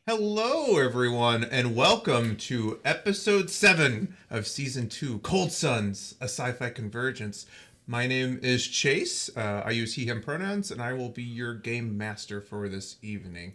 Hello, everyone, and welcome to episode 7 of season 2, Cold Suns, a sci-fi convergence. My name is Chase. I use he, him pronouns, and I will be your game master for this evening.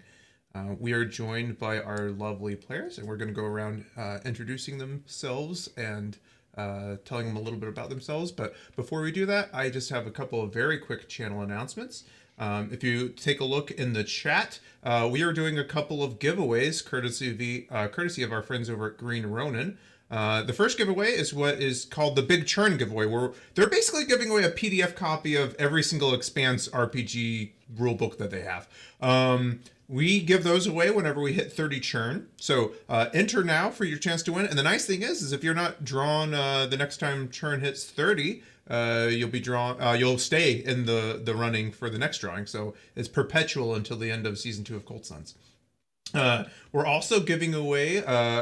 We are joined by our lovely players, and we're going to go around introducing themselves and telling them a little bit about themselves. But before we do that, I just have a couple of very quick channel announcements. If you take a look in the chat, we are doing a couple of giveaways courtesy of our friends over at Green Ronin. The first giveaway is what is called the Big Churn giveaway, where they're basically giving away a PDF copy of every single Expanse RPG rulebook that they have. We give those away whenever we hit 30 churn. So enter now for your chance to win. And the nice thing is if you're not drawn the next time churn hits 30, you'll be drawn. You'll stay in the running for the next drawing. So it's perpetual until the end of season 2 of Cold Suns. We're also giving away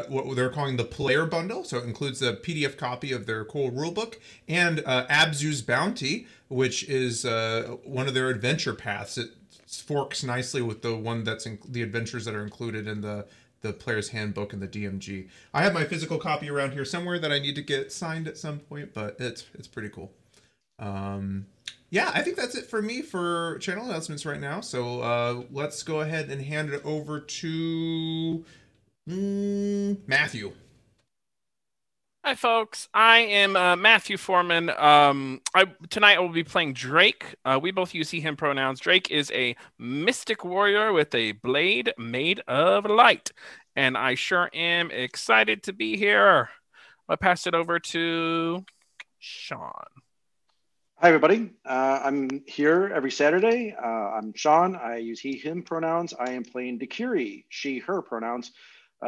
what they're calling the player bundle. So it includes a PDF copy of their core rulebook and Abzu's Bounty, which is one of their adventure paths. It forks nicely with the one that's the adventures that are included in the player's handbook and the DMG. I have my physical copy around here somewhere that I need to get signed at some point, but it's pretty cool. Yeah, I think that's it for me for channel announcements right now. So let's go ahead and hand it over to Matthew. Hi, folks. I am Matthew Foreman. Tonight I will be playing Drake. We both use he, him pronouns. Drake is a mystic warrior with a blade made of light. And I sure am excited to be here. I'll pass it over to Sean. Hi, everybody. I'm here every Saturday. I'm Sean. I use he, him pronouns. I am playing Deqiri, she, her pronouns.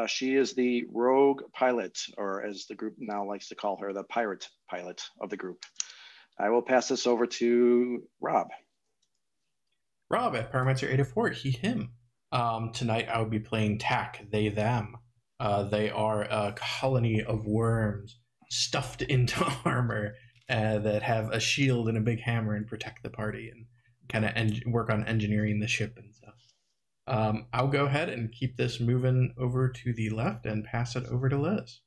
She is the rogue pilot, or as the group now likes to call her, the pirate pilot of the group. I will pass this over to Rob. Rob at Parameter 804, he, him. Tonight I will be playing TAC, they, them. They are a colony of worms stuffed into armor that have a shield and a big hammer and protect the party and kind of work on engineering the ship and stuff. I'll go ahead and keep this moving over to the left and pass it over to Liz.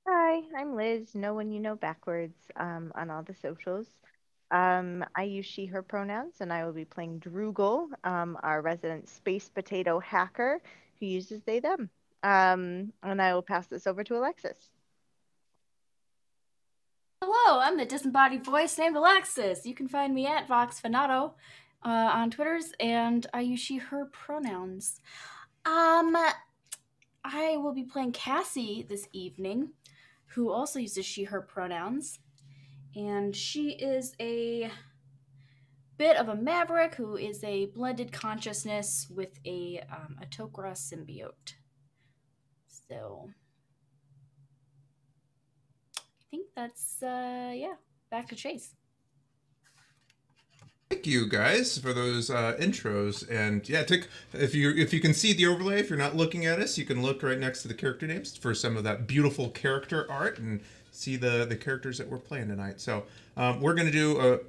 Hi, I'm Liz. Know when you know backwards on all the socials. I use she, her pronouns, and I will be playing Droogle, our resident space potato hacker who uses they, them. And I will pass this over to Alexis. Hello, I'm the disembodied voice named Alexis. You can find me at VoxFanato on Twitters, and I use she, her pronouns. I will be playing Cassie this evening, who also uses she, her pronouns. And she is a bit of a maverick who is a blended consciousness with a Tok'ra symbiote. So I think that's, yeah, back to Chase. Thank you guys for those intros, and yeah, if you can see the overlay, if you're not looking at us, you can look right next to the character names for some of that beautiful character art and see the characters that we're playing tonight. So we're gonna do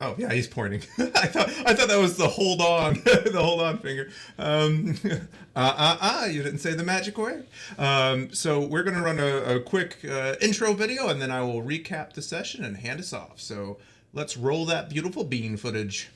oh yeah, he's pointing. I thought that was the hold on the hold on finger. You didn't say the magic word. So we're gonna run a quick intro video, and then I will recap the session and hand us off. So let's roll that beautiful bean footage.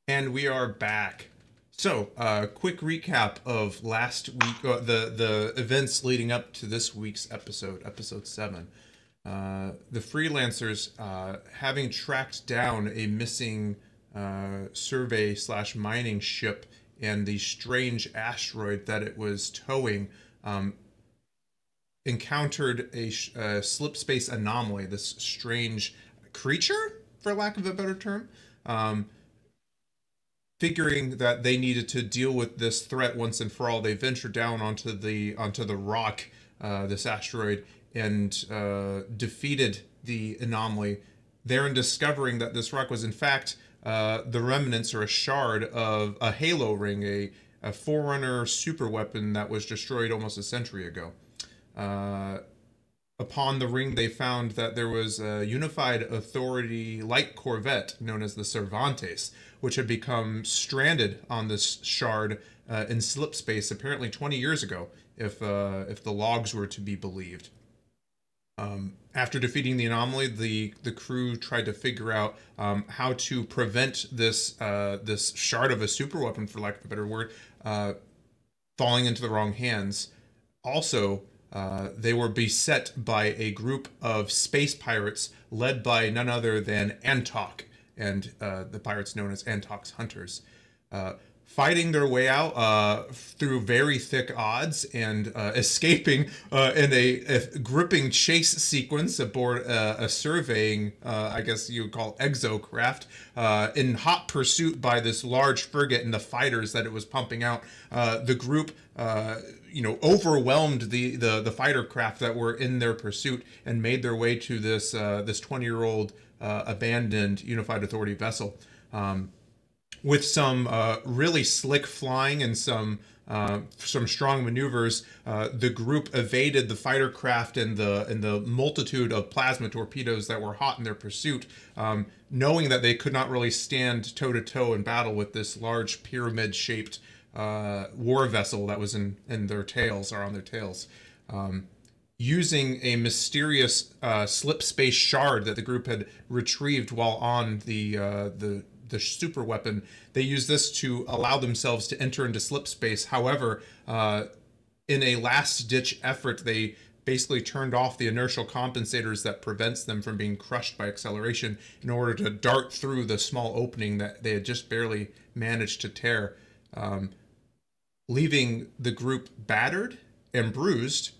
And we are back. So, quick recap of last week, the events leading up to this week's episode 7. The freelancers, having tracked down a missing survey/mining ship and the strange asteroid that it was towing, encountered a slip space anomaly, this strange creature, for lack of a better term. Figuring that they needed to deal with this threat once and for all, they ventured down onto the rock, this asteroid, and defeated the anomaly. Therein discovering that this rock was in fact the remnants or a shard of a halo ring, a Forerunner super weapon that was destroyed almost a century ago. Upon the ring, they found that there was a Unified Authority light corvette known as the Cervantes, which had become stranded on this shard in slip space apparently 20 years ago, if the logs were to be believed. After defeating the anomaly, the crew tried to figure out how to prevent this shard of a super weapon, for lack of a better word, falling into the wrong hands. Also, they were beset by a group of space pirates led by none other than Antok, and the pirates known as Antok's Hunters, fighting their way out through very thick odds and escaping in a gripping chase sequence aboard a surveying, I guess you would call exocraft, in hot pursuit by this large frigate and the fighters that it was pumping out. The group overwhelmed the fighter craft that were in their pursuit and made their way to this 20-year-old abandoned Unified Authority vessel. With some really slick flying and some strong maneuvers, the group evaded the fighter craft and the multitude of plasma torpedoes that were hot in their pursuit, knowing that they could not really stand toe-to-toe in battle with this large pyramid-shaped war vessel that was in their tails, or on their tails. Using a mysterious slip space shard that the group had retrieved while on the super weapon, they used this to allow themselves to enter into slip space. However, in a last-ditch effort, they basically turned off the inertial compensators that prevents them from being crushed by acceleration in order to dart through the small opening that they had just barely managed to tear, leaving the group battered and bruised,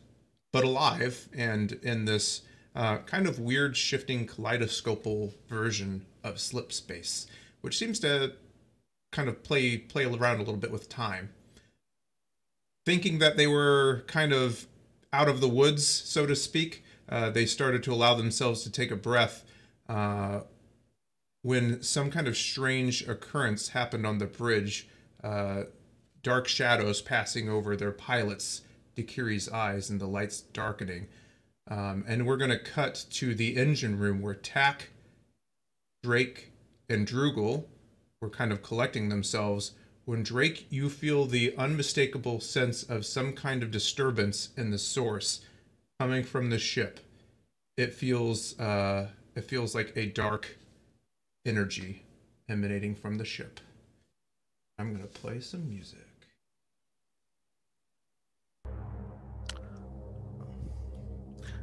but alive, and in this kind of weird shifting kaleidoscopal version of slip space, which seems to kind of play around a little bit with time. Thinking that they were kind of out of the woods, so to speak, they started to allow themselves to take a breath when some kind of strange occurrence happened on the bridge, dark shadows passing over their pilot's, Deqiri's, eyes and the lights darkening. And we're going to cut to the engine room where Tak, Drake, and Drugel were kind of collecting themselves. When Drake, you feel the unmistakable sense of some kind of disturbance in the source coming from the ship. It feels like a dark energy emanating from the ship. I'm going to play some music.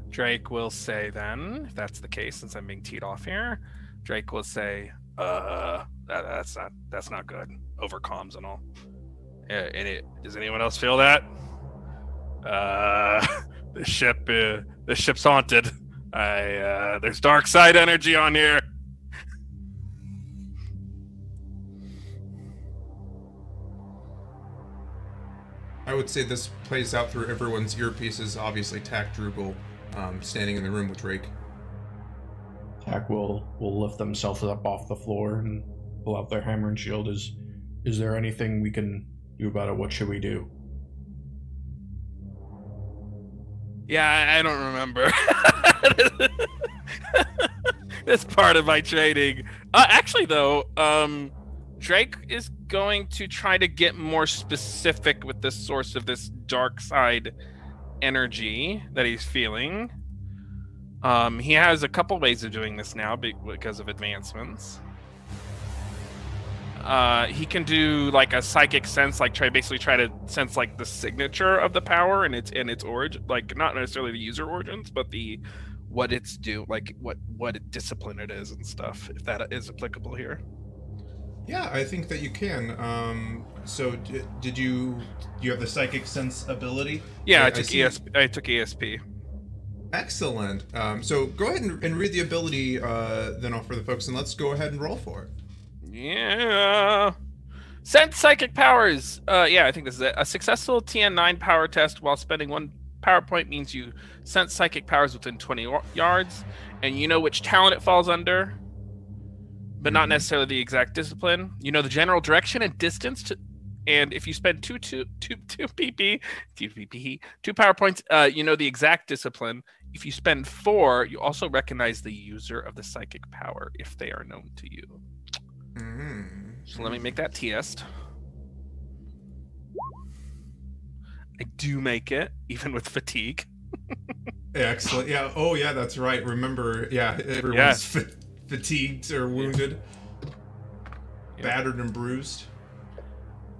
Drake will say then, if that's the case, since I'm being teed off here, Drake will say, that's not good. Over comms and all. Does anyone else feel that? The ship's haunted. There's dark side energy on here. I would say this plays out through everyone's earpieces. Obviously, Tak, Drugel, standing in the room with Drake. Tak will lift themselves up off the floor and pull out their hammer and shield. Is there anything we can do about it? What should we do? Yeah, I don't remember. That's part of my training. Actually, though, Drake is going to try to get more specific with the source of this dark side energy that he's feeling. He has a couple ways of doing this now because of advancements. he can do like a psychic sense, like try to sense like the signature of the power and its origin, like not necessarily the user origins, but the what it's like what discipline it is and stuff, if that is applicable here. Yeah, I think that you can. So did you have the psychic sense ability? Yeah, I took ESP. Excellent. So go ahead and read the ability then off for the folks, and let's go ahead and roll for it. Yeah. Sense psychic powers. Yeah, I think this is it. A successful TN9 power test while spending 1 power point means you sense psychic powers within 20 yards, and you know which talent it falls under, but not necessarily the exact discipline. You know the general direction and distance and if you spend 2 power points, you know the exact discipline. If you spend 4, you also recognize the user of the psychic power if they are known to you. So let me make that test. I do make it, even with fatigue. Excellent. Yeah. Oh, yeah. That's right. Remember. Yeah. Everyone's fatigued or wounded, battered and bruised.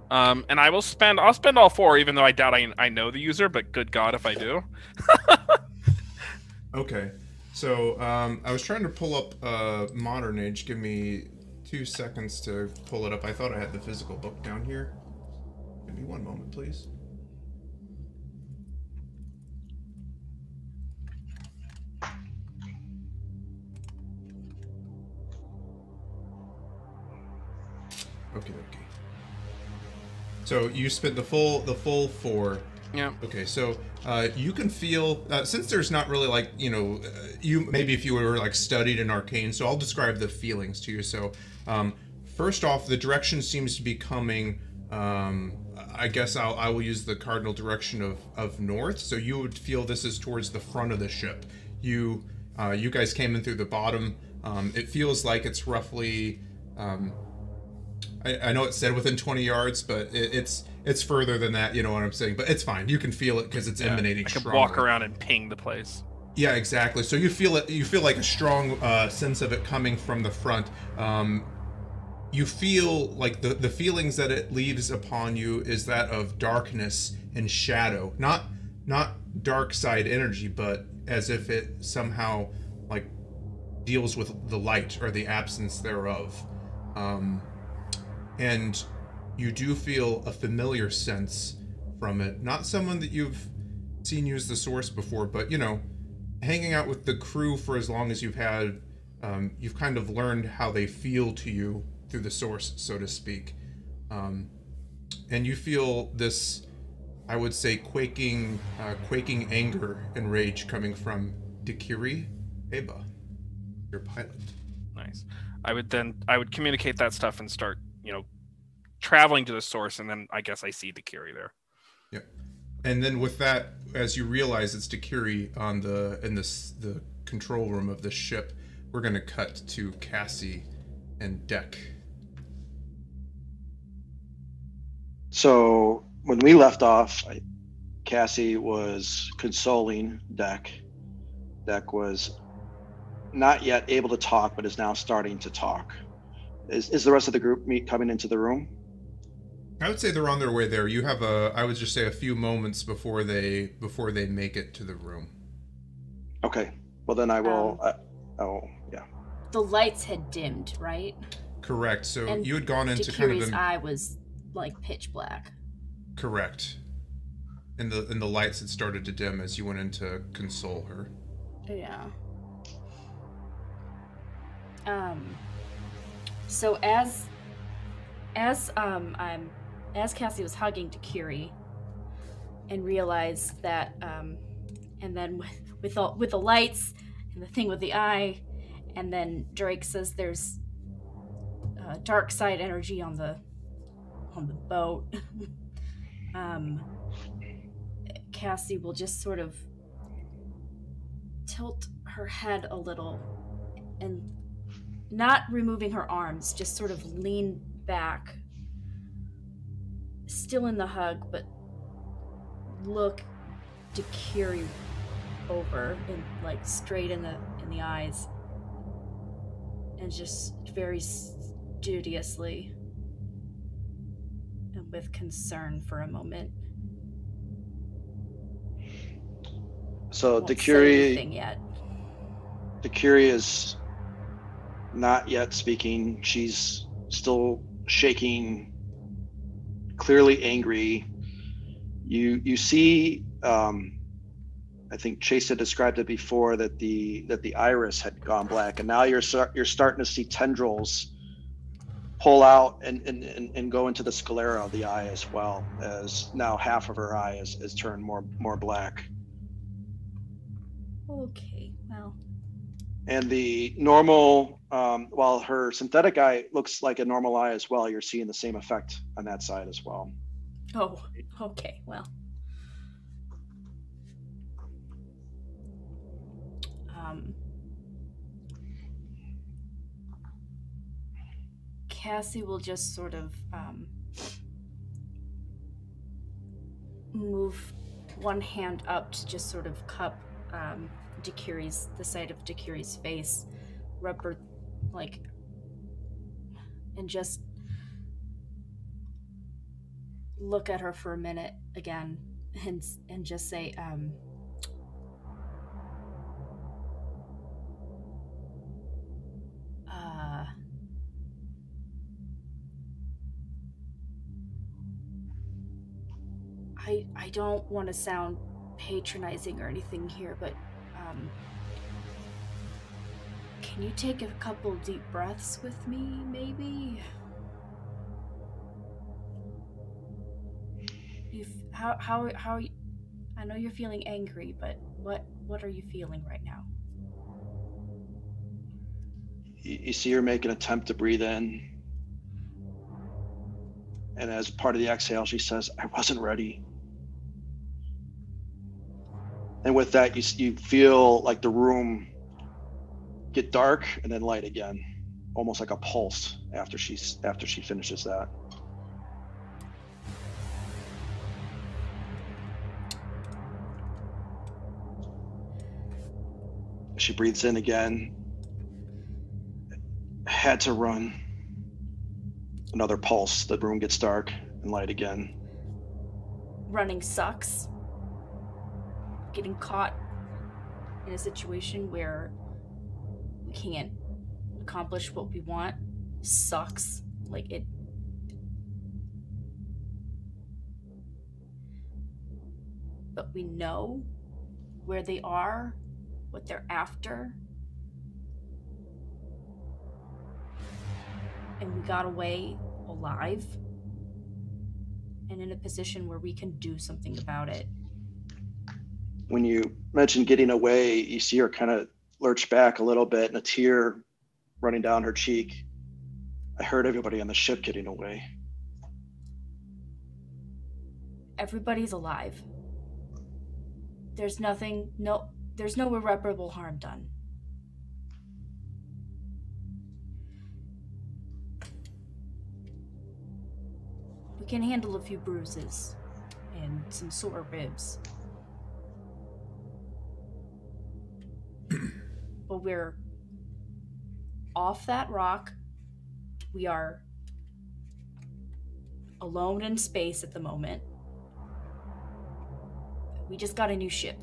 And I'll spend all 4, even though I doubt I know the user. But good God, if I do. Okay. So I was trying to pull up Modern Age. Give me 2 seconds to pull it up. I thought I had the physical book down here. Give me 1 moment, please. Okay. So you spent the full 4. Yeah. Okay, so you can feel since there's not really like you maybe if you were like studied in arcane. So I'll describe the feelings to you. So first off, the direction seems to be coming. I guess I will use the cardinal direction of north. So you would feel this is towards the front of the ship. You guys came in through the bottom. It feels like it's roughly. I know it said within 20 yards, but it's further than that. You know what I'm saying? But it's fine. You can feel it because it's emanating. I can strongly. walk around and ping the place. Yeah, exactly. So you feel it. You feel like a strong sense of it coming from the front. You feel like the feelings that it leaves upon you is that of darkness and shadow. Not dark side energy, but as if it somehow like deals with the light or the absence thereof. And you do feel a familiar sense from it. Not someone that you've seen use the source before, but hanging out with the crew for as long as you've had, you've kind of learned how they feel to you through the source, so to speak. And you feel this, I would say, quaking anger and rage coming from Deqiri, Eba, your pilot. Nice. I would communicate that stuff and start, traveling to the source, and then I guess I see Deqiri there. Yeah. And then with that, as you realize it's Deqiri in the control room of the ship, we're going to cut to Cassie and Deq. So when we left off, Cassie was consoling Deq. Deq was not yet able to talk, but is now starting to talk. Is the rest of the group coming into the room? I would say they're on their way there. You have I would just say a few moments before they make it to the room. Okay. Well, then I will. Yeah. The lights had dimmed, right? Correct. So and you had gone into Deqiri's eye was like pitch black. Correct. And the lights had started to dim as you went in to console her. Yeah. So as Cassie was hugging Deqiri and realized that, and then with the lights and the thing with the eye, and then Drake says there's dark side energy on the boat. Cassie will just sort of tilt her head a little and, not removing her arms, just sort of lean back, still in the hug, but look Deqiri over and like straight in the eyes, and just very studiously with concern for a moment. So Won't say anything yet. Deqiri is not yet speaking. She's still shaking, clearly angry. You see, I think Chase had described it before that the iris had gone black, and now you're starting to see tendrils pull out and go into the sclera of the eye as well, as now half of her eye is turned more black. Okay, well. And the normal, while her synthetic eye looks like a normal eye as well, you're seeing the same effect on that side as well. Oh, okay, well. Cassie will just sort of move one hand up to just sort of cup the side of Deqiri's face, rub her, and just look at her for a minute again, and just say, I don't want to sound patronizing or anything here, but can you take a couple deep breaths with me, maybe? How are you? I know you're feeling angry, but what are you feeling right now? You see her make an attempt to breathe in, and as part of the exhale, she says, "I wasn't ready." And with that, you feel like the room get dark and then light again, almost like a pulse after she finishes that. She breathes in again. Had to run. Another pulse. The room gets dark and light again. Running sucks. Getting caught in a situation where we can't accomplish what we want sucks. Like it. But we know where they are, what they're after. And we got away alive and in a position where we can do something about it. When you mentioned getting away, you see her kind of lurch back a little bit and a tear running down her cheek. I heard everybody on the ship getting away. Everybody's alive. There's no irreparable harm done. We can handle a few bruises and some sore ribs. But we're off that rock. We are alone in space at the moment. We just got a new ship.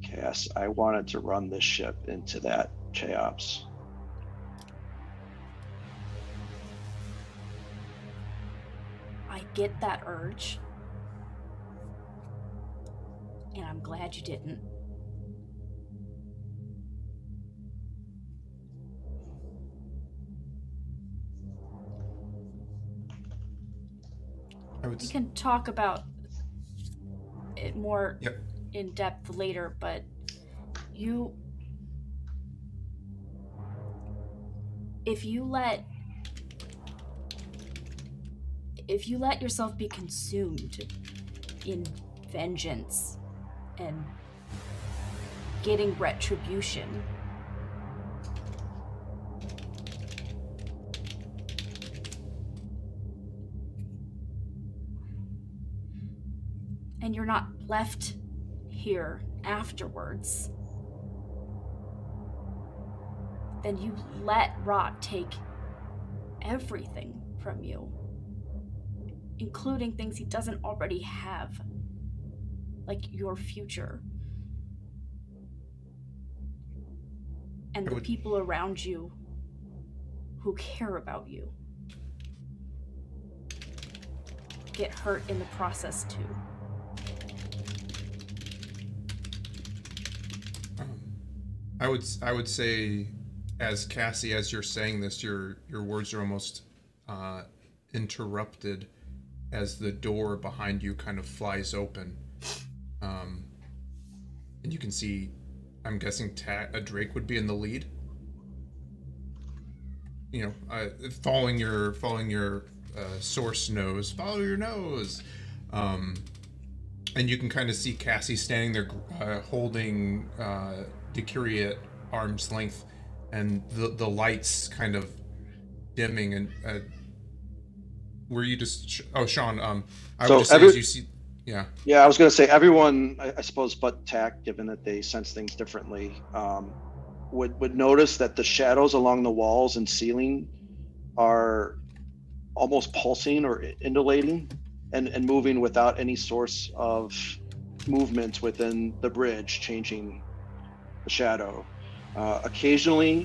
Cass, I wanted to run this ship into that Cheops. I get that urge. And I'm glad you didn't. We can talk about it more in depth later, but if you let yourself be consumed in vengeance and getting retribution, and you're not left here afterwards, then you let Rot take everything from you, including things he doesn't already have, like your future. And the people around you who care about you get hurt in the process too. I would say, as Cassie, as you're saying this, your words are almost interrupted as the door behind you kind of flies open, and you can see. I'm guessing Drake would be in the lead. You know, following your source nose. Follow your nose. And you can kind of see Cassie standing there, holding Deqiri at arm's length, and the lights kind of dimming. And were you just? Oh, Sean. I would just say as you see. Yeah. Yeah, I was going to say everyone, I suppose, but Tack, given that they sense things differently, would notice that the shadows along the walls and ceiling are almost pulsing or undulating and moving without any source of movement within the bridge, changing the shadow. Occasionally,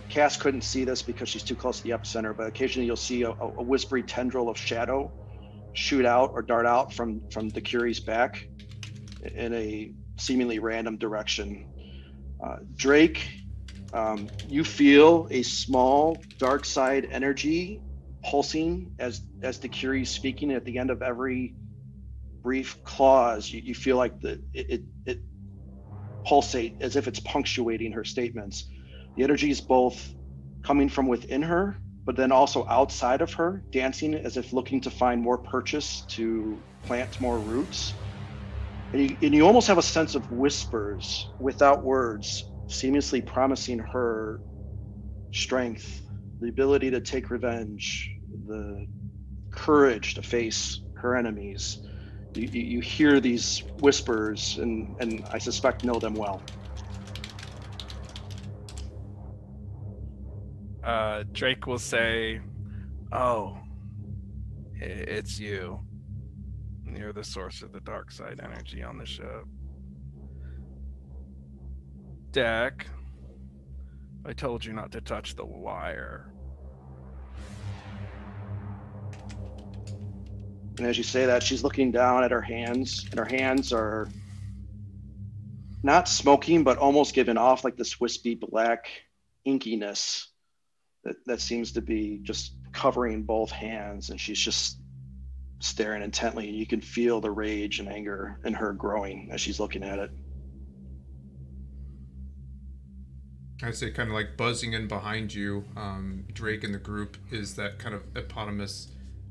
Cass couldn't see this because she's too close to the epicenter, but occasionally you'll see a whispery tendril of shadow shoot out or dart out from Deqiri's back in a seemingly random direction. Drake, you feel a small dark side energy pulsing as Deqiri's speaking. At the end of every brief clause, you feel like it pulsate as if it's punctuating her statements. The energy is both coming from within her, but then also outside of her, dancing as if looking to find more purchase to plant more roots. And you almost have a sense of whispers without words, seamlessly promising her strength, the ability to take revenge, the courage to face her enemies. You hear these whispers and I suspect know them well. Drake will say, "Oh, it's you. You're the source of the dark side energy on the ship. Deck, I told you not to touch the wire." And as you say that, she's looking down at her hands, and her hands are not smoking, but almost giving off like this wispy black inkiness that seems to be just covering both hands. And she's just staring intently. You can feel the rage and anger in her growing as she's looking at it. I'd say kind of like buzzing in behind you, Drake in the group, is that kind of eponymous.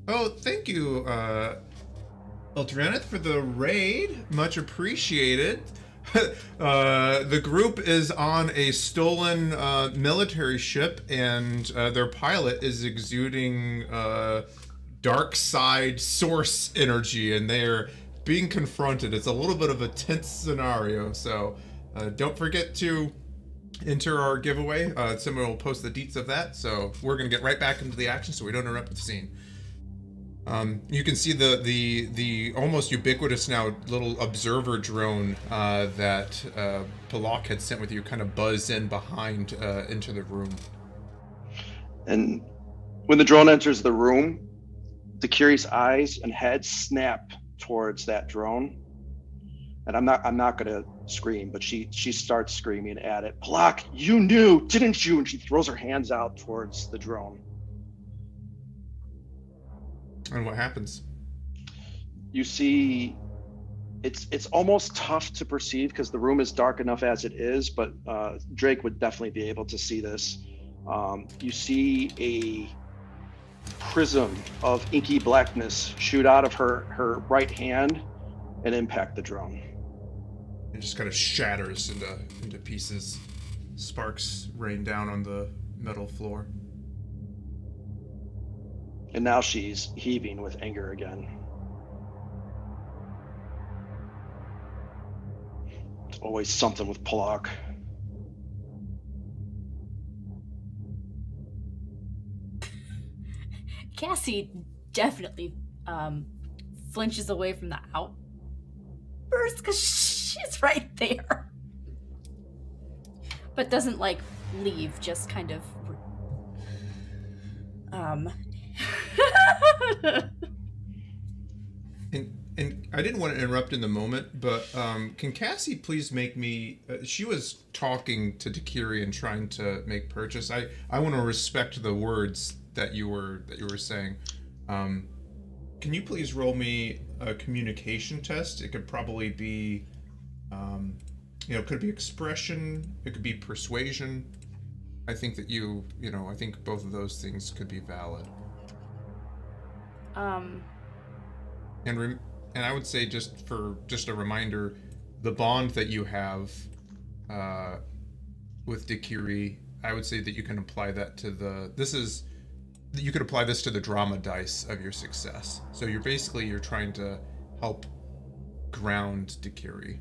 Oh, thank you, Eldrenith, for the raid. Much appreciated. The group is on a stolen military ship, and their pilot is exuding dark side source energy, and they're being confronted. It's a little bit of a tense scenario, so don't forget to enter our giveaway. Someone will post the deets of that, so we're going to get right back into the action so we don't interrupt the scene. You can see the almost ubiquitous now little observer drone that Palak had sent with you kind of buzz in behind into the room. And when the drone enters the room, Deqiri's eyes and head snap towards that drone. And I'm not gonna scream, but she starts screaming at it. Palak, you knew, didn't you? And she throws her hands out towards the drone. And what happens? You see, it's almost tough to perceive because the room is dark enough as it is, but Drake would definitely be able to see this. You see a prism of inky blackness shoot out of her right hand and impact the drone. It just kind of shatters into pieces. Sparks rain down on the metal floor. And now she's heaving with anger again. It's always something with Palak. Cassie definitely flinches away from the outburst because she's right there. But doesn't, like, leave, just kind of... And I didn't want to interrupt in the moment, but can Cassie please make me... she was talking to Deqiri and trying to make purchase. I want to respect the words that you were saying. Can you please roll me a communication test? It could probably be, it could be expression. It could be persuasion. I think that I think both of those things could be valid. And I would say, just a reminder, the bond that you have with Deqiri, I would say that you can apply that to you could apply this to the drama dice of your success. So you're trying to help ground Deqiri.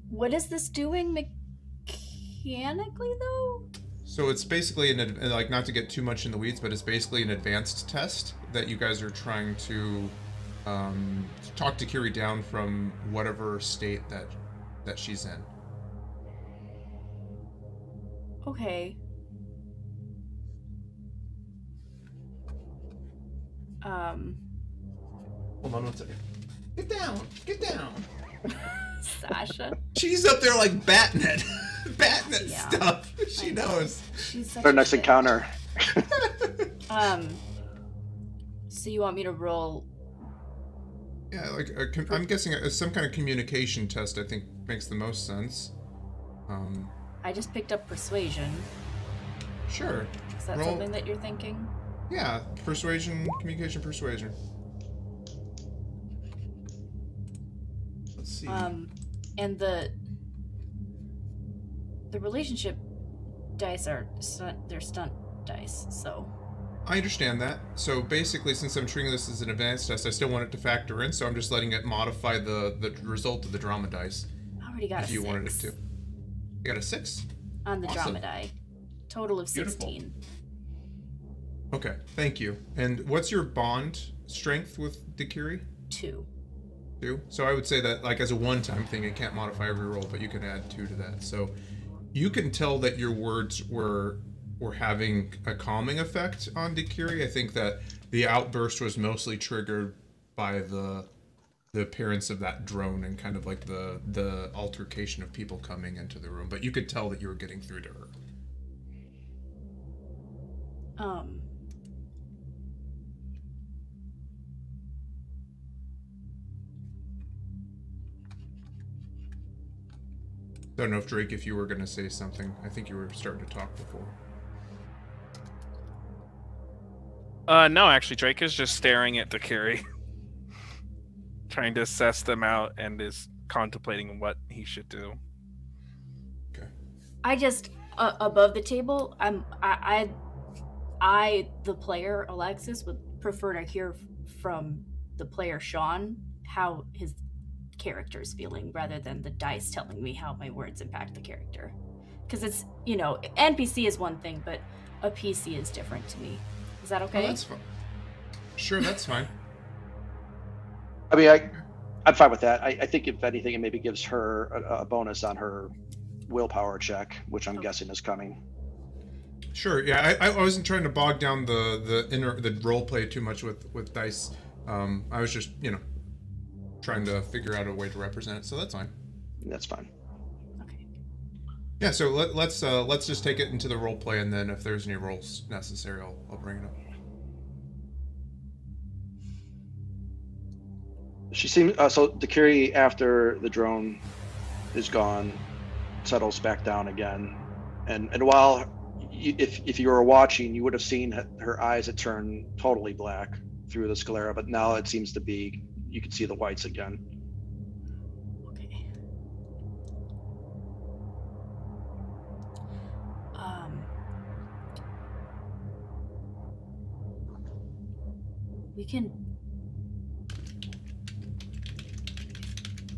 What is this doing mechanically, though? So it's basically not to get too much in the weeds, but it's basically an advanced test that you guys are trying to talk Deqiri down from whatever state that she's in. Okay. Hold on one second. Get down. Sasha. She's up there like batting it Yeah. stuff. She knows. She's such Our a next shit. encounter. So you want me to roll? Yeah, I'm guessing some kind of communication test. I think makes the most sense. I just picked up persuasion. Sure. Is that Roll. something that you're thinking? Yeah, persuasion, communication, persuasion. Let's see. And the relationship dice are stunt dice, so. I understand that. So basically, since I'm treating this as an advanced test, I still want it to factor in, so I'm just letting it modify the result of the drama dice. I already got if a you 6 wanted it to. You got a 6? on the Awesome. drama die. Total of Beautiful. 16. Okay, thank you. And what's your bond strength with Deqiri? 2. 2? So I would say that, like, as a one-time thing, it can't modify every roll, but you can add 2 to that. So you can tell that your words were having a calming effect on Deqiri. I think that the outburst was mostly triggered by the appearance of that drone and kind of like the altercation of people coming into the room. But you could tell that you were getting through to her. I don't know if Drake, if you were going to say something. I think you were starting to talk before. No, actually, Drake is just staring at Deqiri, trying to assess them out, and is contemplating what he should do. Okay. I just above the table. I the player Alexis would prefer to hear from the player Sean how his character is feeling, rather than the dice telling me how my words impact the character. Because it's, NPC is one thing, but a PC is different to me. Is that okay? Oh, that's fine. Sure, that's fine. I mean, I'm fine with that. I think if anything, it maybe gives her a bonus on her willpower check, which I'm guessing is coming. Sure. Yeah, I wasn't trying to bog down the role play too much with dice. I was just trying to figure out a way to represent it. So that's fine. That's fine. Okay. Yeah. So let's just take it into the role play, and then if there's any rolls necessary, I'll bring it up. She seems so Deqiri, after the drone is gone, settles back down again, and while if you were watching, you would have seen her eyes had turned totally black through the sclera, but now it seems to be, you can see the whites again. Okay. We can.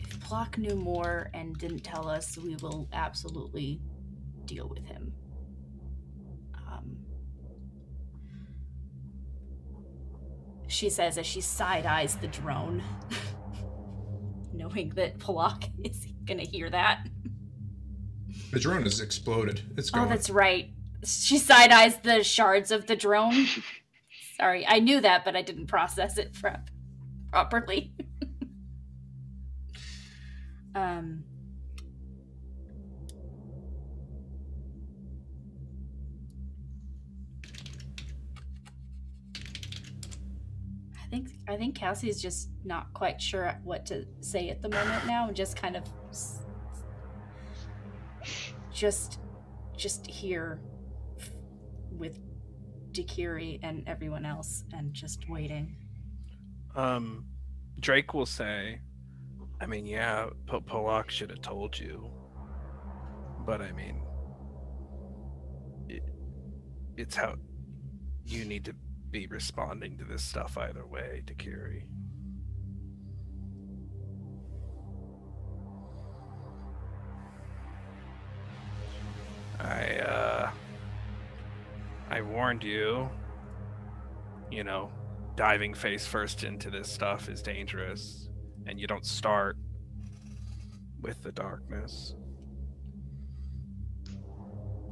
If Plock knew more and didn't tell us, we will absolutely deal with him. she says as she side-eyes the drone, knowing that Polak is gonna hear that. The drone has exploded. It's gone. Oh, that's right. She side-eyes the shards of the drone. Sorry, I knew that, but I didn't process it properly. I think Cassie's just not quite sure what to say at the moment now, and just kind of just here with Deqiri and everyone else, and just waiting. Drake will say, I mean, yeah, Polak should have told you, but I mean, it's how you need to be responding to this stuff either way, Deqiri. I warned you, you know, diving face first into this stuff is dangerous, and you don't start with the darkness.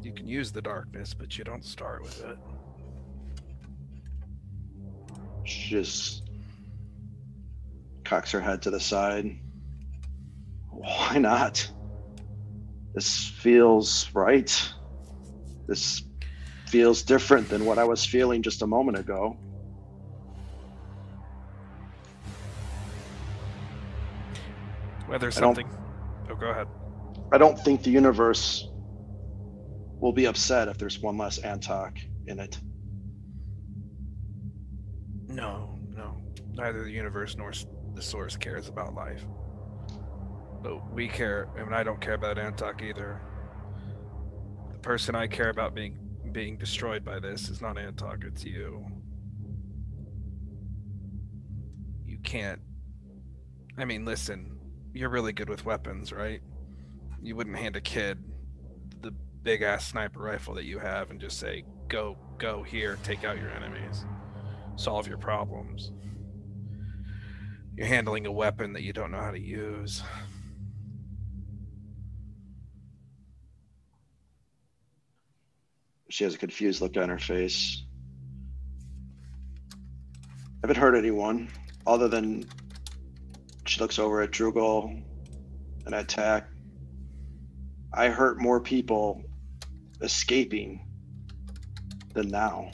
You can use the darkness, but you don't start with it. She just cocks her head to the side. Why not? This feels right. This feels different than what I was feeling just a moment ago. Whether something... Oh, go ahead. I don't think the universe will be upset if there's one less Antok in it. No. Neither the universe nor the source cares about life. But we care, I mean, I don't care about Antok either. The person I care about being destroyed by this is not Antok, it's you. You can't... I mean, listen, you're really good with weapons, right? You wouldn't hand a kid the big-ass sniper rifle that you have and just say, go here, take out your enemies, solve your problems. You're handling a weapon that you don't know how to use. She has a confused look on her face. I haven't hurt anyone other than she looks over at Drugel and at Tak. I hurt more people escaping than now.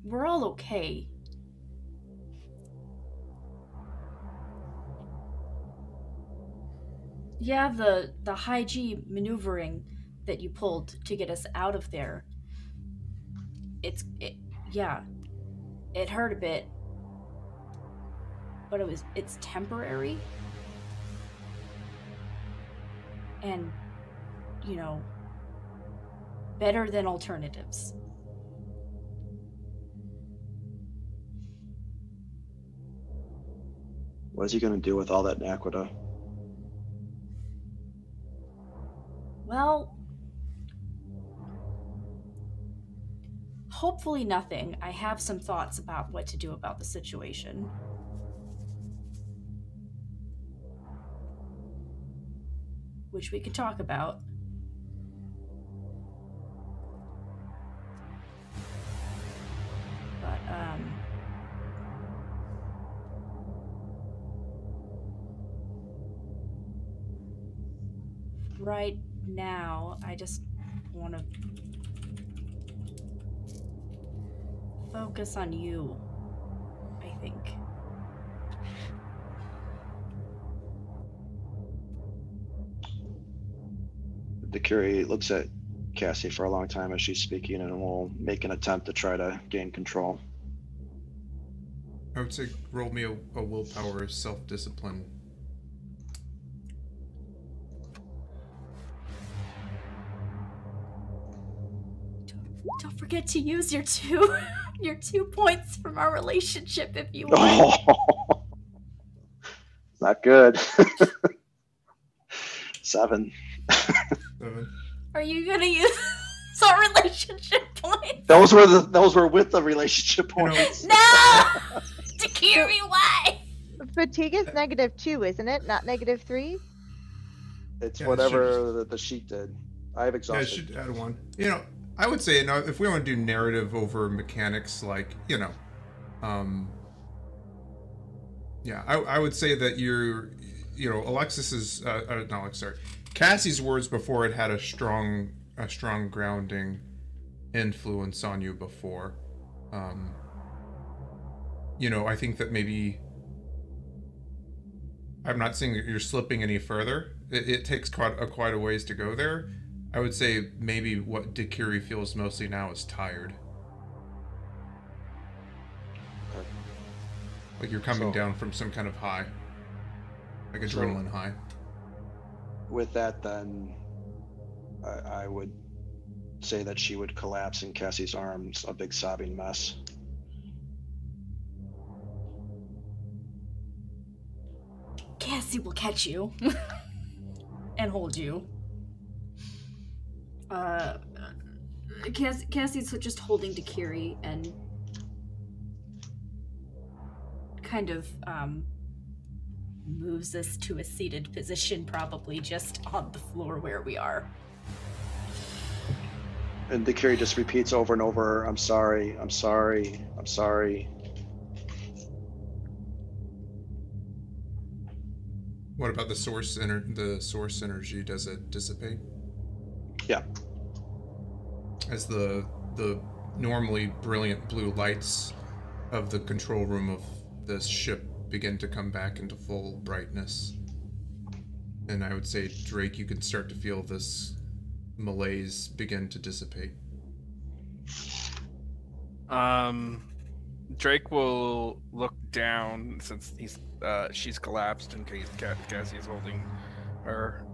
We're all okay. Yeah, the high G maneuvering that you pulled to get us out of there. It hurt a bit, but it's temporary. And, you know, better than alternatives. What is he going to do with all that Naquita? Well, hopefully nothing. I have some thoughts about what to do about the situation. Which we could talk about. But, right now, I just want to focus on you, I think. Deqiri looks at Cassie for a long time as she's speaking and will make an attempt to try to gain control. I would say roll me a willpower self-discipline. Don't forget to use your 2 You're 2 points from our relationship if you want. Oh, not good. 7. 7. Are you gonna use our relationship points? Those were with the relationship You know- points. No! Deqiri, why? Fatigue is -2, isn't it? Not -3? It's Yeah, it whatever the sheet did. I have Yeah, it exhausted. should add 1. You know, I would say, now, if we want to do narrative over mechanics, like, you know, yeah, I would say that Alexis's, not Alex, sorry, Cassie's words before it had a strong grounding influence on you before. You know, I think that maybe, I'm not saying that you're slipping any further. It takes quite a ways to go there. I would say maybe what Deqiri feels mostly now is tired. Like you're coming down from some kind of high. Like adrenaline high. With that, then, I would say that she would collapse in Cassie's arms, a big sobbing mess. Cassie will catch you and hold you. Cassie's just holding Deqiri and kind of moves us to a seated position, probably just on the floor where we are. And Deqiri just repeats over and over, "I'm sorry, I'm sorry, I'm sorry." What about the source energy? Does it dissipate? Yeah. As the normally brilliant blue lights of the control room of this ship begin to come back into full brightness. And I would say, Drake, you can start to feel this malaise begin to dissipate. Drake will look down since she's collapsed and Cassie is holding her.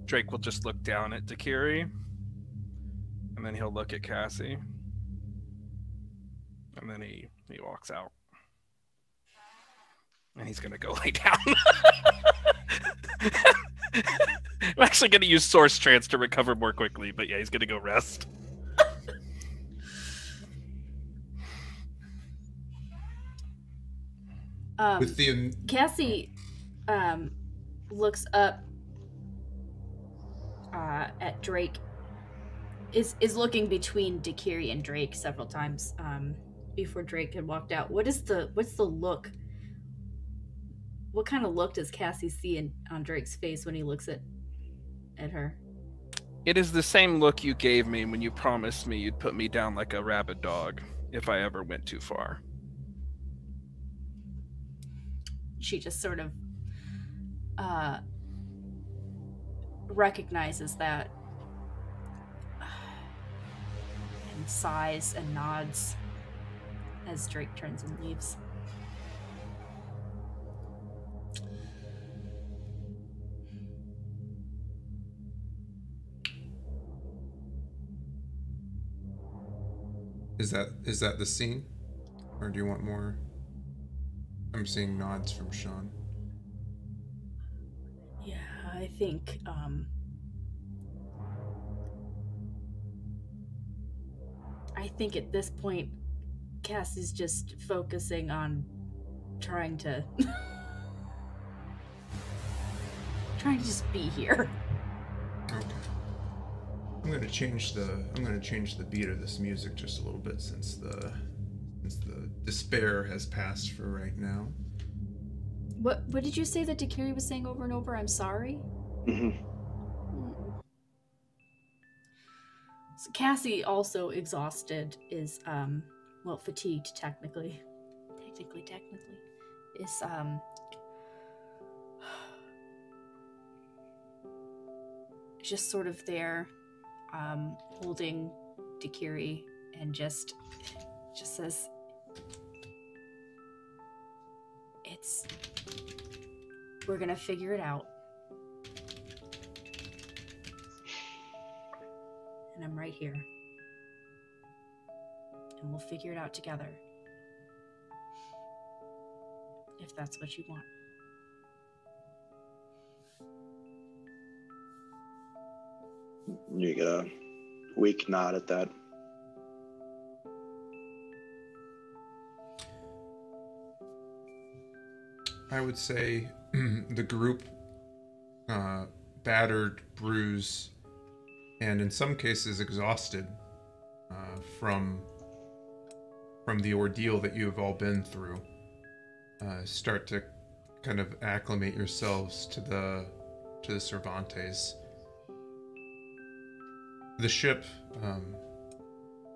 Drake will just look down at Deqiri, and then he'll look at Cassie, and then he walks out, and he's gonna go lay down. I'm actually gonna use Source Trance to recover more quickly, but yeah, he's gonna go rest. With the Cassie looks up at Drake, is looking between Deqiri and Drake several times before Drake had walked out. What's the look? What kind of look does Cassie see on Drake's face when he looks at her? It is the same look you gave me when you promised me you'd put me down like a rabid dog if I ever went too far. She just sort of recognizes that and sighs and nods as Drake turns and leaves. Is that the scene? Or do you want more? I'm seeing nods from Sean. Yeah, I think at this point Cass is just focusing on trying to just be here. Okay. I'm gonna change the beat of this music just a little bit since the despair has passed for right now. What did you say that Deqiri was saying over and over? I'm sorry? Mm-hmm. So Cassie, also exhausted, is fatigued technically, is just sort of there, holding Deqiri and just says, we're gonna figure it out. And I'm right here. and we'll figure it out together. If that's what you want. You get a weak nod at that. I would say the group, battered, bruised, and in some cases exhausted from the ordeal that you have all been through, start to kind of acclimate yourselves to the Cervantes. The ship,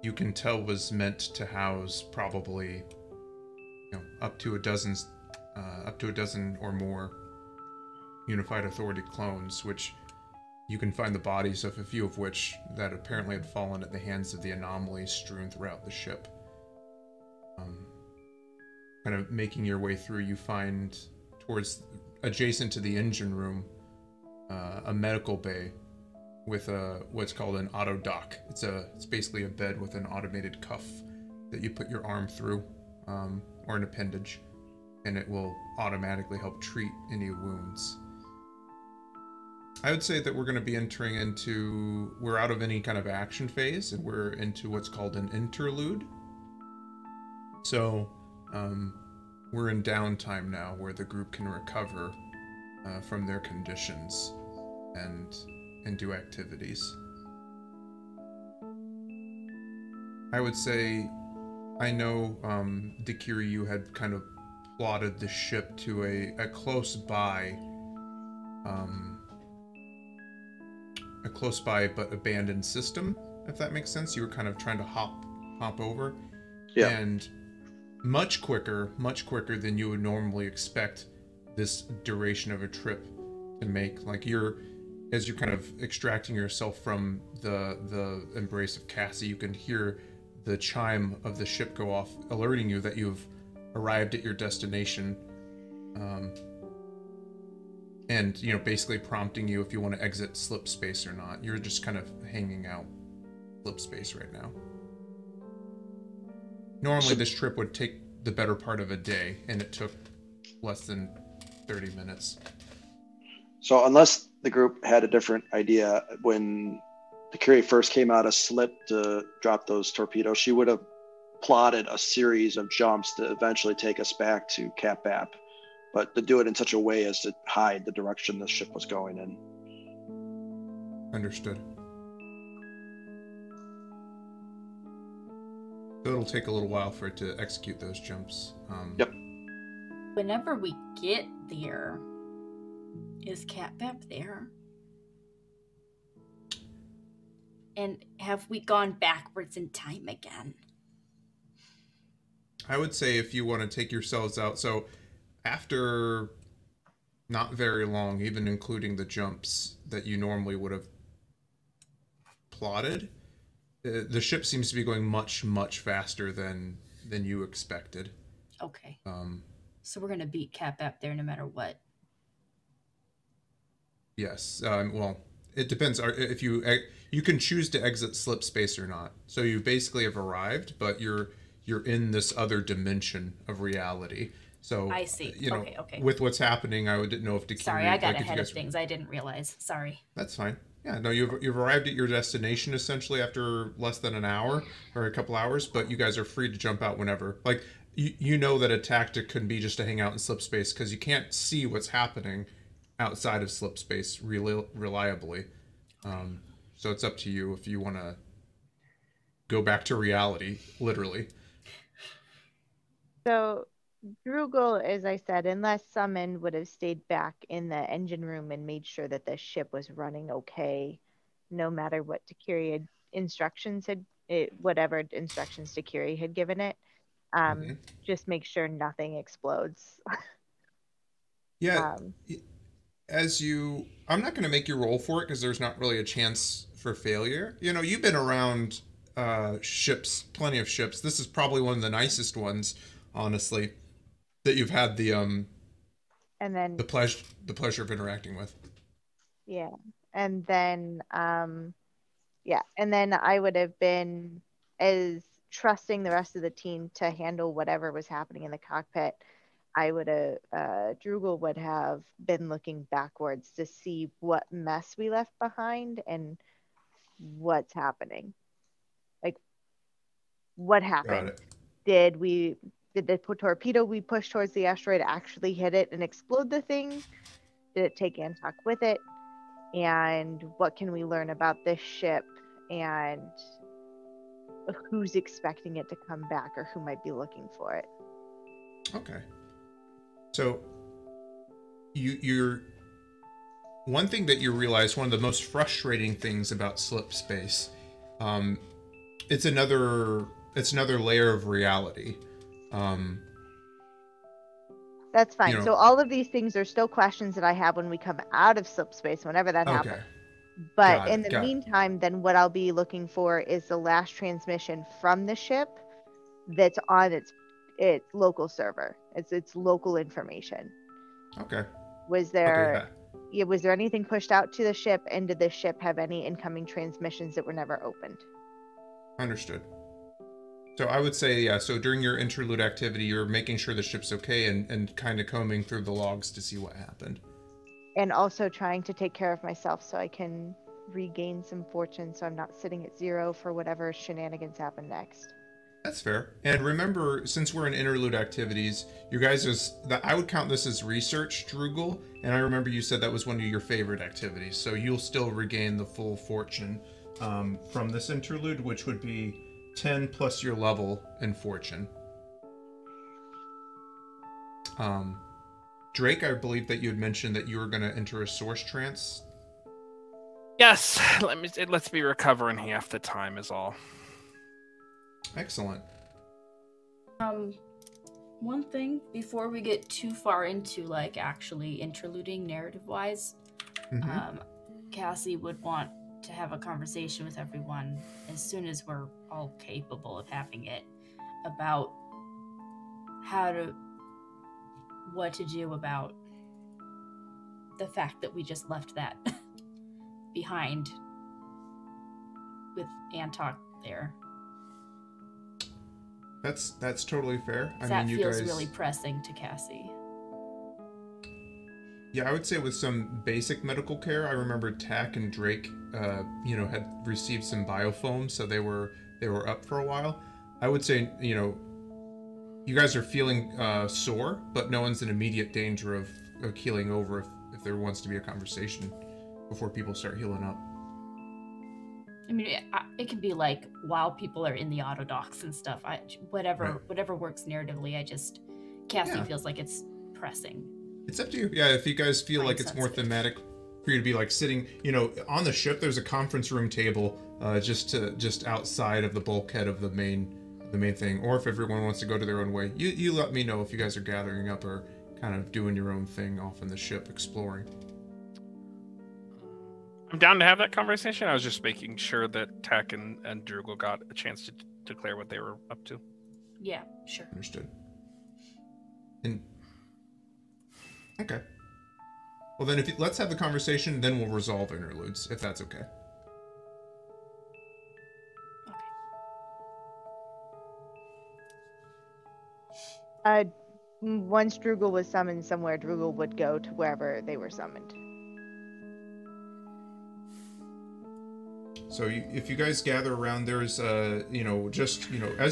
you can tell, was meant to house probably, up to a dozen or more Unified Authority clones, which you can find the bodies of a few of which that apparently had fallen at the hands of the anomalies strewn throughout the ship. Kind of making your way through, you find towards adjacent to the engine room a medical bay with what's called an auto dock. It's basically a bed with an automated cuff that you put your arm through, or an appendage, and it will automatically help treat any wounds. I would say that we're going to be entering into, we're out of any kind of action phase, and we're into what's called an interlude. So we're in downtime now, where the group can recover from their conditions and do activities. I would say, I know, Deqiri, you had kind of plotted the ship to a close by but abandoned system, if that makes sense. You were kind of trying to hop over. Yeah. And much quicker than you would normally expect this duration of a trip to make. Like, as you're kind of extracting yourself from the embrace of Cassie, you can hear the chime of the ship go off, alerting you that you've arrived at your destination, and basically prompting you if you want to exit slip space or not. You're just kind of hanging out slip space right now. Normally this trip would take the better part of a day, and it took less than 30 minutes. So unless the group had a different idea, when Deqiri first came out of slip to drop those torpedoes, she would have plotted a series of jumps to eventually take us back to Cap Bap, but to do it in such a way as to hide the direction the ship was going in. Understood. So it'll take a little while for it to execute those jumps. Yep. Whenever we get there, is Cap Bap there? And have we gone backwards in time again? I would say if you want to take yourselves out, so after not very long, even including the jumps that you normally would have plotted, the ship seems to be going much, much faster than you expected. Okay. So we're gonna beat Cap Bap there no matter what. Yes. Well, it depends. If you can choose to exit slip space or not. So you basically have arrived, but you're in this other dimension of reality. So I see. Okay. With what's happening, I didn't know if Deqiri... Sorry, I got ahead of things. I didn't realize. Sorry. That's fine. Yeah, no, you've arrived at your destination essentially after less than an hour or a couple hours, but you guys are free to jump out whenever. Like, you know that a tactic can be just to hang out in slip space because you can't see what's happening outside of slip space really reliably. So it's up to you if you want to go back to reality, literally. So Drugel, as I said, unless summoned, would have stayed back in the engine room and made sure that the ship was running okay, no matter what Deqiri whatever instructions Deqiri had given it. Just make sure nothing explodes. Yeah. I'm not going to make you roll for it because there's not really a chance for failure. You've been around ships, plenty of ships. This is probably one of the nicest ones, honestly, that you've had the pleasure of interacting with. Yeah. And then I would have been, as trusting the rest of the team to handle whatever was happening in the cockpit, I would have, Drugel would have been looking backwards to see what mess we left behind and what's happening. Like, what Got happened? it. Did the torpedo we pushed towards the asteroid actually hit it and explode the thing? Did it take Antok with it? And what can we learn about this ship and who's expecting it to come back or who might be looking for it? Okay. So you're one thing that you realize, one of the most frustrating things about slip space, it's another layer of reality. That's fine. You know- So all of these things are still questions that I have when we come out of slip space, whenever that happens. Okay. But Got in it, the got it. meantime, then what I'll be looking for is the last transmission from the ship that's on its local server. It's local information. Okay. Was there anything pushed out to the ship, and did the ship have any incoming transmissions that were never opened? Understood. So I would say, yeah, so during your interlude activity, you're making sure the ship's okay and kind of combing through the logs to see what happened. And also trying to take care of myself so I can regain some fortune so I'm not sitting at 0 for whatever shenanigans happen next. That's fair. And remember, since we're in interlude activities, you guys I would count this as research, Drugel, and I remember you said that was one of your favorite activities, so you'll still regain the full fortune from this interlude, which would be 10 plus your level in fortune. Drake, I believe that you had mentioned that you were going to enter a source trance. Yes, let's be recovering half the time is all. Excellent. One thing before we get too far into like actually interluding narrative wise, Cassie would want to have a conversation with everyone as soon as we're all capable of having it about what to do about the fact that we just left that behind with Antok there. That's totally fair. That feels really pressing to Cassie. Yeah, I would say with some basic medical care, I remember Tack and Drake, had received some biofoam, so they were up for a while. I would say, you guys are feeling sore, but no one's in immediate danger of keeling over if there wants to be a conversation before people start healing up. I mean, it can be like while people are in the auto docks and stuff. Whatever works narratively. Cassie feels like it's pressing. It's up to you. Yeah, if you guys feel like it's more thematic for you to be like sitting, on the ship, there's a conference room table just outside of the bulkhead of the main thing. Or if everyone wants to go to their own way, you let me know if you guys are gathering up or kind of doing your own thing off in the ship, exploring. I'm down to have that conversation. I was just making sure that Tack and Drugel got a chance to declare what they were up to. Yeah, sure. Understood. And okay. Well, then let's have the conversation, then we'll resolve interludes, if that's okay. Okay. Once Drugel was summoned somewhere, Drugel would go to wherever they were summoned. So if you guys gather around, there's as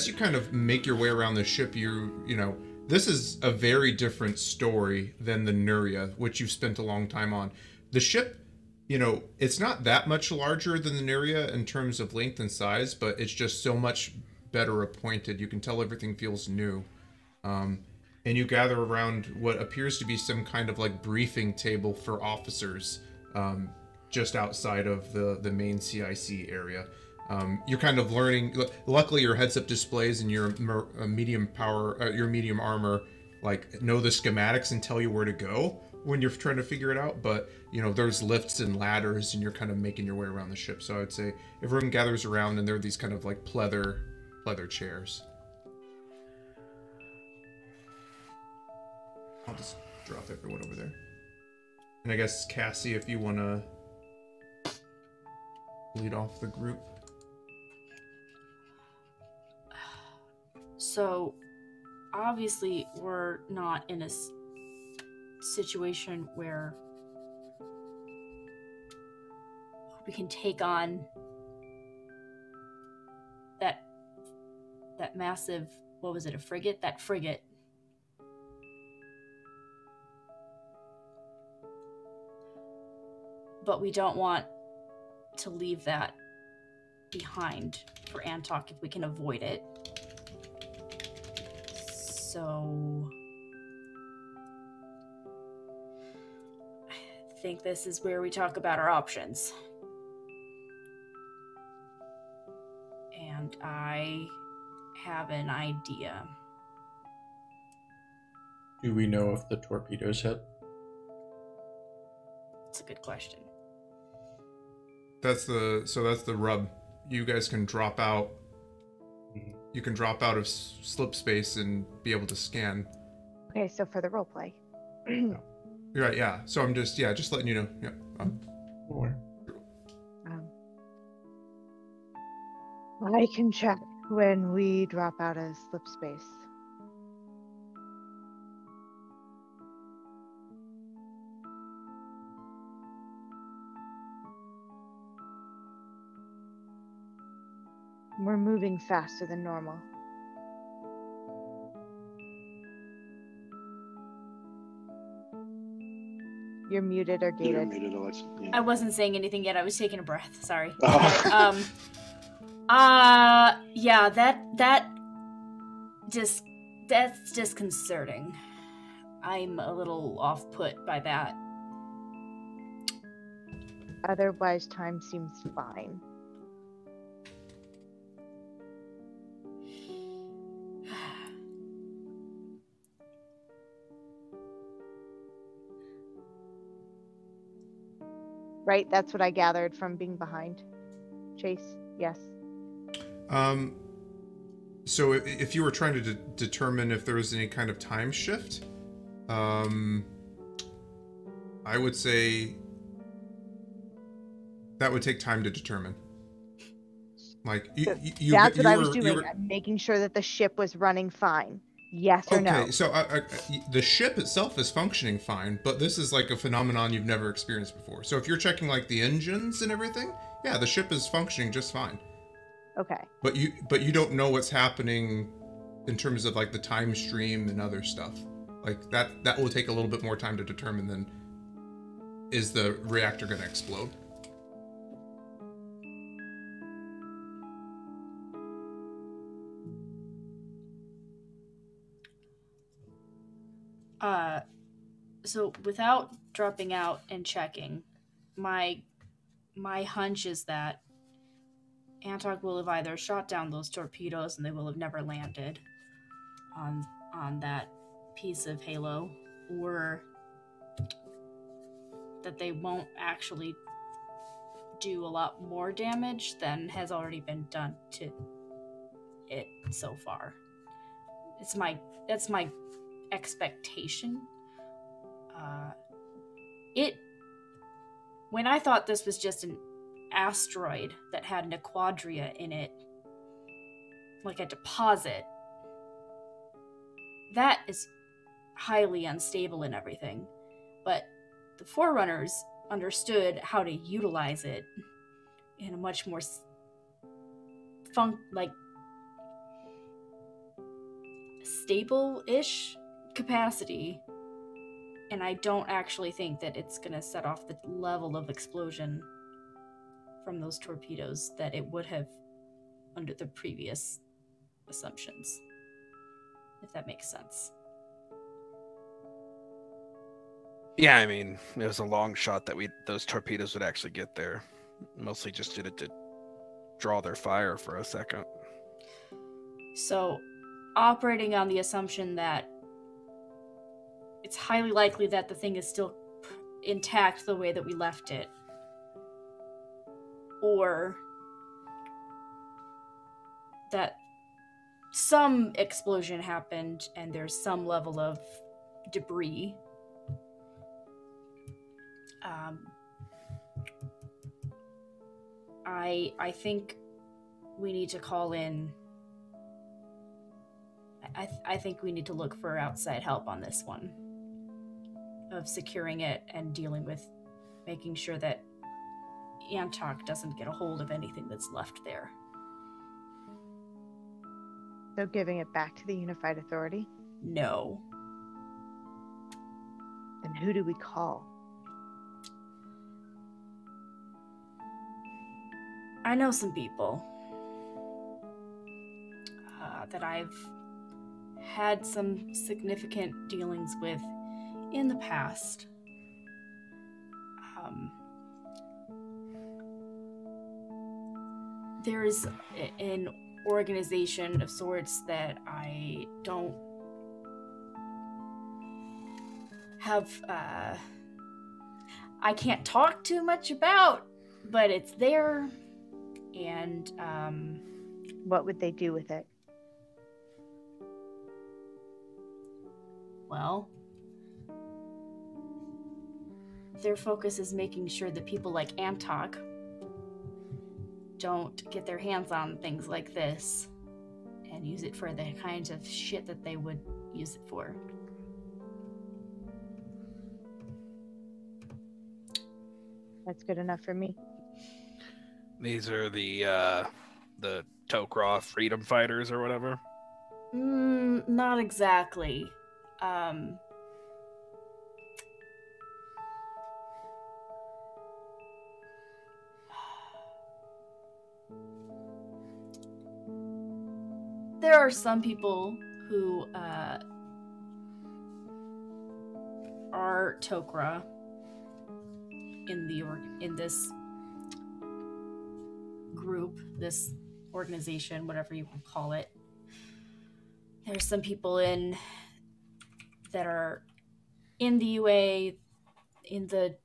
you kind of make your way around the ship, this is a very different story than the Nuria, which you've spent a long time on. The ship, it's not that much larger than the Nuria in terms of length and size, but it's just so much better appointed. You can tell everything feels new. And you gather around what appears to be some kind of like briefing table for officers, just outside of the main CIC area. You're kind of learning. Luckily, your heads-up displays and your medium armor, know the schematics and tell you where to go when you're trying to figure it out. But there's lifts and ladders, and you're kind of making your way around the ship. So I'd say everyone gathers around, and there are these kind of like pleather chairs. I'll just drop everyone over there. And I guess Cassie, if you want to lead off the group. So, obviously, we're not in a situation where we can take on that massive, what was it, a frigate? That frigate. But we don't want to leave that behind for Antok if we can avoid it. So I think this is where we talk about our options. And I have an idea. Do we know if the torpedoes hit? It's a good question. That's the rub. You guys can drop out. You can drop out of slip space and be able to scan. Okay, so for the role play. You're right, yeah. So I'm just letting you know. Yeah. I can check when we drop out of slip space. We're moving faster than normal. You're muted or gated. You're muted, Alexa. Yeah. I wasn't saying anything yet. I was taking a breath. Sorry. Oh. Yeah, that's disconcerting. I'm a little off-put by that. Otherwise, time seems fine. Right? That's what I gathered from being behind. Chase, yes. So if you were trying to determine if there was any kind of time shift, I would say that would take time to determine. Like that's what I was doing. I'm making sure that the ship was running fine. Yes or no? Okay, so the ship itself is functioning fine, but this is like a phenomenon you've never experienced before. So if you're checking like the engines and everything, yeah, the ship is functioning just fine. Okay. But you don't know what's happening in terms of like the time stream and other stuff. Like that will take a little bit more time to determine than is the reactor going to explode. So without dropping out and checking, my hunch is that Antok will have either shot down those torpedoes and they will have never landed on that piece of Halo, or that they won't actually do a lot more damage than has already been done to it so far. That's my expectation. When I thought this was just an asteroid that had an quadria in it, like a deposit, that is highly unstable and everything. But the Forerunners understood how to utilize it in a much more stable-ish capacity. And I don't actually think that it's going to set off the level of explosion from those torpedoes that it would have under the previous assumptions. If that makes sense. Yeah, I mean, it was a long shot that those torpedoes would actually get there. Mostly just did it to draw their fire for a second. So, operating on the assumption that it's highly likely that the thing is still intact the way that we left it, or that some explosion happened and there's some level of debris. I think we need to call in I think we need to look for outside help on this one, of securing it and dealing with making sure that Antok doesn't get a hold of anything that's left there. So giving it back to the Unified Authority? No. Then who do we call? I know some people that I've had some significant dealings with in the past. There's an organization of sorts that I don't have, I can't talk too much about, but it's there, and What would they do with it? well, their focus is making sure that people like Antok don't get their hands on things like this and use it for the kinds of shit that they would use it for. That's good enough for me. These are the Tok'ra freedom fighters or whatever. Not exactly. There are some people who are Tok'ra in this group, this organization, whatever you can call it. There's some people that are in the UA, in the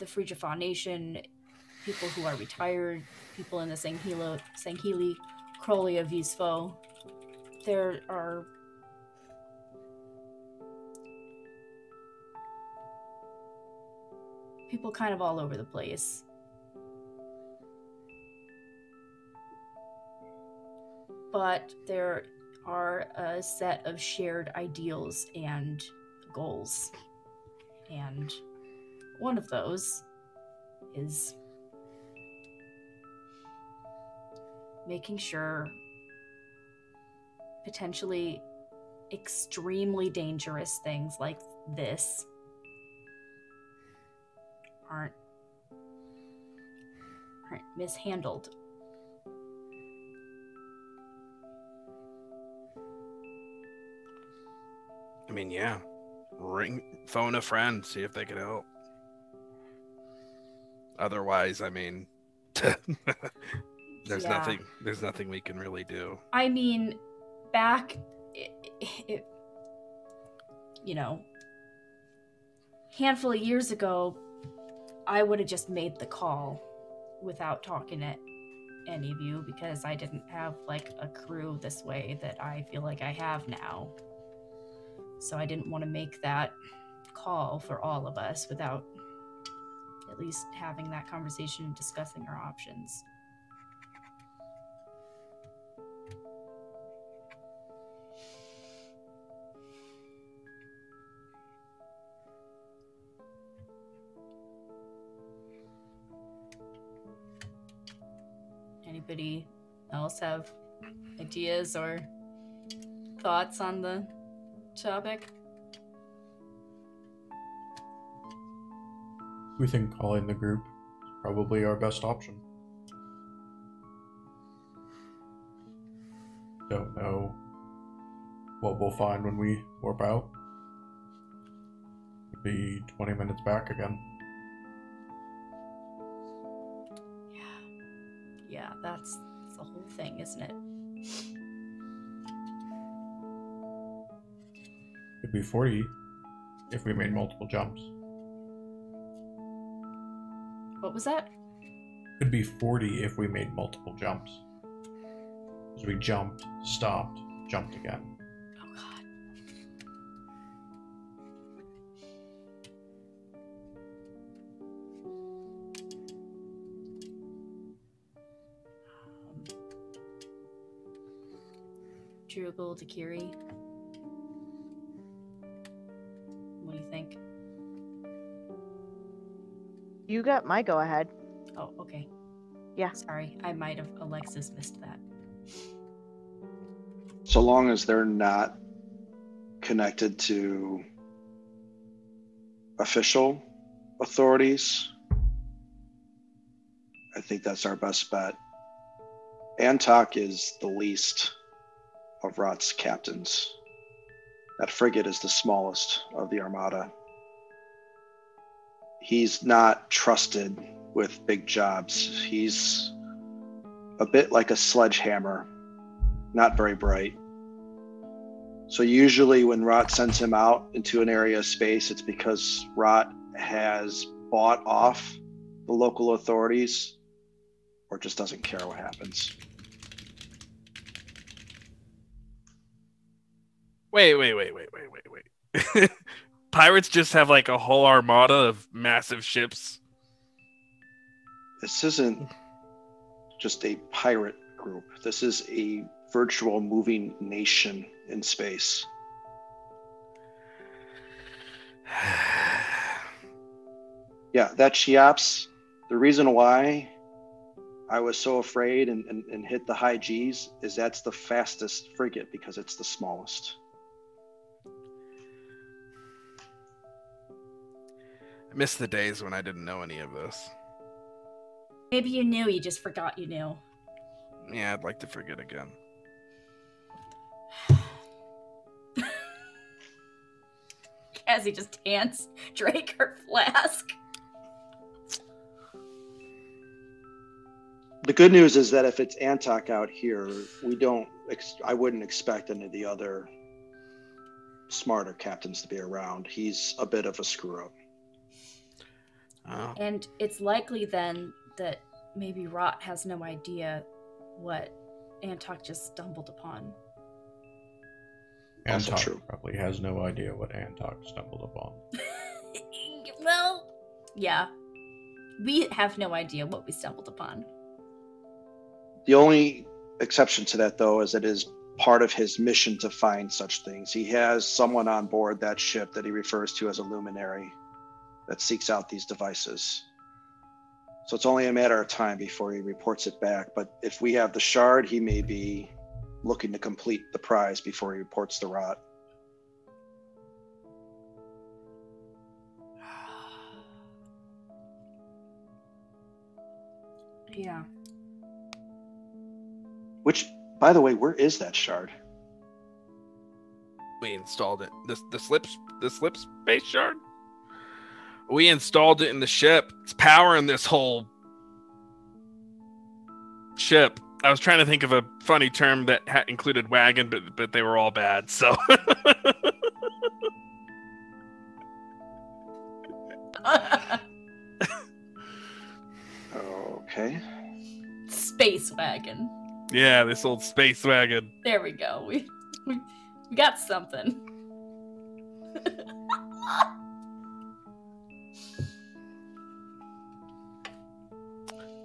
Free Jaffa Nation, people who are retired, people in the Sanghili Crowley of Yusfo. There are people kind of all over the place. But there are a set of shared ideals and goals. And one of those is making sure potentially extremely dangerous things like this aren't mishandled. I mean, yeah. Phone a friend, see if they can help. Otherwise, I mean, there's nothing we can really do. I mean, back, handful of years ago, I would have just made the call without talking to any of you because I didn't have like a crew this way that I feel like I have now. So I didn't want to make that call for all of us without at least having that conversation and discussing our options. Anybody else have ideas or thoughts on the topic? We think calling the group is probably our best option. Don't know what we'll find when we warp out. It'll be 20 minutes back again. Yeah, that's the whole thing, isn't it? It'd be 40 if we made multiple jumps. What was that? It'd be 40 if we made multiple jumps. Because we jumped, stopped, jumped again. Oh god. Drugel, Deqiri. What do you think? You got my go ahead. Oh, okay. Yeah. Sorry, I might have Alexis missed that. So long as they're not connected to official authorities, I think that's our best bet. Antok is the least of Rot's captains. That frigate is the smallest of the armada. He's not trusted with big jobs. He's a bit like a sledgehammer, not very bright. So usually when Rot sends him out into an area of space, it's because Rot has bought off the local authorities or just doesn't care what happens. Wait. Pirates just have like a whole armada of massive ships. This isn't just a pirate group. This is a virtual moving nation in space. Yeah, that Cheops, the reason why I was so afraid and hit the high G's is that's the fastest frigate because it's the smallest. I miss the days when I didn't know any of this. Maybe you knew, you just forgot you knew. Yeah, I'd like to forget again. Cassie just hands Drake her flask. The good news is that if it's Antok out here, I wouldn't expect any of the other smarter captains to be around. He's a bit of a screw up. Oh. And it's likely then that maybe Rot has no idea what Antok just stumbled upon. Also Antok true. probably has no idea what Antok stumbled upon. Well, yeah. We have no idea what we stumbled upon. The only exception to that, though, is it is part of his mission to find such things. He has someone on board that ship that he refers to as a luminary that seeks out these devices. So it's only a matter of time before he reports it back. But if we have the shard, he may be looking to complete the prize before he reports the Rot. Yeah. Which, by the way, where is that shard? We installed it. The slip space shard. We installed it in the ship. It's powering this whole ship. I was trying to think of a funny term that included wagon, but they were all bad. So. Okay. Space wagon. Yeah, this old space wagon. There we go. We got something.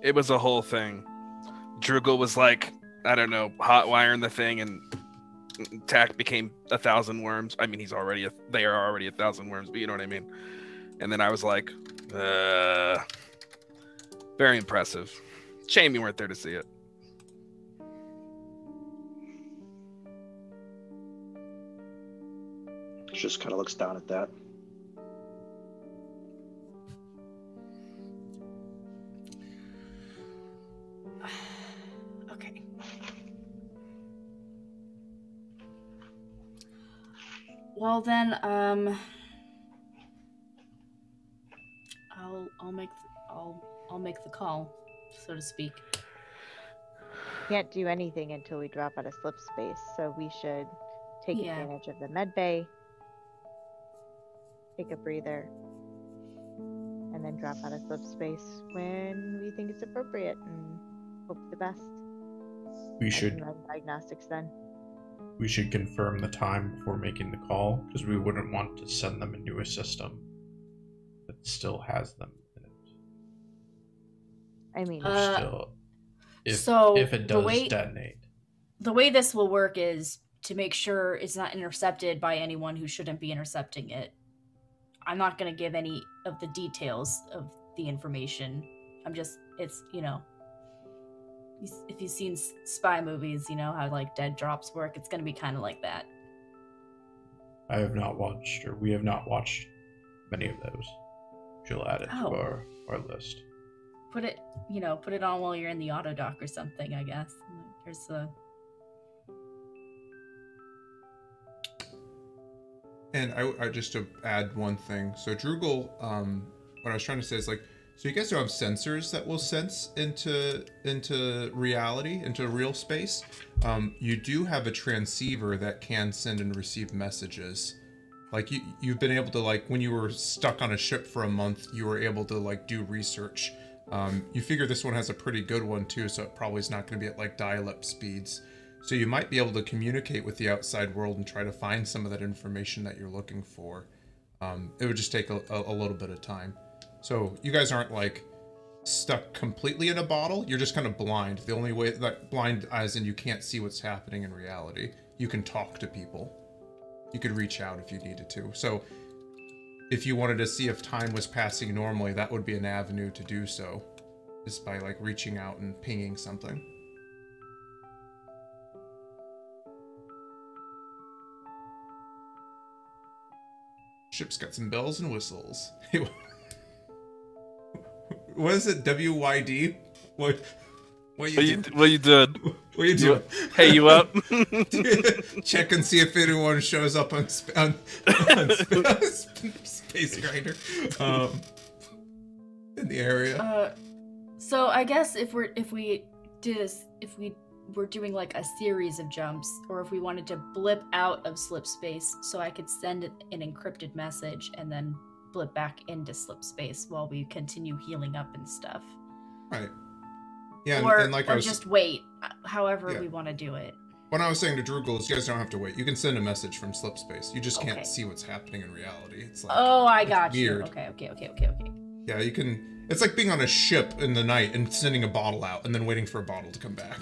It was a whole thing. Drugel was like, I don't know, hot wiring the thing, and Tack became 1,000 worms. I mean, they are already 1,000 worms, but you know what I mean. And then I was like, very impressive. Shame you weren't there to see it. Just kind of looks down at that. Okay. Well then, I'll make the call, so to speak. Can't do anything until we drop out of slip space, so we should take advantage of the med bay, take a breather, and then drop out of slip space when we think it's appropriate and hope for the best. We should run diagnostics then. We should confirm the time before making the call, because we wouldn't want to send them into a system that still has them in it. I mean, If it does detonate. The way this will work is to make sure it's not intercepted by anyone who shouldn't be intercepting it. I'm not going to give any of the details of the information. It's, you know, if you've seen spy movies, you know how like dead drops work. It's going to be kind of like that. I have not watched, or we have not watched many of those. She'll add it to our list. Put it on while you're in the auto dock or something, I guess. There's a... And I just to add one thing. So Droogle, what I was trying to say is like, so you guys don't have sensors that will sense into reality, into real space. You do have a transceiver that can send and receive messages. Like you've been able to, like, when you were stuck on a ship for a month, you were able to like do research. You figure this one has a pretty good one too, so it probably is not going to be at like dial-up speeds. So you might be able to communicate with the outside world and try to find some of that information that you're looking for. It would just take a little bit of time. So you guys aren't like stuck completely in a bottle. You're just kind of blind. The only way that blind as in you can't see what's happening in reality. You can talk to people. You could reach out if you needed to. So if you wanted to see if time was passing normally, that would be an avenue to do so. Just by like reaching out and pinging something. Ship's got some bells and whistles. What is it? WYD? What you did? What you doing? Hey, you up? Check and see if anyone shows up on Space Grinder in the area. So I guess if we're doing like a series of jumps, or if we wanted to blip out of slip space, so I could send an encrypted message and then blip back into slip space while we continue healing up and stuff. Right. Yeah, or, and like or just wait, however we want to do it. What I was saying to Droogle is you guys don't have to wait. You can send a message from slip space. You just can't see what's happening in reality. It's like, I got you. Weird. Okay. Yeah, you can. It's like being on a ship in the night and sending a bottle out and then waiting for a bottle to come back.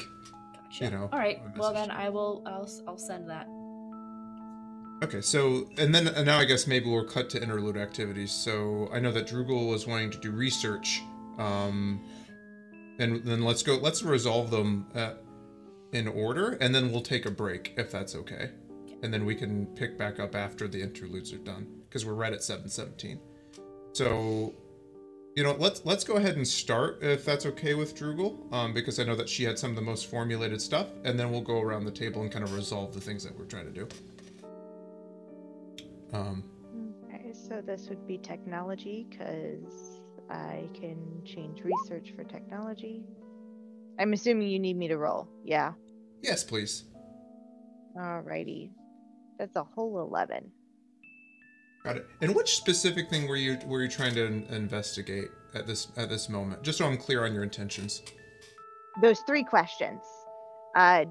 Gotcha. You know. All right. Well, then I'll send that. Okay, so and now I guess maybe we'll cut to interlude activities. So I know that Droogle was wanting to do research, and then let's resolve them in order, and then we'll take a break if that's okay, and then we can pick back up after the interludes are done because we're right at 7:17. So, you know, let's go ahead and start if that's okay with Droogle, because I know that she had some of the most formulated stuff, and then we'll go around the table and kind of resolve the things that we're trying to do. Okay, so this would be technology, because I can change research for technology. I'm assuming you need me to roll, yeah? Yes, please. Alrighty. That's a whole 11. Got it. And which specific thing were you trying to investigate at this moment? Just so I'm clear on your intentions. Those 3 questions.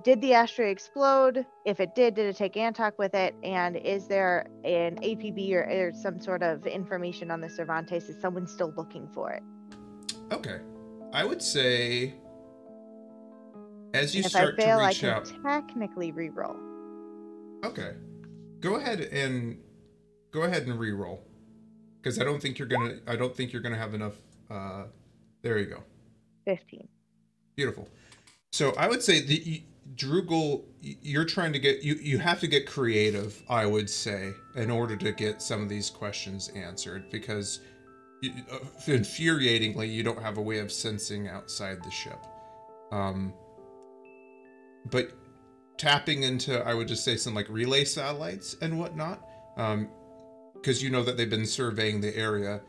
Did the asteroid explode? If it did it take Antok with it? And is there an APB or some sort of information on the Cervantes? Is someone still looking for it? Okay. I would say as you and start if I fail, to reach I out... can technically re-roll. Okay. Go ahead and re-roll. Because I don't think you're gonna have enough there you go. 15. Beautiful. So I would say Droogle, you're trying to get you have to get creative, I would say, in order to get some of these questions answered, because infuriatingly you don't have a way of sensing outside the ship. But tapping into, I would just say, some like relay satellites and whatnot, because you know that they've been surveying the area.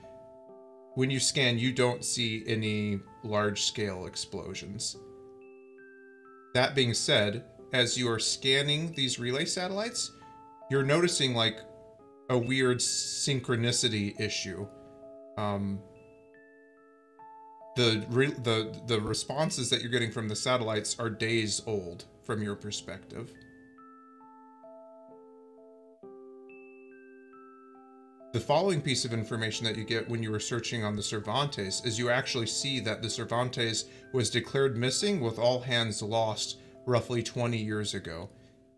When you scan, you don't see any large-scale explosions. That being said, as you are scanning these relay satellites, you're noticing like a weird synchronicity issue. The responses that you're getting from the satellites are days old from your perspective. The following piece of information that you get when you were searching on the Cervantes is you actually see that the Cervantes was declared missing with all hands lost roughly 20 years ago.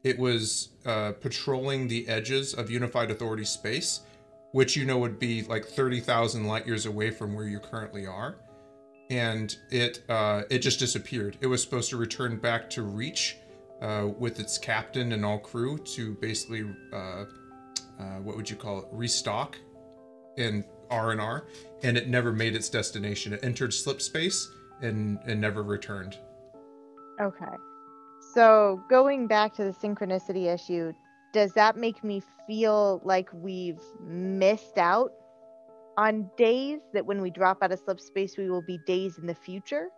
it was patrolling the edges of Unified Authority space, which would be like 30,000 light years away from where you currently are. And it just disappeared. It was supposed to return back to Reach with its captain and all crew to basically, what would you call it, restock in R&R, and it never made its destination. It entered slip space and never returned. Okay. So going back to the synchronicity issue, does that make me feel like we've missed out on days, that when we drop out of slip space, we will be days in the future?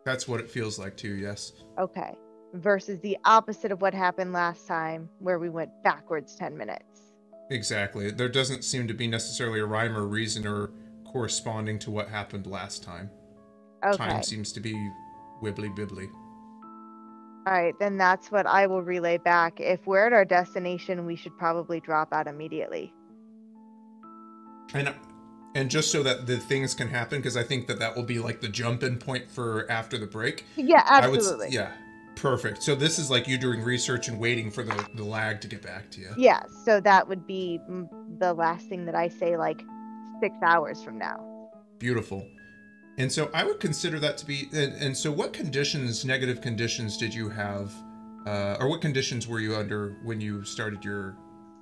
That's what it feels like too, yes. Okay. Versus the opposite of what happened last time, where we went backwards 10 minutes. Exactly. There doesn't seem to be necessarily a rhyme or reason or corresponding to what happened last time. Okay. Time seems to be wibbly-bibbly. All right, then that's what I will relay back. If we're at our destination, we should probably drop out immediately. And just so that the things can happen, because I think that will be like the jump-in point for after the break. Yeah, absolutely. Yeah, perfect. So this is like you doing research and waiting for the lag to get back to you. Yeah, so that would be the last thing that I say, like 6 hours from now. Beautiful. And so I would consider that to be, and so what conditions, negative conditions did you have, or what conditions were you under when you started your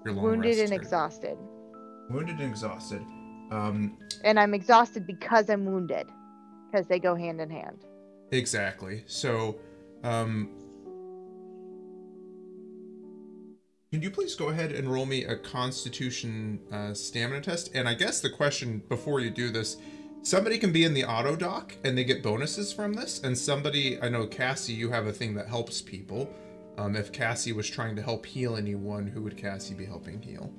long Wounded rest? and exhausted. Wounded and exhausted. And I'm exhausted because I'm wounded, because they go hand in hand. Exactly. So, can you please go ahead and roll me a Constitution stamina test? And I guess the question before you do this, somebody can be in the auto dock and they get bonuses from this, and somebody, I know Cassie, you have a thing that helps people. If Cassie was trying to help heal anyone, who would Cassie be helping heal?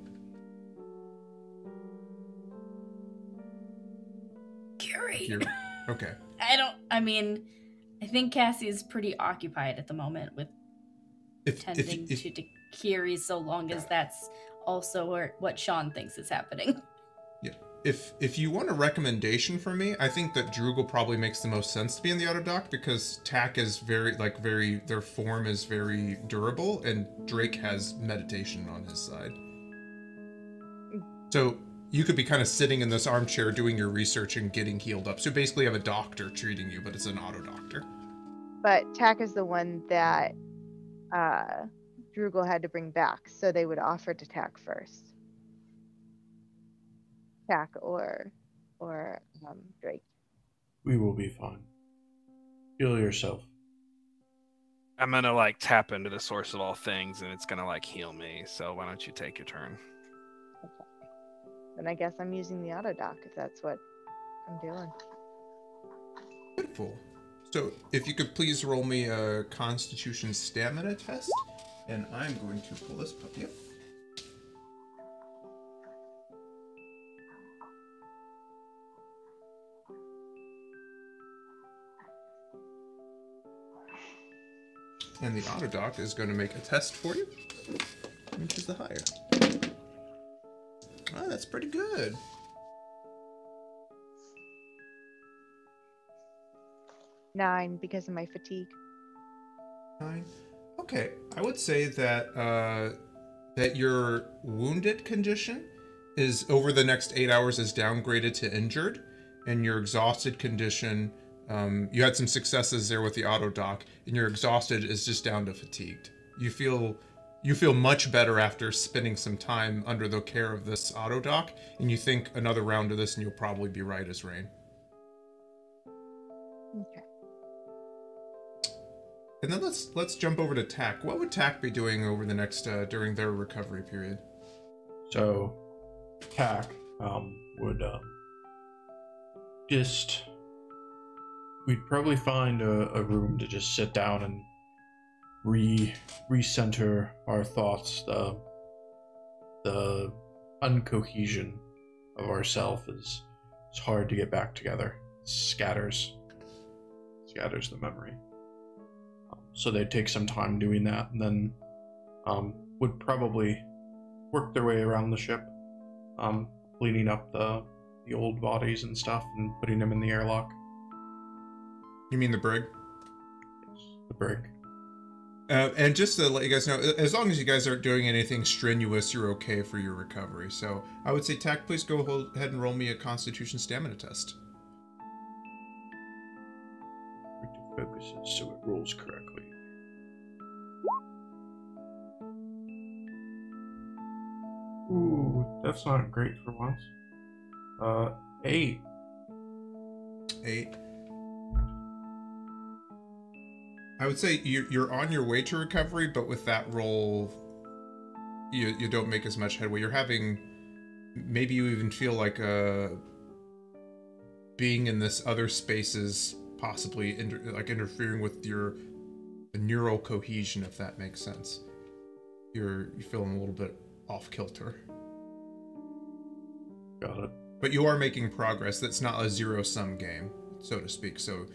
Deqiri. Okay. I think Cassie is pretty occupied at the moment with tending to Deqiri, so long as that's also what Sean thinks is happening. Yeah. If you want a recommendation from me, I think that Droogle probably makes the most sense to be in the auto dock, because Tack is their form is very durable, and Drake has meditation on his side. So you could be kind of sitting in this armchair doing your research and getting healed up. So basically you have a doctor treating you, but it's an auto doctor. But Tack is the one that Droogle had to bring back, so they would offer to Tack first. Tack or Drake. We will be fine. Heal yourself. I'm gonna tap into the source of all things, and it's gonna heal me. So why don't you take your turn? Okay. Then I guess I'm using the auto dock if that's what I'm doing. Beautiful. So if you could please roll me a Constitution stamina test, and I'm going to pull this puppy up. And the auto dock is going to make a test for you. Which is the higher? Oh, that's pretty good. 9 because of my fatigue. 9. Okay, I would say that that your wounded condition is over the next 8 hours is downgraded to injured, and your exhausted condition, you had some successes there with the auto dock, and your exhausted is just down to fatigued. You feel much better after spending some time under the care of this auto dock, and you think another round of this and you'll probably be right as rain. Okay. And then let's jump over to Tack. What would Tack be doing over the next during their recovery period? So, Tack would we'd probably find a room to just sit down and recenter our thoughts. The uncohesion of ourself is hard to get back together. It scatters the memory. So they'd take some time doing that, and then would probably work their way around the ship, cleaning up the old bodies and stuff and putting them in the airlock. You mean the brig? Yes, the brig. And just to let you guys know, as long as you guys aren't doing anything strenuous, you're okay for your recovery. So I would say, Tack, please go ahead and roll me a Constitution Stamina test. Focus it so it rolls correctly. Ooh, that's not great for once. 8. 8. I would say you're on your way to recovery, but with that roll, you don't make as much headway. You're having, maybe you even feel like being in this other spaces possibly interfering with your neural cohesion, if that makes sense. You're feeling a little bit off kilter. Got it. But you are making progress. That's not a zero-sum game, so to speak. So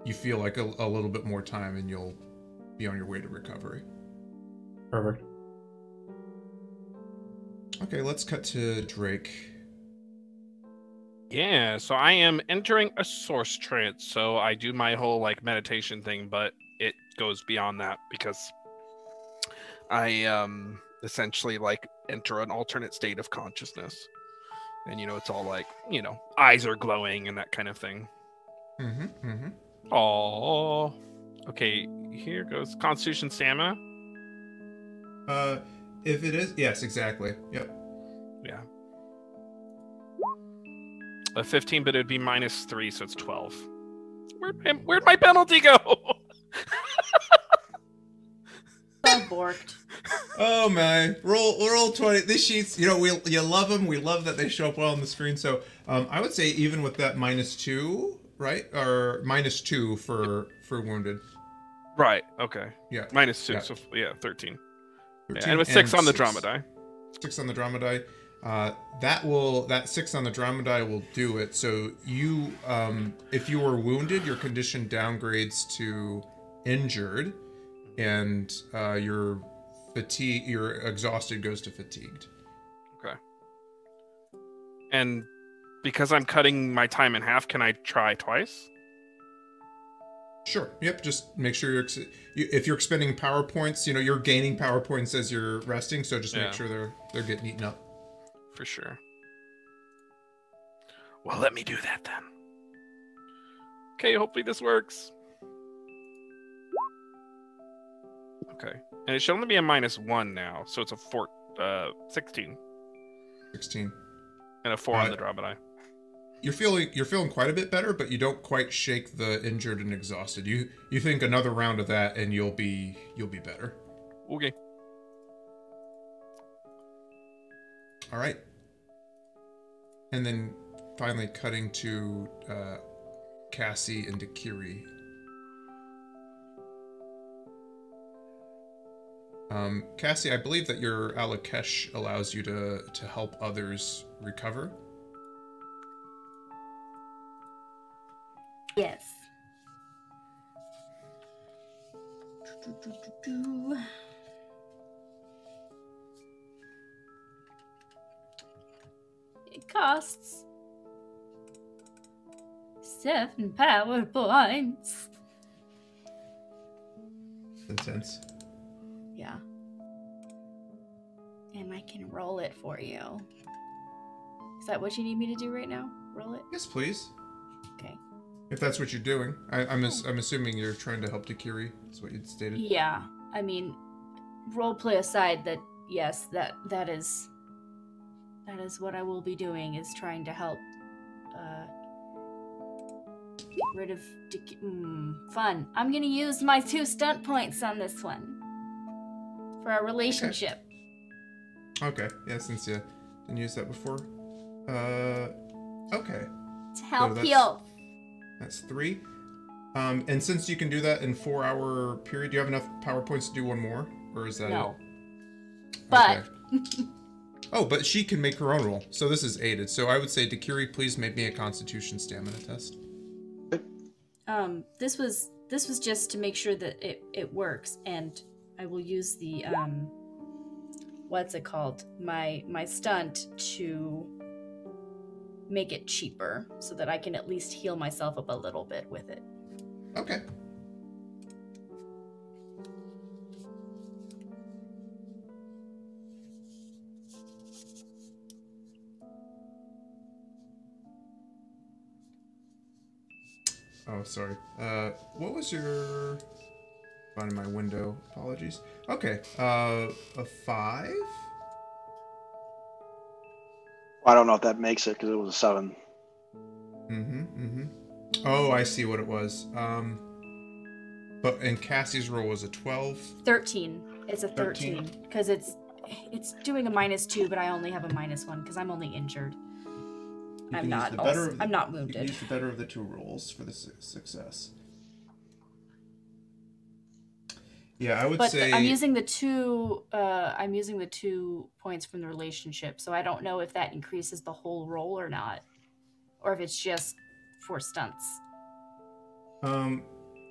you feel like a little bit more time and you'll be on your way to recovery. Perfect. Okay, let's cut to Drake. Yeah, so I am entering a source trance. So I do my whole like meditation thing, but it goes beyond that because I essentially like enter an alternate state of consciousness. And it's all like, eyes are glowing and that kind of thing. Oh. Okay, here goes Constitution Stamina. If it is, yes, exactly. Yep. Yeah. A 15, but it'd be -3, so it's 12. Where'd my penalty go? So borked. Oh my! Roll 20. These sheets, you love them. We love that they show up well on the screen. So, I would say even with that -2, right, or -2 for wounded. Right. Okay. Yeah. -2. Yeah. So yeah, 13. 13 Yeah, and with 6 on the 6. drama die. 6 on the drama die. That 6 on the drama die will do it. So you, if you were wounded, your condition downgrades to injured, and your exhausted goes to fatigued. Okay. And because I'm cutting my time in half, can I try twice? Sure. Yep. Just make sure if you're expending power points, you're gaining power points as you're resting. So just make sure they're getting eaten up. For sure. Well, let me do that then. Okay, hopefully this works. Okay, and it should only be a -1 now, so it's a 16. 16. And a 4 on the drama die. You're feeling quite a bit better, but you don't quite shake the injured and exhausted. You think another round of that and you'll be better. Okay. All right. And then finally cutting to Cassie and Deqiri. Cassie, I believe that your Alakesh allows you to help others recover. Yes. It costs 7 power points. Intense. Yeah. And I can roll it for you. Is that what you need me to do right now? Roll it? Yes, please. Okay. If that's what you're doing. I'm assuming you're trying to help Deqiri. That's what you'd stated. Yeah. I mean, roleplay aside, that yes, that is what I will be doing, is trying to help get rid of fun. I'm gonna use my 2 stunt points on this one for our relationship. Okay. Yeah, since you didn't use that before. Okay. To help So heal. That's 3. And since you can do that in 4-hour period, do you have enough power points to do one more? Or is that No. it? But Okay. Oh, but she can make her own roll. So this is aided. So I would say, Deqiri, please make me a Constitution Stamina test. this was just to make sure that it works, and I will use the what's it called? My stunt to make it cheaper so that I can at least heal myself up a little bit with it. Okay. Oh, sorry. What was your... Finding my window. Apologies. Okay. A 5? I don't know if that makes it because it was a 7. Oh, I see what it was. And Cassie's roll was a 12. 13. It's a 13 because it's doing a -2, but I only have a -1 because I'm only injured. I'm not wounded. You can use the better of the 2 rolls for the success. Yeah, I would say. I'm using the 2. I'm using the 2 points from the relationship, so I don't know if that increases the whole roll or not, or if it's just for stunts.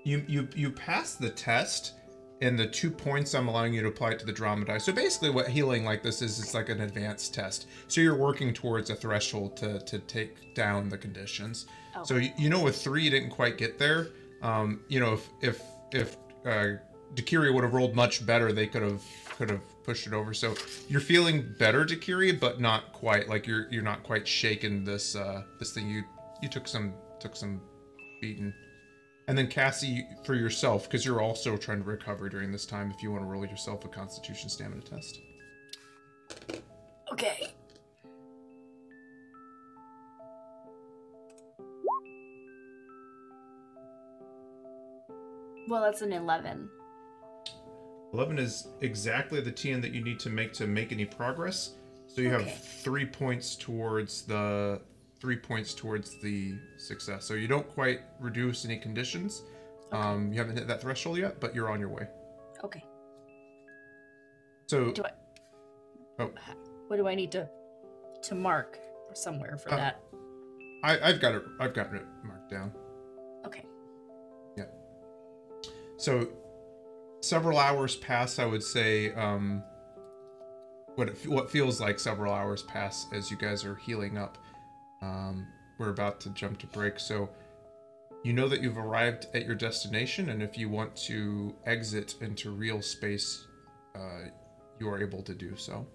You pass the test, and the 2 points I'm allowing you to apply it to the drama die. So basically, what healing like this is, it's like an advanced test. So you're working towards a threshold to take down the conditions. Okay. So you know, with 3 you didn't quite get there. You know, if Deqiri would have rolled much better, they could have pushed it over. So you're feeling better, Deqiri, but not quite. Like you're not quite shaking this thing. You took some beating. And then Cassie, for yourself, because you're also trying to recover during this time, if you want to roll yourself a Constitution Stamina test. Okay. Well, that's an 11. 11 is exactly the TN that you need to make any progress. So you have 3 points towards the success. So you don't quite reduce any conditions. Okay. You haven't hit that threshold yet, but you're on your way. Okay. So what do I need to mark somewhere for that? I've got it marked down. Okay. Yeah. So several hours pass, I would say. What feels like several hours pass as you guys are healing up. We're about to jump to break, so you know that you've arrived at your destination, and if you want to exit into real space, you are able to do so.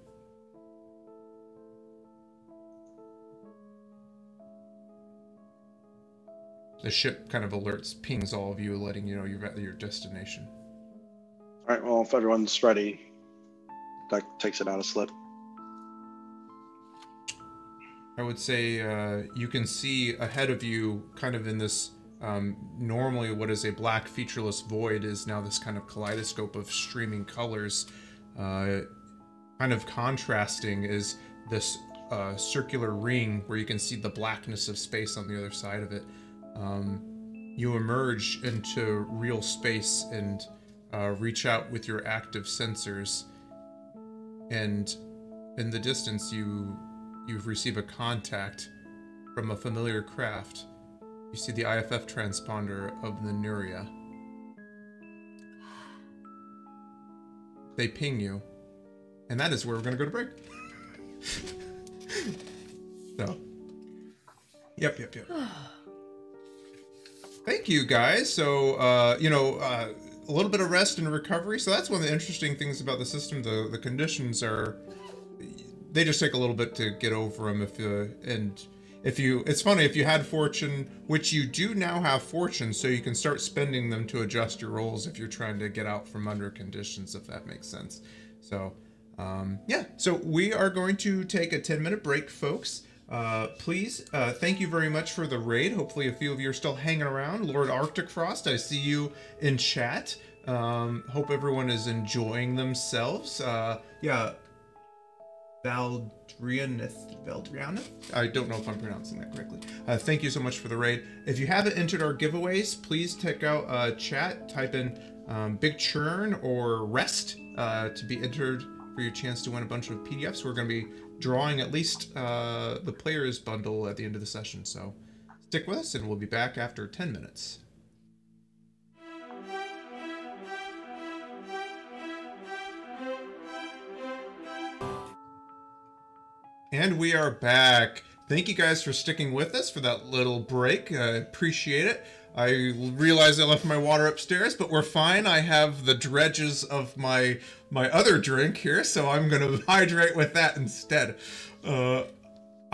The ship kind of pings all of you, letting you know you're at your destination. All right, well, if everyone's ready, that takes it out of slip. I would say you can see ahead of you, kind of in this, normally what is a black featureless void is now this kind of kaleidoscope of streaming colors. Kind of contrasting is this circular ring where you can see the blackness of space on the other side of it. You emerge into real space and reach out with your active sensors, and in the distance you receive a contact from a familiar craft. You see the IFF transponder of the Nuria. They ping you, and that is where we're going to go to break. So, yep. Thank you, guys. So, a little bit of rest and recovery. So that's one of the interesting things about the system. The conditions are, they just take a little bit to get over them. It's funny, if you had fortune, which you do now have fortune, so you can start spending them to adjust your rolls if you're trying to get out from under conditions, if that makes sense. So, so we are going to take a 10-minute break, folks. Please, thank you very much for the raid. Hopefully a few of you are still hanging around. Lord Arctic Frost, I see you in chat. Hope everyone is enjoying themselves. Valdrianeth? I don't know if I'm pronouncing that correctly. Thank you so much for the raid. If you haven't entered our giveaways, please check out chat, type in Big Churn or Rest to be entered for your chance to win a bunch of PDFs. We're going to be drawing at least the players bundle at the end of the session, so stick with us and we'll be back after 10 minutes. And we are back. Thank you guys for sticking with us for that little break. I appreciate it. I realized I left my water upstairs, but we're fine. I have the dredges of my other drink here, so I'm going to hydrate with that instead.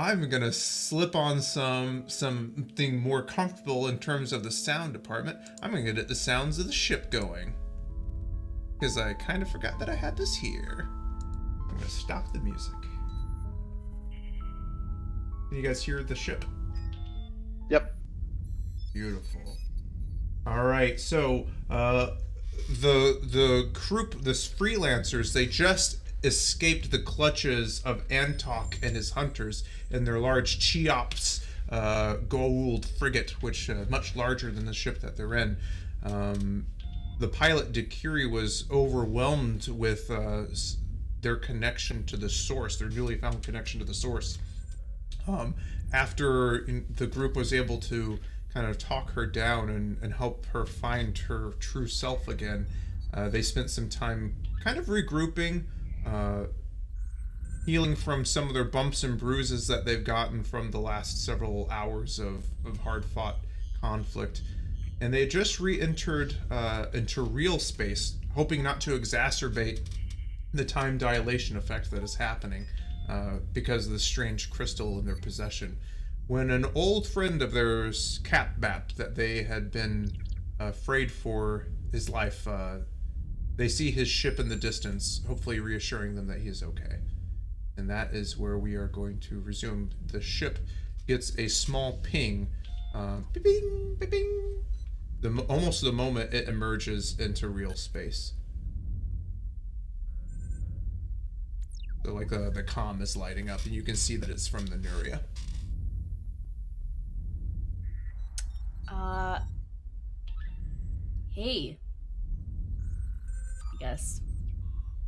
I'm gonna slip on something more comfortable in terms of the sound department. I'm gonna get the sounds of the ship going. Because I kind of forgot that I had this here. I'm gonna stop the music. Can you guys hear the ship? Yep. Beautiful. All right, so the group, this freelancers, they just escaped the clutches of Antok and his hunters in their large Cheops Goa'uld frigate, which much larger than the ship that they're in. The pilot Deqiri was overwhelmed with their connection to the source, their newly found connection to the source. After the group was able to kind of talk her down and help her find her true self again, they spent some time kind of regrouping, healing from some of their bumps and bruises that they've gotten from the last several hours of hard-fought conflict. And they just re-entered into real space, hoping not to exacerbate the time dilation effect that is happening because of the strange crystal in their possession. When an old friend of theirs, Catbap, that they had been afraid for his life, they see his ship in the distance, hopefully reassuring them that he is okay. And that is where we are going to resume. The ship gets a small ping, beeping, beeping, almost the moment it emerges into real space. So like the comm is lighting up, and you can see that it's from the Nuria. Hey. I guess.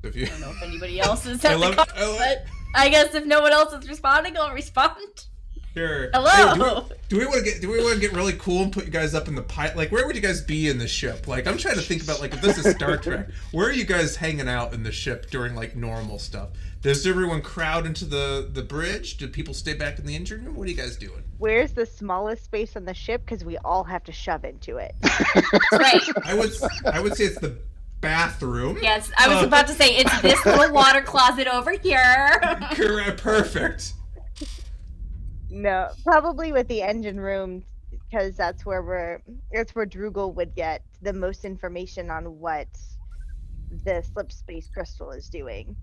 If you, I don't know if anybody else is at I love- the call, but I guess if no one else is responding, I'll respond. Sure. Hello. Hey, do we want to get really cool and put you guys up in the pilot? Like, where would you guys be in the ship? Like, I'm trying to think about, like, if this is Star Trek, where are you guys hanging out in the ship during like normal stuff? Does everyone crowd into the bridge? Do people stay back in the engine room? What are you guys doing? Where's the smallest space on the ship? Because we all have to shove into it. Right. I would say it's the bathroom. Yes, I was about to say it's this little water closet over here. Correct. Perfect. No, probably with the engine room, because that's where Drugel would get the most information on what the slip space crystal is doing.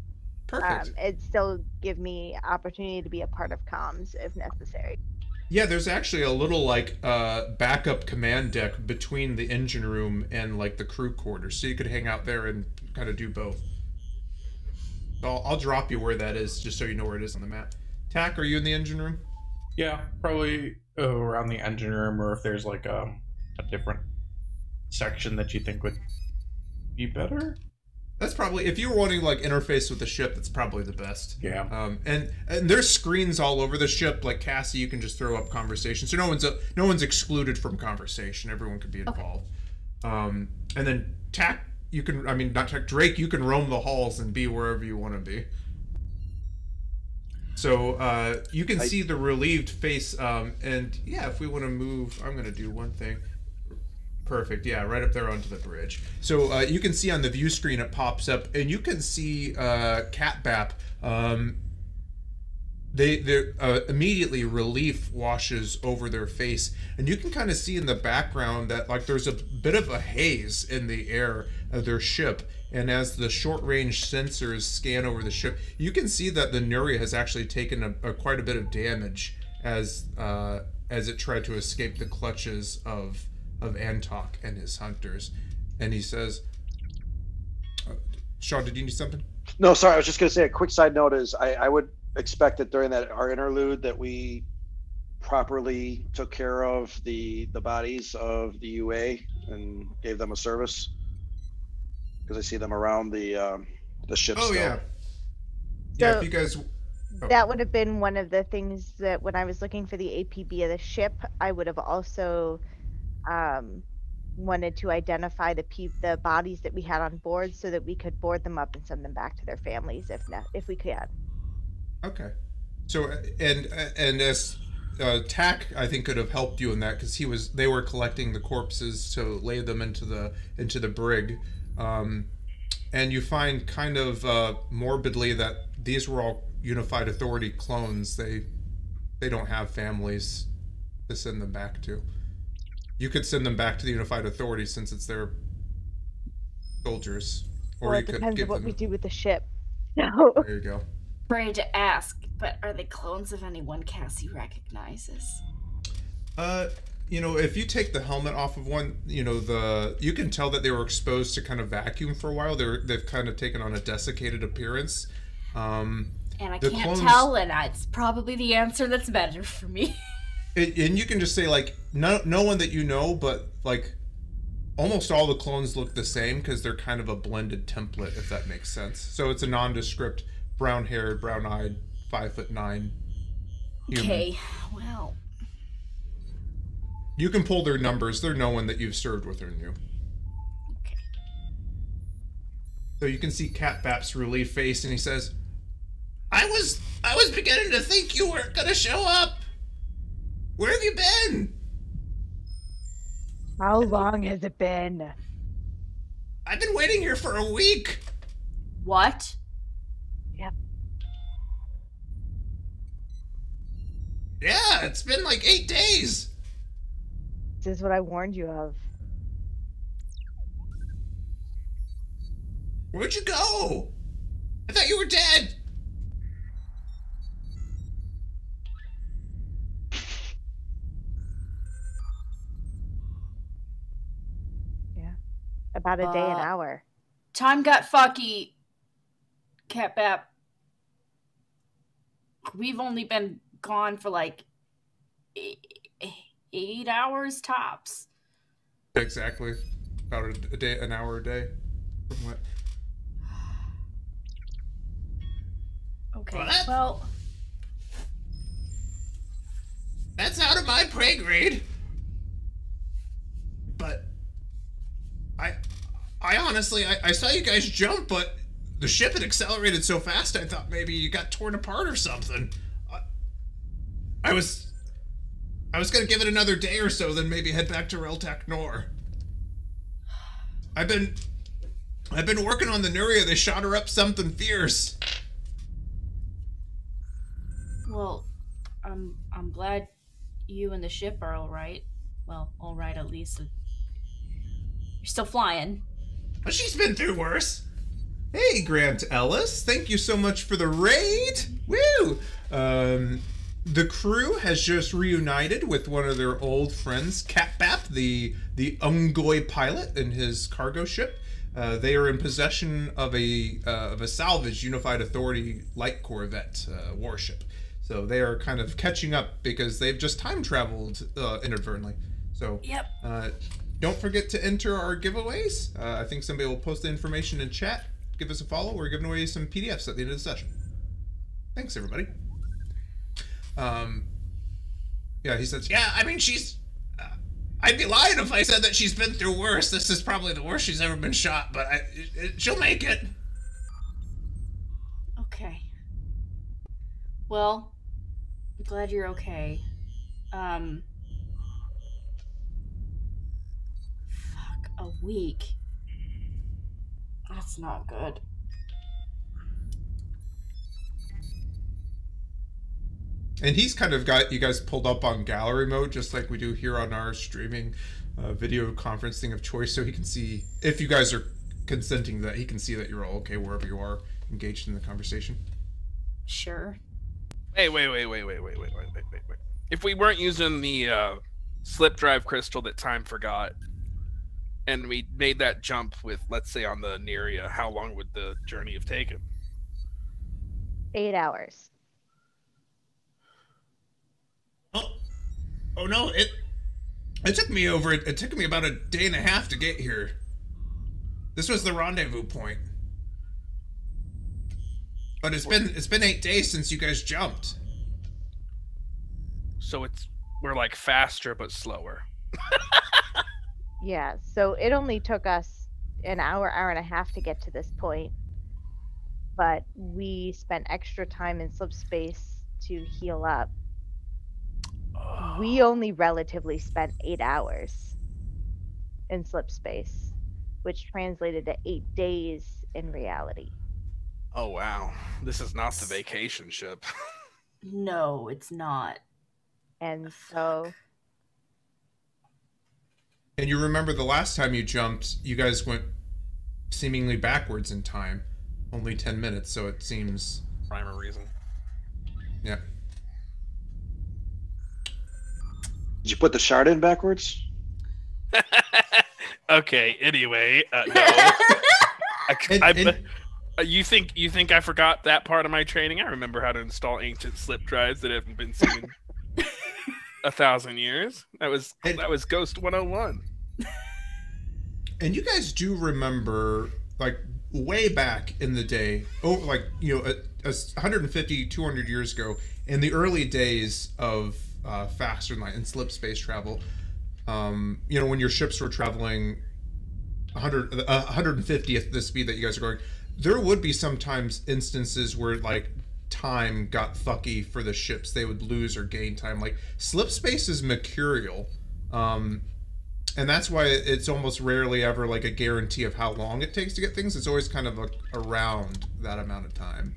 Perfect. It'd still give me opportunity to be a part of comms if necessary. Yeah, there's actually a little like backup command deck between the engine room and like the crew quarters, so you could hang out there and kind of do both. I'll drop you where that is, just so you know where it is on the map. Tack, are you in the engine room? Yeah, probably around the engine room, or if there's like a different section that you think would be better. That's probably, if you were wanting like interface with the ship, that's probably the best. Yeah. And there's screens all over the ship. Like Cassie, you can just throw up conversation, so no one's excluded from conversation. Everyone could be involved. Okay. And then Tack, you can, I mean, not Tack, Drake, you can roam the halls and be wherever you want to be. So you can see the relieved face, and yeah, if we want to move, I'm going to do one thing. Perfect, yeah, right up there onto the bridge. So you can see on the view screen it pops up, and you can see Catbap. They immediately relief washes over their face, and you can kind of see in the background that like there's a bit of a haze in the air of their ship. And as the short-range sensors scan over the ship, you can see that the Nuria has actually taken quite a bit of damage as it tried to escape the clutches of Antok and his hunters. And he says, Sean, did you need something? No, sorry. I was just going to say a quick side note is I would expect that during our interlude that we properly took care of the bodies of the UA and gave them a service. Because I see them around the ship. Oh, still. yeah. Yeah, So if you guys... that would have been one of the things that when I was looking for the APB of the ship, I would have also wanted to identify the bodies that we had on board so that we could board them up and send them back to their families if we could. Okay. So, and as Tack, I think, could have helped you in that because they were collecting the corpses to lay them into the brig. And you find kind of morbidly that these were all Unified Authority clones. They they don't have families to send them back to. You could send them back to the Unified Authority since it's their soldiers. Or Well, you it could depends give on what them... we do with the ship. No. There you go. Afraid to ask, but are they clones of anyone Cassie recognizes? You know, if you take the helmet off of one, you know, you can tell that they were exposed to kind of vacuum for a while. They've kind of taken on a desiccated appearance. And I can't tell, and it's probably the answer that's better for me. And you can just say, like, no one that you know, but, like, almost all the clones look the same because they're kind of a blended template, if that makes sense. So it's a nondescript, brown-haired, brown-eyed, 5'9" human. Okay, well... You can pull their numbers. They're no one that you've served with or knew. Okay. So you can see Cat Bap's relieved face, and he says, I was beginning to think you weren't gonna show up. Where have you been? How long has it been? I've been waiting here for a week. What? Yep. Yeah, it's been like 8 days. This is what I warned you of. Where'd you go? I thought you were dead. Yeah. About a day, an hour. Time got fucky, Cat Bap. We've only been gone for like 8 hours tops. Exactly. About a day, an hour a day. From what? Okay, What? well... That's out of my pay grade. But I honestly, I saw you guys jump, but the ship had accelerated so fast I thought maybe you got torn apart or something. I was gonna give it another day or so, then maybe head back to Reltak Nor. I've been working on the Nuria. They shot her up something fierce. Well, I'm glad you and the ship are all right. Well, all right at least. You're still flying. But she's been through worse. Hey, Grant Ellis. Thank you so much for the raid. Woo! The crew has just reunited with one of their old friends, Cat Bap, the Ungoi pilot in his cargo ship. They are in possession of a salvaged Unified Authority light corvette warship. So they are kind of catching up because they've just time traveled inadvertently. So Yep. Don't forget to enter our giveaways. I think somebody will post the information in chat. Give us a follow. We're giving away some PDFs at the end of the session. Thanks, everybody. Yeah, he says, yeah, I mean, she's... I'd be lying if I said that she's been through worse. This is probably the worst she's ever been shot, but she'll make it. Okay. Well, I'm glad you're okay. Fuck, a week. That's not good. And he's kind of got you guys pulled up on gallery mode, just like we do here on our streaming video conference thing of choice, so he can see, if you guys are consenting, that he can see that you're all okay wherever you are engaged in the conversation. Sure. Wait. If we weren't using the slip drive crystal that time forgot, and we made that jump with, let's say, on the Neria, how long would the journey have taken? 8 hours. Oh no, it took me about a day and a half to get here. This was the rendezvous point. But it's been 8 days since you guys jumped. So we're like faster but slower. Yeah, so it only took us an hour and a half to get to this point. But we spent extra time in slip space to heal up. We only relatively spent 8 hours in slip space, which translated to 8 days in reality. Oh wow, this is not the vacation ship. No, it's not. And so, And you remember the last time you jumped, you guys went seemingly backwards in time. Only 10 minutes, so it seems... Rhyme or reason. Yeah. Did you put the shard in backwards? Okay. Anyway, no. You think I forgot that part of my training? I remember how to install ancient slip drives that haven't been seen in 1,000 years. That was Ghost 101. And you guys do remember, like, way back in the day, 150, 200 years ago, in the early days of faster light and slip space travel, when your ships were traveling 150th the speed that you guys are going, there would be sometimes instances where, like, time got fucky for the ships. They would lose or gain time. Like, slip space is mercurial. And that's why it's almost rarely ever like a guarantee of how long it takes to get things. It's always kind of around that amount of time.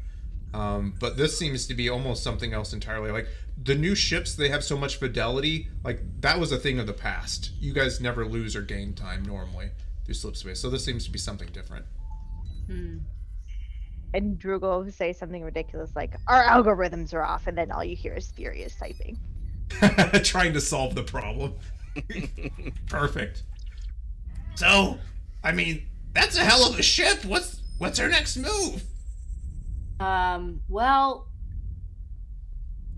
But this seems to be almost something else entirely. Like, the new ships, they have so much fidelity. Like, that was a thing of the past. You guys never lose or gain time normally through slip space. So this seems to be something different. and Drugel will say something ridiculous like, our algorithms are off, and then all you hear is furious typing. Trying to solve the problem. Perfect. So, I mean, that's a hell of a ship. What's our next move? Well,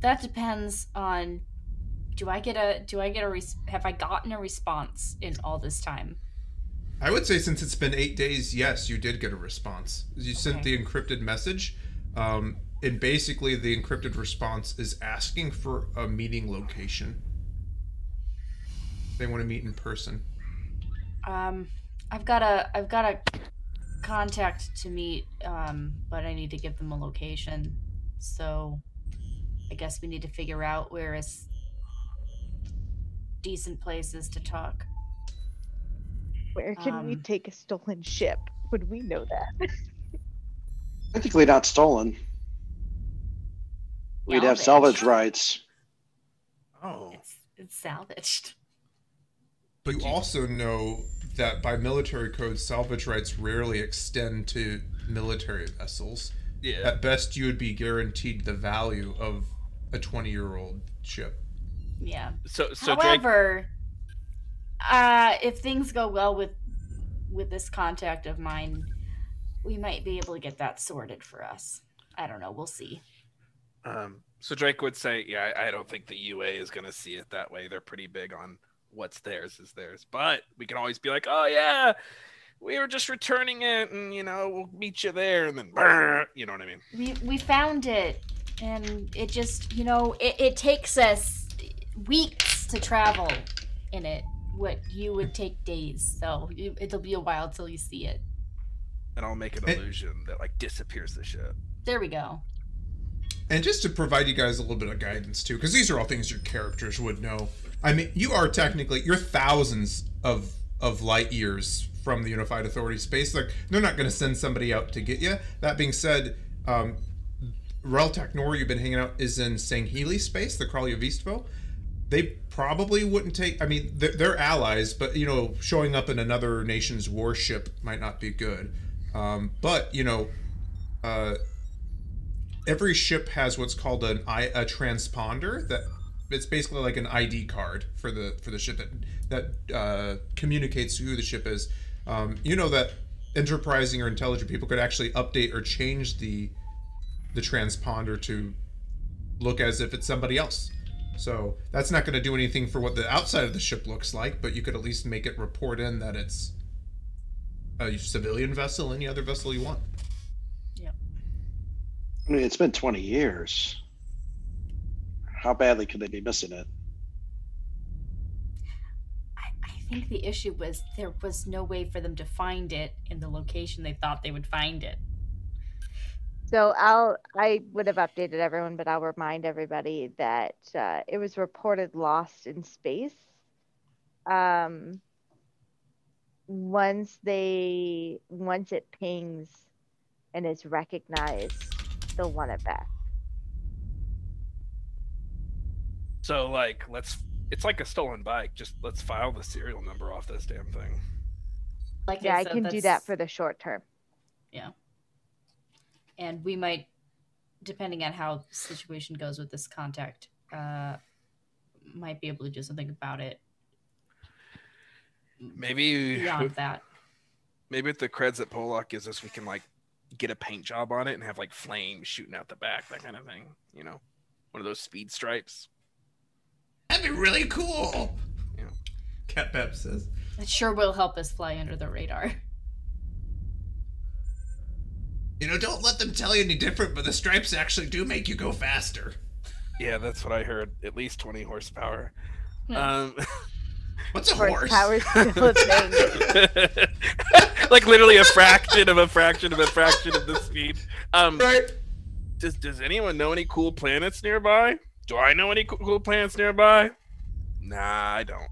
that depends on. Have I gotten a response in all this time? I would say since it's been 8 days, yes, you did get a response. You sent the encrypted message, and basically the encrypted response is asking for a meeting location. They want to meet in person. I've got a contact to meet, but I need to give them a location. So I guess we need to figure out where is decent places to talk. Where can we take a stolen ship? Would we know that? Technically not stolen. We'd have salvage rights. Oh. It's salvaged. But you also know that by military code, salvage rights rarely extend to military vessels. Yeah. At best, you would be guaranteed the value of a 20-year-old ship. Yeah. So however, if things go well with this contact of mine, we might be able to get that sorted for us. I don't know. We'll see. So Drake would say, yeah, I don't think the UA is going to see it that way. They're pretty big on what's theirs is theirs. But we can always be like, oh, yeah, we were just returning it, and, we'll meet you there, and then, you know what I mean? We found it, and it just, it takes us weeks to travel in it. What you would take days, so it'll be a while till you see it. And I'll make an illusion that, like, disappears the ship. There we go. And just to provide you guys a little bit of guidance, too, because these are all things your characters would know. I mean, you're thousands of light years from the Unified Authority space. Like, they're not going to send somebody out to get you. That being said, Reltech Nor, you've been hanging out, is in Sangheli space, the Crawley of Eastville. They probably wouldn't take... I mean, they're allies, but, showing up in another nation's warship might not be good. But, every ship has what's called a transponder. That it's basically like an ID card for the ship that communicates who the ship is. That enterprising or intelligent people could actually update or change the transponder to look as if it's somebody else. So that's not going to do anything for what the outside of the ship looks like, but you could at least make it report in that it's a civilian vessel, any other vessel you want. Yeah. I mean, it's been 20 years. How badly could they be missing it? I think the issue was there was no way for them to find it in the location they thought they would find it. So I would have updated everyone, but I'll remind everybody that it was reported lost in space. Once it pings and is recognized, they'll want it back. So like, it's like a stolen bike. Just let's file the serial number off this damn thing. Like Yeah, I said, can do that for the short term. Yeah. And we might, depending on how the situation goes with this contact, might be able to do something about it. Maybe beyond that. Maybe with the creds that Pollock gives us, we can like get a paint job on it and have like flames shooting out the back, that kind of thing. You know, one of those speed stripes. That'd be really cool. Yeah. Cat Pep says. It sure will help us fly under the radar. You know, don't let them tell you any different, but the stripes actually do make you go faster. Yeah, that's what I heard. At least 20 horsepower. What's a horse? Horsepower still a thing. Like literally a fraction of a fraction of a fraction of the speed. Right. Does anyone know any cool planets nearby? Do I know any cool planets nearby? Nah, I don't.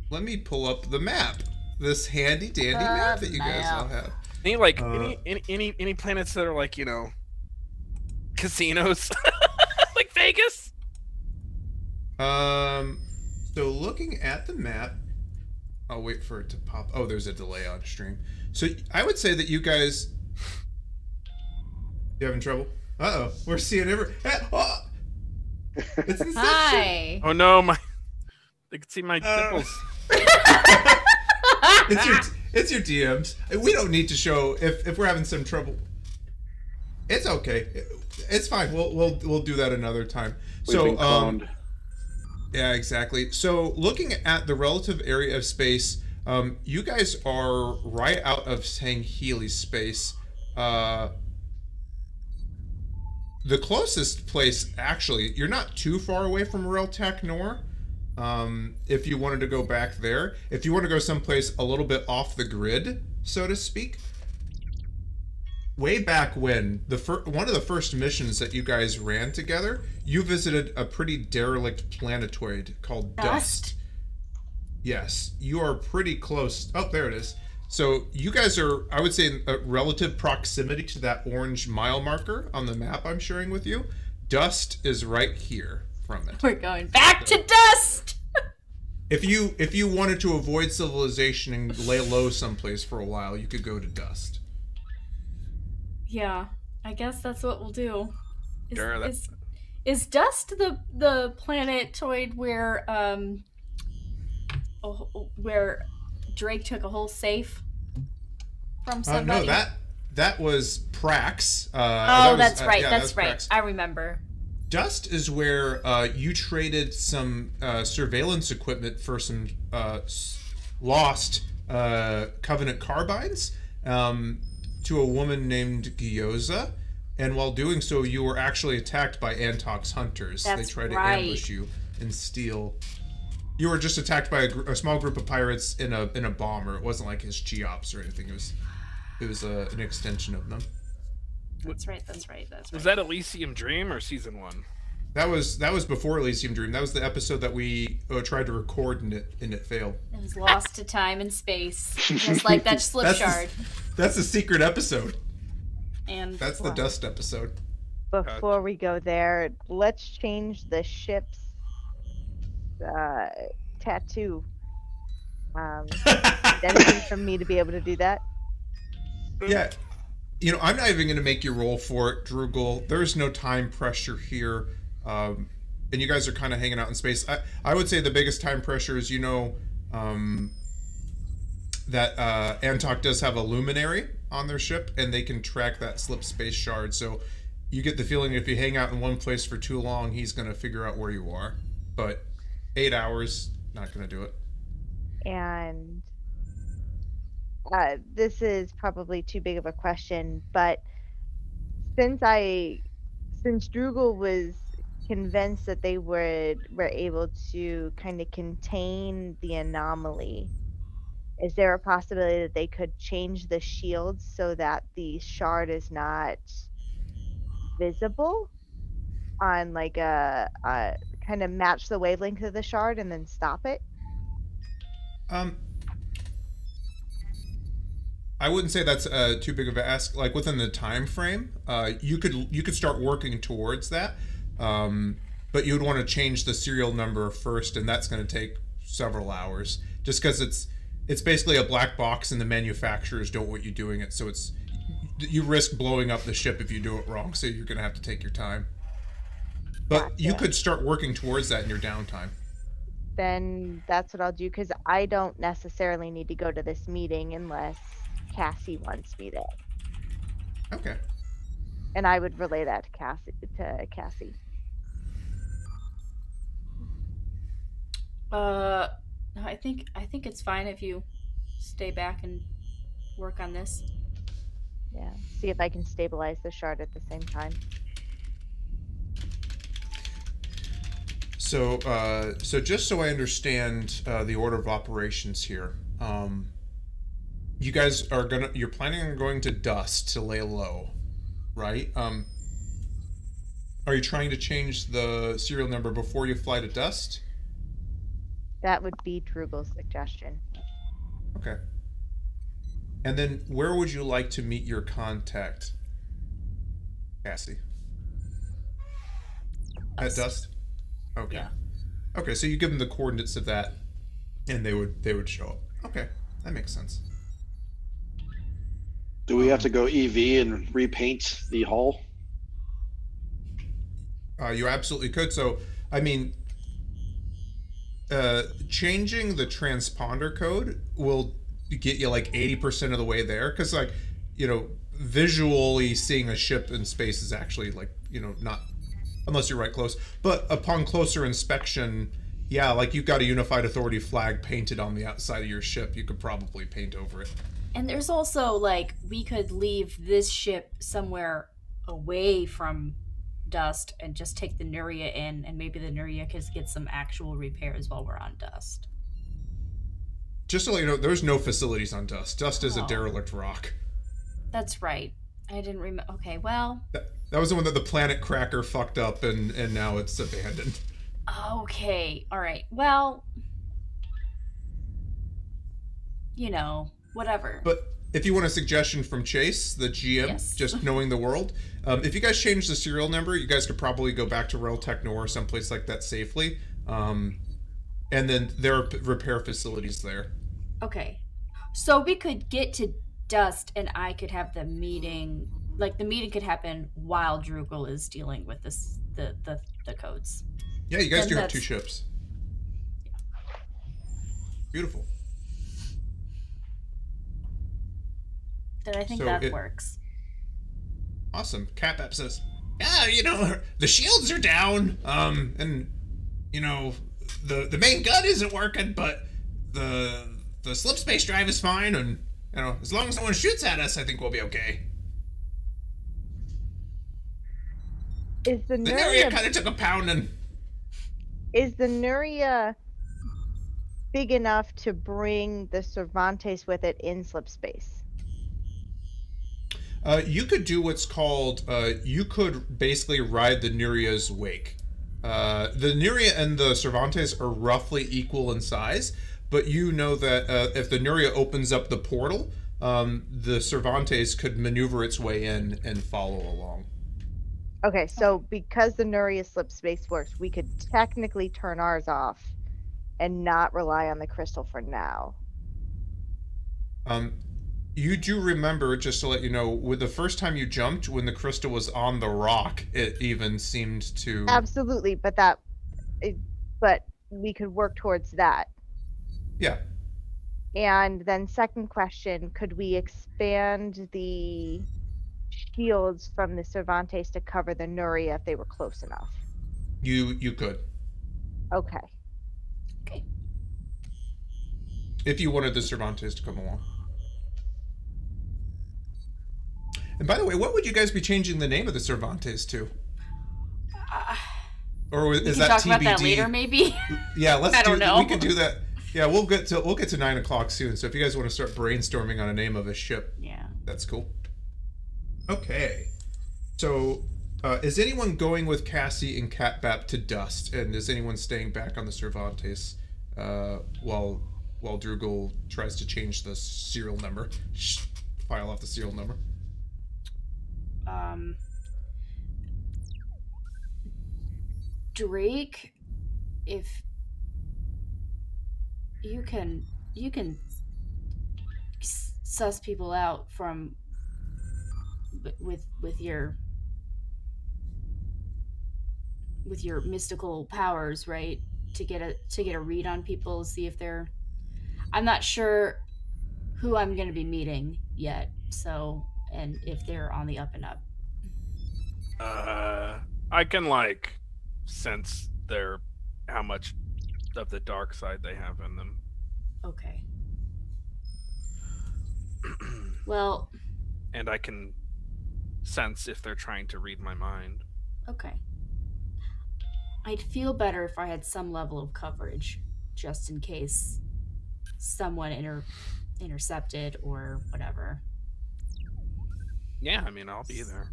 Let me pull up the map. This handy dandy map that you guys all have. Any like any planets that are like, you know, casinos, like Vegas? So looking at the map, I'll wait for it to pop. Oh, there's a delay on stream. So I would say that you guys, you having trouble? Uh-oh, we're seeing oh! It's Inception. Hi. Oh no, they can see my nipples. It's your DMs. We don't need to show if we're having some trouble. It's okay. It's fine. We'll do that another time. We've been cloned. Yeah, exactly. So looking at the relative area of space, you guys are right out of Healy space. The closest place, actually, you're not too far away from Reltech Nor. If you wanted to go back there, if you want to go someplace a little bit off the grid, so to speak. Way back when, one of the first missions that you guys ran together, you visited a pretty derelict planetoid called Dust. Yes, you are pretty close. Oh, there it is. So you guys are, I would say, in a relative proximity to that orange mile marker on the map I'm sharing with you. Dust is right here from it. We're going back to Dust! If you wanted to avoid civilization and lay low someplace for a while, you could go to Dust. Yeah, I guess that's what we'll do. Sure, Is Dust the planetoid where Drake took a whole safe from somebody? No, that was Prax. That's right. Yeah, that's right. Prax. I remember. Dust is where you traded some surveillance equipment for some lost Covenant carbines to a woman named Gyoza, and while doing so, you were actually attacked by Antok's hunters. They tried to ambush you and steal. You were just attacked by a small group of pirates in a bomber. It wasn't like his Cheops or anything. It was an extension of them. That's right. Was that Elysium Dream or season 1? That was before Elysium Dream. That was the episode that we tried to record and it failed. It was lost to time and space, just like that slip shard. That's the secret episode. And that's the Dust episode. Before we go there, let's change the ship's tattoo. Anything from me to be able to do that? Yeah. You know, I'm not even going to make you roll for it, Drugel. There's no time pressure here. And you guys are kind of hanging out in space. I would say the biggest time pressure is, that Antok does have a luminary on their ship, and they can track that slip space shard. So you get the feeling if you hang out in one place for too long, he's going to figure out where you are. But 8 hours, not going to do it. And this is probably too big of a question, but since Drugel was convinced that they were able to kind of contain the anomaly, is there a possibility that they could change the shield so that the shard is not visible on like a kind of match the wavelength of the shard and then stop it? I wouldn't say that's too big of an ask. Like within the time frame, you could start working towards that. But you would want to change the serial number first, and that's going to take several hours, just because it's basically a black box, and the manufacturers don't want you doing it, so you risk blowing up the ship if you do it wrong. So you're going to have to take your time. But Gotcha. you could start working towards that in your downtime. Then that's what I'll do, because I don't necessarily need to go to this meeting unless Cassie wants me there. Okay. And I would relay that to Cassie. I think it's fine if you stay back and work on this. Yeah. See if I can stabilize the shard at the same time. So, so just so I understand the order of operations here, you guys you're planning on going to Dust to lay low, right? Are you trying to change the serial number before you fly to Dust? That would be Drugel's suggestion. Okay. And then where would you like to meet your contact, Cassie? At Dust? Okay. Yeah. Okay, so you give them the coordinates of that, and they would show up. Okay, that makes sense. Do we have to go EV and repaint the hull? You absolutely could. So, I mean, changing the transponder code will get you like 80% of the way there, because, like, you know, visually seeing a ship in space is actually, like, you know, not, unless you're right close. But upon closer inspection, yeah, like, you've got a Unified Authority flag painted on the outside of your ship. You could probably paint over it. And there's also, like, we could leave this ship somewhere away from Dust and just take the Nuria in, and maybe the Nuria could get some actual repairs while we're on Dust. Just to let you know, there's no facilities on Dust. Dust is a derelict rock. That's right. I didn't remember. Okay, well. That was the one that the planet cracker fucked up, and now it's abandoned. Okay, all right. Well, you know, whatever. But if you want a suggestion from Chase, the GM, Yes. just knowing the world, if you guys change the serial number, you guys could probably go back to Reltech Nor or someplace like that safely. And then there are repair facilities there. Okay. So we could get to Dust and I could have the meeting, like the meeting could happen while Drugel is dealing with this, the codes. Yeah, you guys Then do have that's- 2 ships. Beautiful. Then I think So that works. Awesome. Cap says, yeah, you know, the shields are down, and, you know, the main gun isn't working, but the slip space drive is fine, and, you know, as long as no one shoots at us, I think we'll be okay. Is the The Nuria Nuria kind of took a pounding. Is the Nuria big enough to bring the Cervantes with it in slip space? You could do what's called, you could basically ride the Nuria's wake. The Nuria and the Cervantes are roughly equal in size, but you know that if the Nuria opens up the portal, the Cervantes could maneuver its way in and follow along. Okay, so because the Nuria slip space works, we could technically turn ours off and not rely on the crystal for now. You do remember, just to let you know, with the first time you jumped, when the crystal was on the rock, it even seemed to... Absolutely, but but we could work towards that. Yeah. And then second question, could we expand the shields from the Cervantes to cover the Nuria if they were close enough? You could. Okay. Okay. If you wanted the Cervantes to come along. And by the way, what would you guys be changing the name of the Cervantes to? Or is We can that talk TBD? about that later, maybe. Yeah, let's I don't know. We could do that. Yeah, we'll get to 9 o'clock soon. So if you guys want to start brainstorming on a name of a ship, Yeah. that's cool. Okay. So, is anyone going with Cassie and Catbap to Dust? And is anyone staying back on the Cervantes while Drugel tries to change the serial number? File off the serial number. Drake, if you can suss people out from with your mystical powers, right? To get a read on people, see if they're. I'm not sure who I'm going to be meeting yet, so and if they're on the up and up. I can sense how much of the dark side they have in them. Okay. Well. And I can sense if they're trying to read my mind. Okay. I'd feel better if I had some level of coverage, just in case someone intercepted or whatever. Yeah, I mean, I'll be there.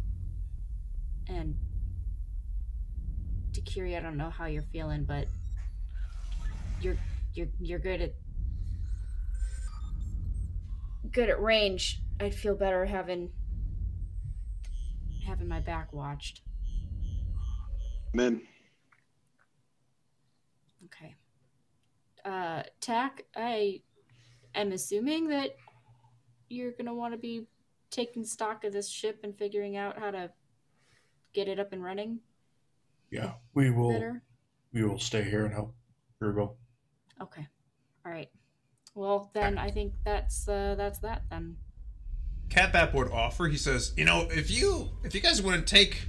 And Deqiri, I don't know how you're feeling, but you're good at range. I'd feel better having my back watched. Men. Okay. Tack, I am assuming that you're gonna want to be taking stock of this ship and figuring out how to get it up and running. Yeah, we will. Better. We will stay here and help Drugel. Okay. All right. Well, then I think that's that then. Catbap would offer. He says, if you guys want to take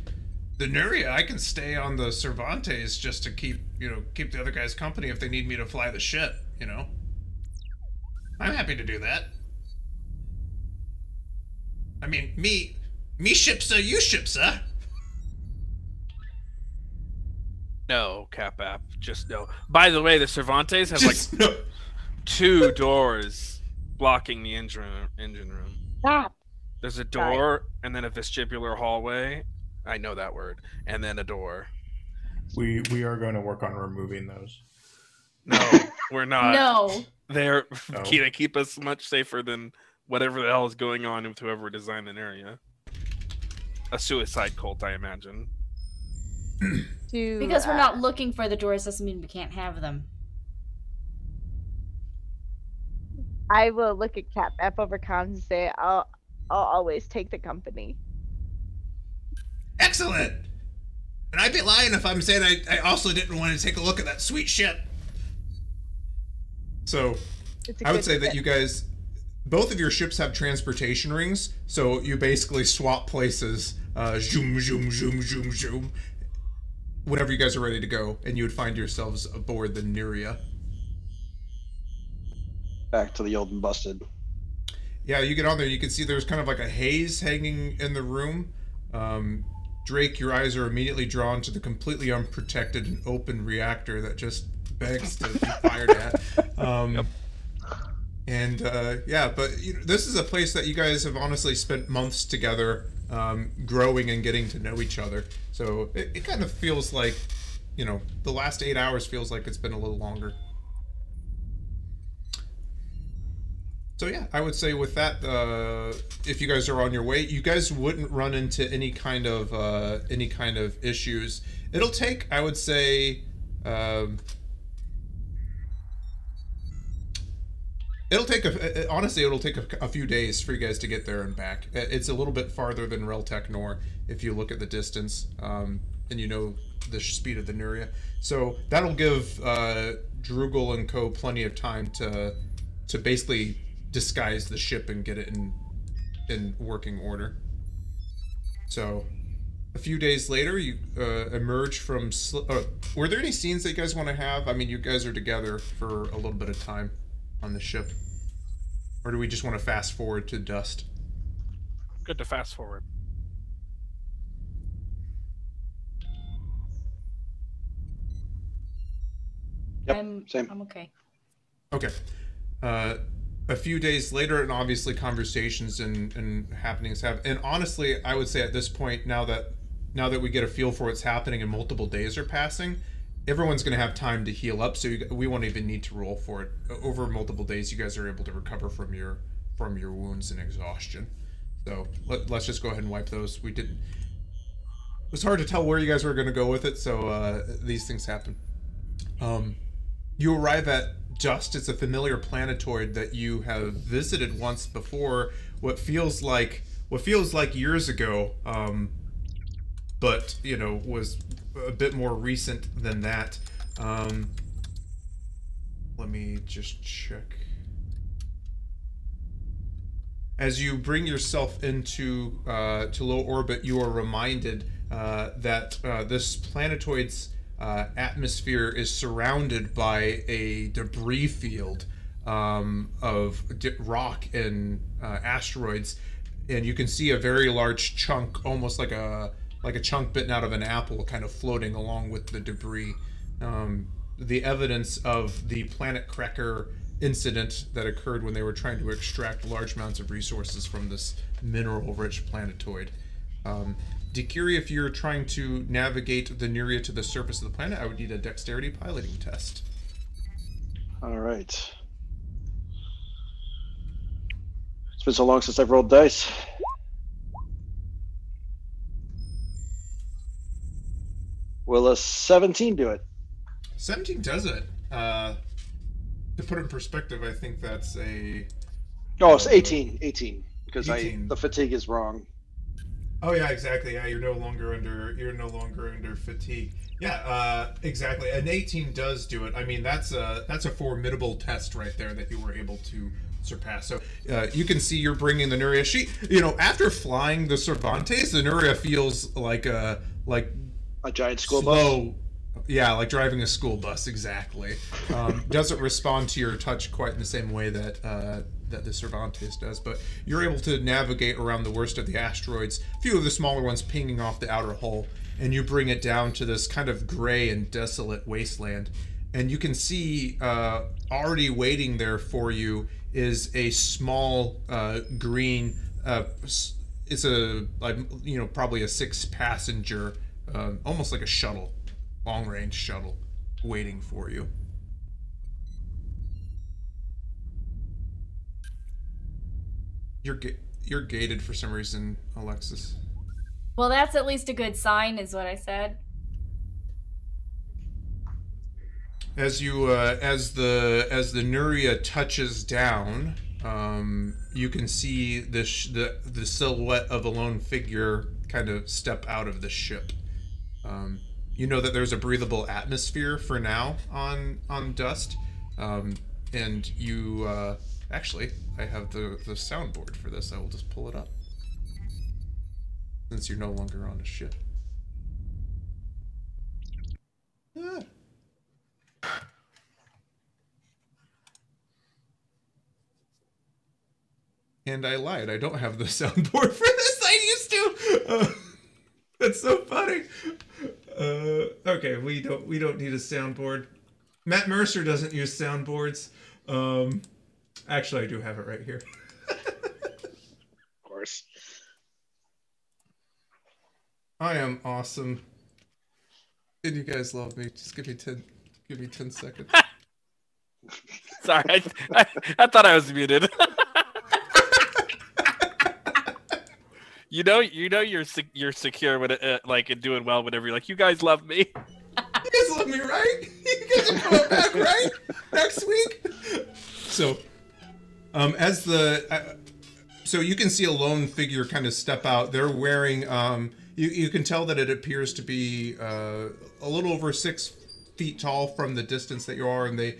the Nuria, I can stay on the Cervantes just to keep the other guys company if they need me to fly the ship. I'm happy to do that. I mean, me shipsa, you shipsa. No, Cap-App, just no. By the way, the Cervantes have two doors blocking the engine room. Stop. There's a door and then a vestibular hallway. I know that word. And then a door. We are going to work on removing those. No, we're not. No. They keep us much safer than whatever the hell is going on with whoever designed an area. A suicide cult, I imagine. Because we're not looking for the doors doesn't mean we can't have them. I will look at Catbap over comms and say, I'll always take the company. Excellent! And I'd be lying if I'm saying I also didn't want to take a look at that sweet ship. So, I would say that you guys, both of your ships have transportation rings, so you basically swap places, zoom, zoom, zoom, zoom, zoom, whenever you guys are ready to go, and you would find yourselves aboard the Nuria. Back to the old and busted. Yeah, you get on there, you can see there's kind of like a haze hanging in the room. Drake, your eyes are immediately drawn to the completely unprotected and open reactor that just begs to be fired at. Yep. And but this is a place that you guys have honestly spent months together, growing and getting to know each other. So it kind of feels like, the last 8 hours feels like it's been a little longer. So yeah, I would say with that, if you guys are on your way, you guys wouldn't run into any kind of issues. It'll take, I would say, it'll take a few days for you guys to get there and back. It's a little bit farther than Reltech Nor if you look at the distance, and the speed of the Nuria. So that'll give Drugel and Co. plenty of time to basically disguise the ship and get it in working order. So a few days later, you emerge from... were there any scenes that you guys want to have? I mean, you guys are together for a little bit of time on the ship. Or do we just want to fast forward to dust? Good to fast forward. Yep, same. I'm okay. Okay. A few days later, and obviously conversations and happenings have... And honestly, I would say at this point, now that we get a feel for what's happening and multiple days are passing, everyone's going to have time to heal up, so we won't even need to roll for it. Over multiple days, you guys are able to recover from your wounds and exhaustion. So let's just go ahead and wipe those. We didn't... was hard to tell where you guys were going to go with it, so these things happen. You arrive at Dust. It's a familiar planetoid that you have visited once before. What feels like years ago, but was a bit more recent than that. Let me just check. As you bring yourself into to low orbit, you are reminded that this planetoid's atmosphere is surrounded by a debris field of rock and asteroids, and you can see a very large chunk, almost like a chunk bitten out of an apple, kind of floating along with the debris. The evidence of the planet cracker incident that occurred when they were trying to extract large amounts of resources from this mineral-rich planetoid. Deqiri, if you're trying to navigate the Nuria to the surface of the planet, I would need a dexterity piloting test. All right. It's been so long since I've rolled dice. Will a 17 do it? 17 does it. To put it in perspective, I think that's a... Oh, it's 18. 18. Because 18. The fatigue is wrong. Oh yeah, exactly. Yeah, you're no longer under fatigue. Yeah, exactly. An 18 does do it. I mean, that's a formidable test right there that you were able to surpass. So you can see you're bringing the Nuria. She, after flying the Cervantes, the Nuria feels like a giant school bus. Yeah, like driving a school bus, exactly. Doesn't respond to your touch quite in the same way that that the Cervantes does, but you're able to navigate around the worst of the asteroids, a few of the smaller ones pinging off the outer hull, and you bring it down to this kind of gray and desolate wasteland. And you can see already waiting there for you is a small green, it's a probably a 6-passenger, almost like a shuttle, long-range shuttle, waiting for you. You're gated for some reason, Alexis. Well, that's at least a good sign, is what I said. As you as the Nuria touches down, you can see the silhouette of a lone figure kind of step out of the ship. You know that there's a breathable atmosphere for now on Dust, and you actually, I have the soundboard for this. I will just pull it up since you're no longer on a ship. Ah. And I lied. I don't have the soundboard for this. I used to. That's so funny. Okay, we don't need a soundboard. Matt Mercer doesn't use soundboards. Actually, I do have it right here. Of course. I am awesome. And you guys love me. Just give me 10 seconds. Sorry, I thought I was muted. you're secure when it doing well whenever you're like, you guys love me. You guys love me, right? You guys are coming back, right? Next week. So, so you can see a lone figure kind of step out. They're wearing you can tell that it appears to be a little over 6 feet tall from the distance that you are, and they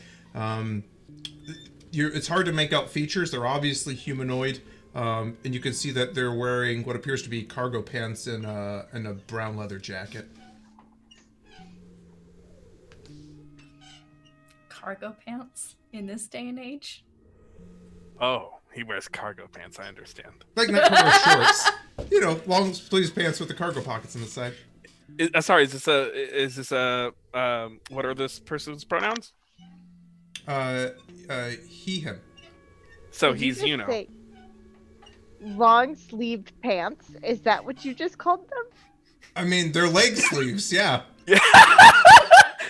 it's hard to make out features. They're obviously humanoid. And you can see that they're wearing what appears to be cargo pants and a brown leather jacket. Cargo pants in this day and age? Oh, he wears cargo pants. I understand. Like not cargo shorts, long sleeves pants with the cargo pockets on the side. Sorry, is this a what are this person's pronouns? He, him. So Did he's you just say long sleeved pants? Is that what you just called them? I mean, they're leg sleeves, yeah. Yeah.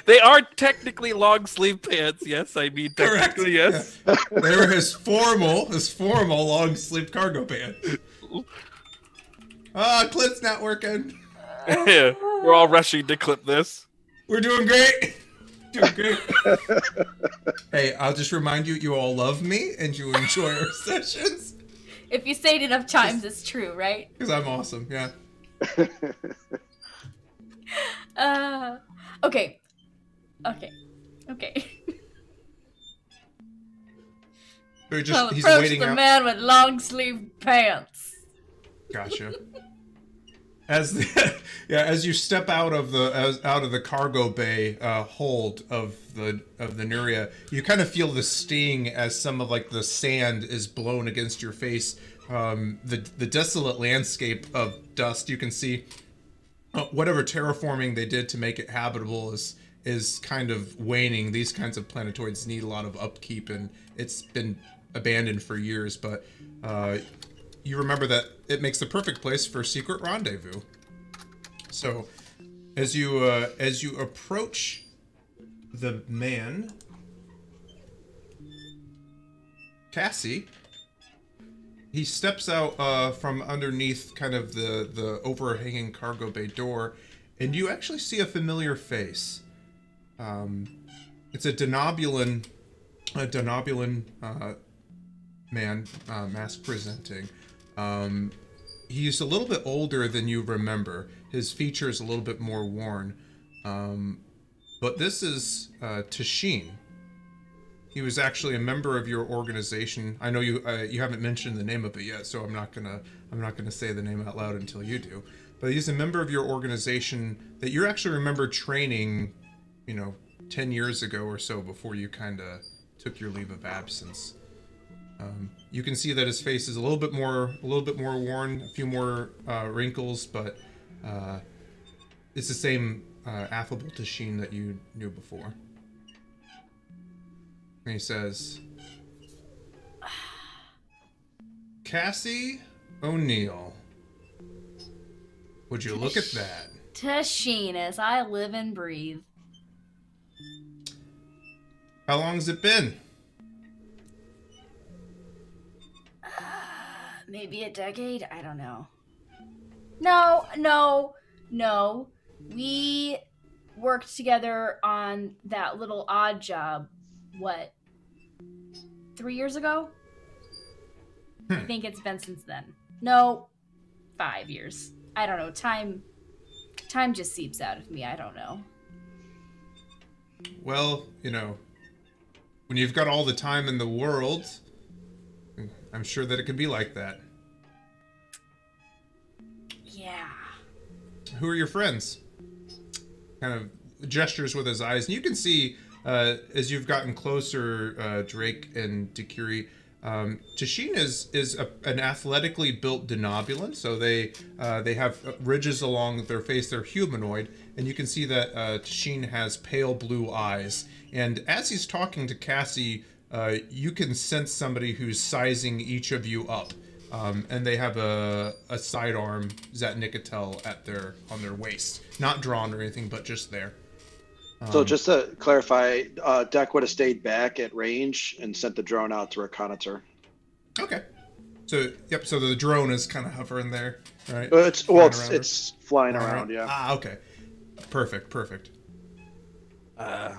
They are technically long sleeve pants. Yes, I mean technically. Correct. Yes. Yeah. They were his formal long sleeve cargo pants. Clip's not working. Yeah, we're all rushing to clip this. We're doing great. Doing great. Hey, I'll just remind you, you all love me and you enjoy our sessions. If you say it enough times, it's true, right? Because I'm awesome, yeah. Okay. He's approach waiting the out. man with long sleeve pants. Gotcha. As you step out of the cargo bay hold of the Nuria, you kind of feel the sting as some of like the sand is blown against your face. The desolate landscape of dust, you can see whatever terraforming they did to make it habitable is kind of waning. These kinds of planetoids need a lot of upkeep, and it's been abandoned for years, but you remember that it makes the perfect place for a secret rendezvous. So as you approach the man, Cassie, he steps out from underneath kind of the overhanging cargo bay door, and you actually see a familiar face. It's a Denobulan man, mask presenting. He's a little bit older than you remember. His features a little bit more worn. But this is Tashin. He was actually a member of your organization. I know you haven't mentioned the name of it yet, so I'm not gonna say the name out loud until you do. But he's a member of your organization that you actually remember training, 10 years ago or so, before you kind of took your leave of absence. You can see that his face is a little bit more worn, a few more wrinkles, but it's the same affable Tashin that you knew before. And he says, Cassie O'Neill, would you look at that? Tashin, as I live and breathe. How long has it been? Maybe a decade? I don't know. No. We worked together on that little odd job, 3 years ago? I think it's been since then. No, 5 years. I don't know. Time just seeps out of me. I don't know. Well, when you've got all the time in the world, I'm sure that it can be like that. Yeah. Who are your friends? Kind of gestures with his eyes. And you can see, as you've gotten closer, Drake and Deqiri, Tashin is an athletically built Denobulan, so they have ridges along their face. They're humanoid, and you can see that Tashin has pale blue eyes. And as he's talking to Cassie, you can sense somebody who's sizing each of you up, and they have a sidearm Zatnikatel on their waist, not drawn or anything, but just there. So just to clarify, Deck would have stayed back at range and sent the drone out to reconnoiter. Okay. So yep. So the drone is kind of hovering there, right? It's flying around. Yeah. Ah, okay. Perfect. Hi.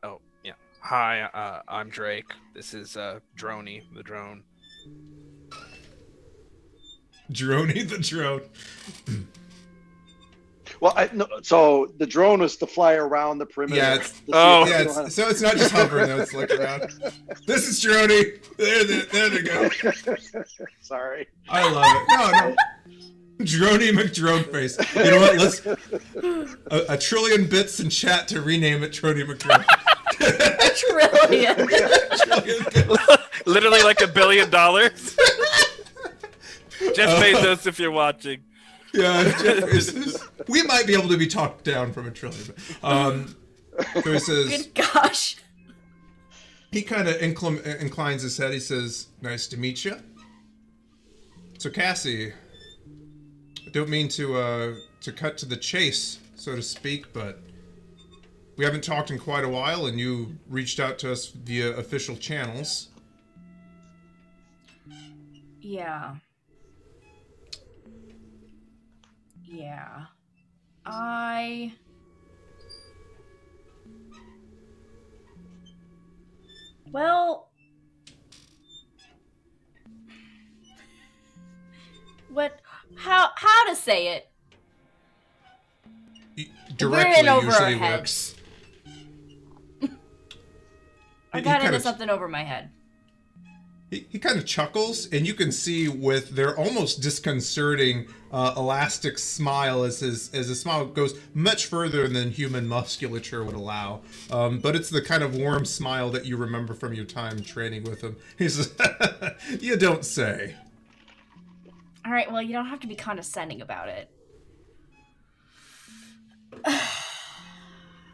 Oh, yeah. Hi. I'm Drake. This is Droney, the drone. Droney the drone. Well, so the drone was to fly around the perimeter. Yeah. So it's not just hovering though; it's like around. This is Droney. There they go. Sorry. I love it. No. Droney McDroneface. You know what? Let's a trillion bits in chat to rename it Droney McDrone. Trillion. Literally like $1 billion. Jeff Bezos, if you're watching. Yeah, we might be able to be talked down from $1 trillion. So he says, Good gosh. He kind of inclines his head. He says, "Nice to meet you." So Cassie, I don't mean to cut to the chase, so to speak, but we haven't talked in quite a while, and you reached out to us via official channels. Yeah. Yeah. Well, how to say it? Directly We're in over usually our works. I got into something over my head. He kind of chuckles, and you can see with their almost disconcerting elastic smile as his smile goes much further than human musculature would allow. But it's the kind of warm smile that you remember from your time training with him. He says, "You don't say." All right, well, you don't have to be condescending about it.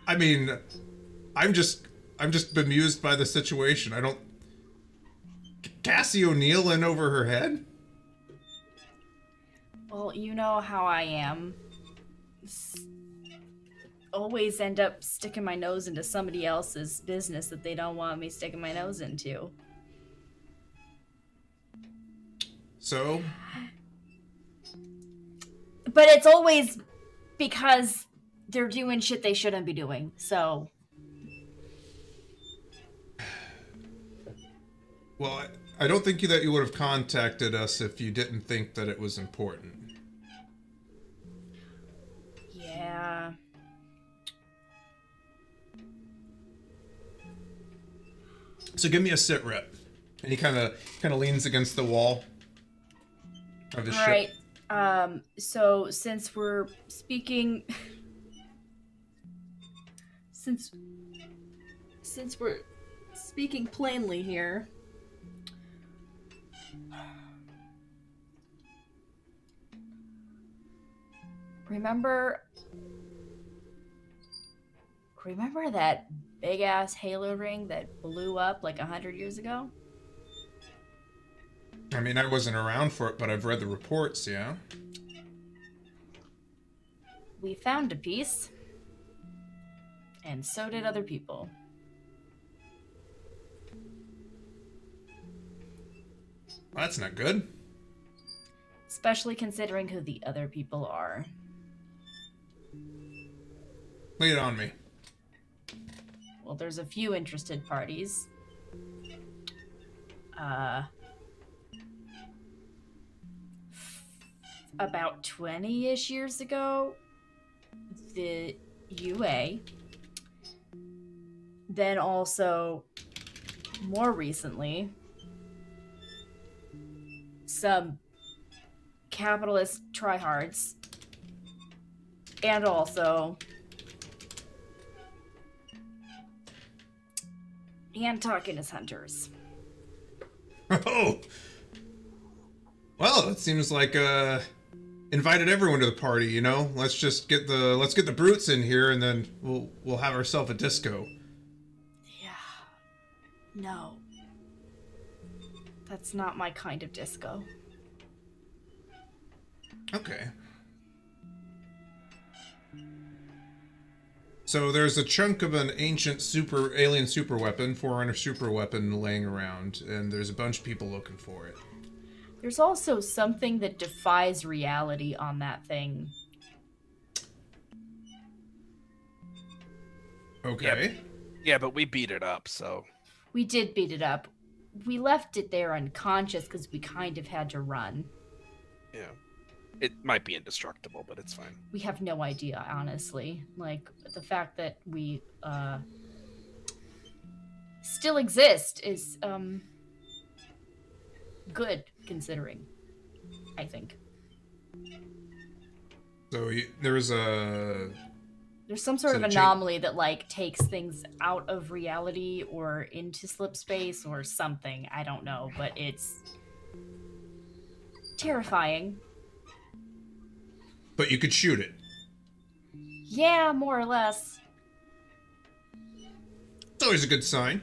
I mean, I'm just bemused by the situation. I don't. Cassie O'Neill in over her head? Well, you know how I am. Always end up sticking my nose into somebody else's business that they don't want me sticking my nose into. So? But it's always because they're doing shit they shouldn't be doing, so... Well, I don't think that you would have contacted us if you didn't think that it was important. Yeah. So give me a sit rep. And he kind of leans against the wall of his ship. All right. So since we're speaking, since we're speaking plainly here, remember that big ass halo ring that blew up like 100 years ago? I mean, I wasn't around for it, but I've read the reports, yeah? We found a piece, and so did other people. Well, that's not good. Especially considering who the other people are. Lay it on me. Well, there's a few interested parties. About 20-ish years ago, the UA. Then also, more recently, some capitalist tryhards. And also... and talking as hunters. Oh! Well, it seems like, invited everyone to the party, you know? Let's get the brutes in here, and then we'll have ourselves a disco. Yeah. No. That's not my kind of disco. Okay. So there's a chunk of an ancient alien super weapon, Forerunner super weapon laying around, and there's a bunch of people looking for it. There's also something that defies reality on that thing. Okay. Yeah, but we beat it up, so... We did beat it up. We left it there unconscious because we kind of had to run. Yeah. It might be indestructible, but it's fine. We have no idea, honestly. Like, the fact that we, still exist is, good, considering, I think. So there's some sort of anomaly that, like, takes things out of reality or into slip space or something. I don't know, but it's terrifying. But you could shoot it. Yeah, more or less. It's always a good sign.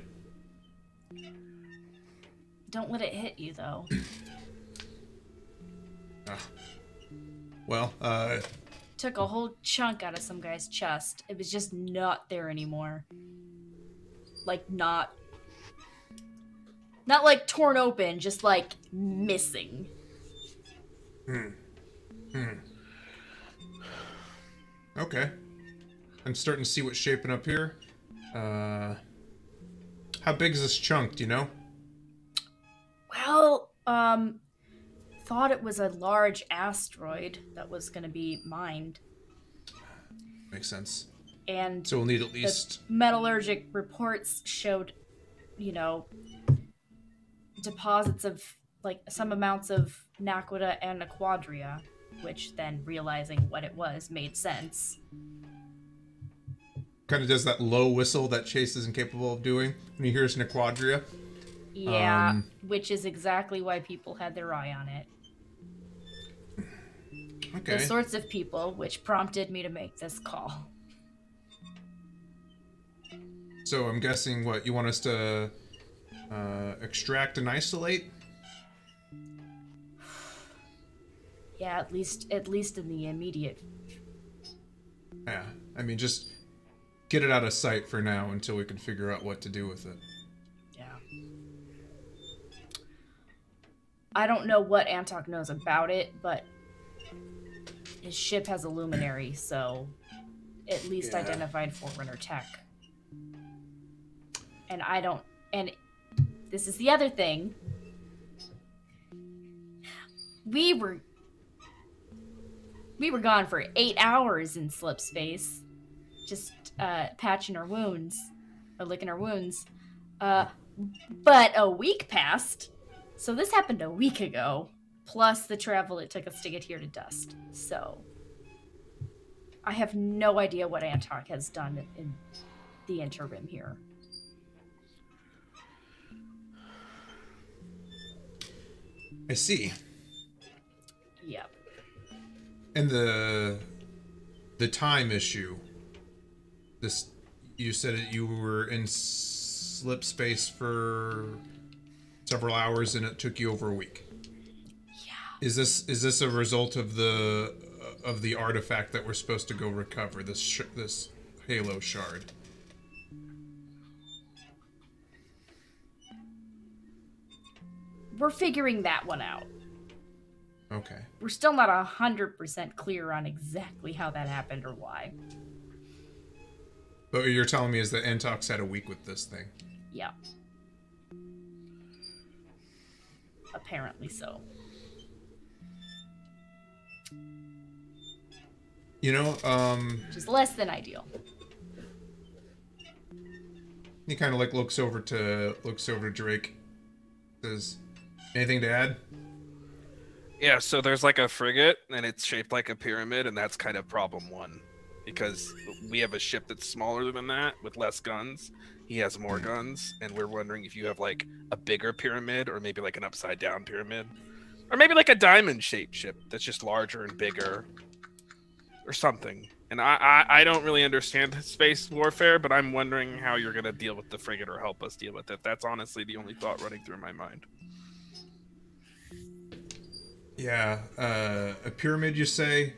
Don't let it hit you, though. Well, Took a whole chunk out of some guy's chest. It was just not there anymore. Like, not like torn open, just like missing. Okay. I'm starting to see what's shaping up here. How big is this chunk, do you know? Well, thought it was a large asteroid that was going to be mined. Makes sense. And so we'll need at least... the metallurgic reports showed, you know, deposits of, like, some amounts of naquita and aquadria, which then realizing what it was made sense. Kind of does that low whistle that Chase isn't capable of doing when he hears Naquadria. Yeah, which is exactly why people had their eye on it. Okay. The sorts of people which prompted me to make this call. So I'm guessing what you want us to extract and isolate? Yeah, at least in the immediate. Yeah, I mean, just get it out of sight for now until we can figure out what to do with it. Yeah. I don't know what Antok knows about it, but his ship has a luminary, so at least identified Forerunner tech. And this is the other thing. We were gone for 8 hours in slip space, just patching our wounds, or licking our wounds. But a week passed, so this happened a week ago, plus the travel it took us to get here to Dust. So I have no idea what Antok has done in the interim here. I see. Yep. And the time issue. This, you said that you were in slip space for several hours, and it took you over a week. Yeah. Is this a result of the artifact that we're supposed to go recover? This Halo shard. We're figuring that one out. Okay. We're still not 100% clear on exactly how that happened or why. But what you're telling me is that Antok's had a week with this thing. Yeah. Apparently so. You know, Which is less than ideal. he kind of like looks over to Drake. Says, anything to add? Yeah, so there's like a frigate, and it's shaped like a pyramid, and that's kind of problem one. Because we have a ship that's smaller than that, with less guns. He has more guns, and we're wondering if you have like a bigger pyramid, or maybe like an upside-down pyramid. Or maybe like a diamond-shaped ship that's just larger and bigger. Or something. And I don't really understand space warfare, but I'm wondering how you're going to deal with the frigate or help us deal with it. That's honestly the only thought running through my mind. Yeah, a pyramid, you say?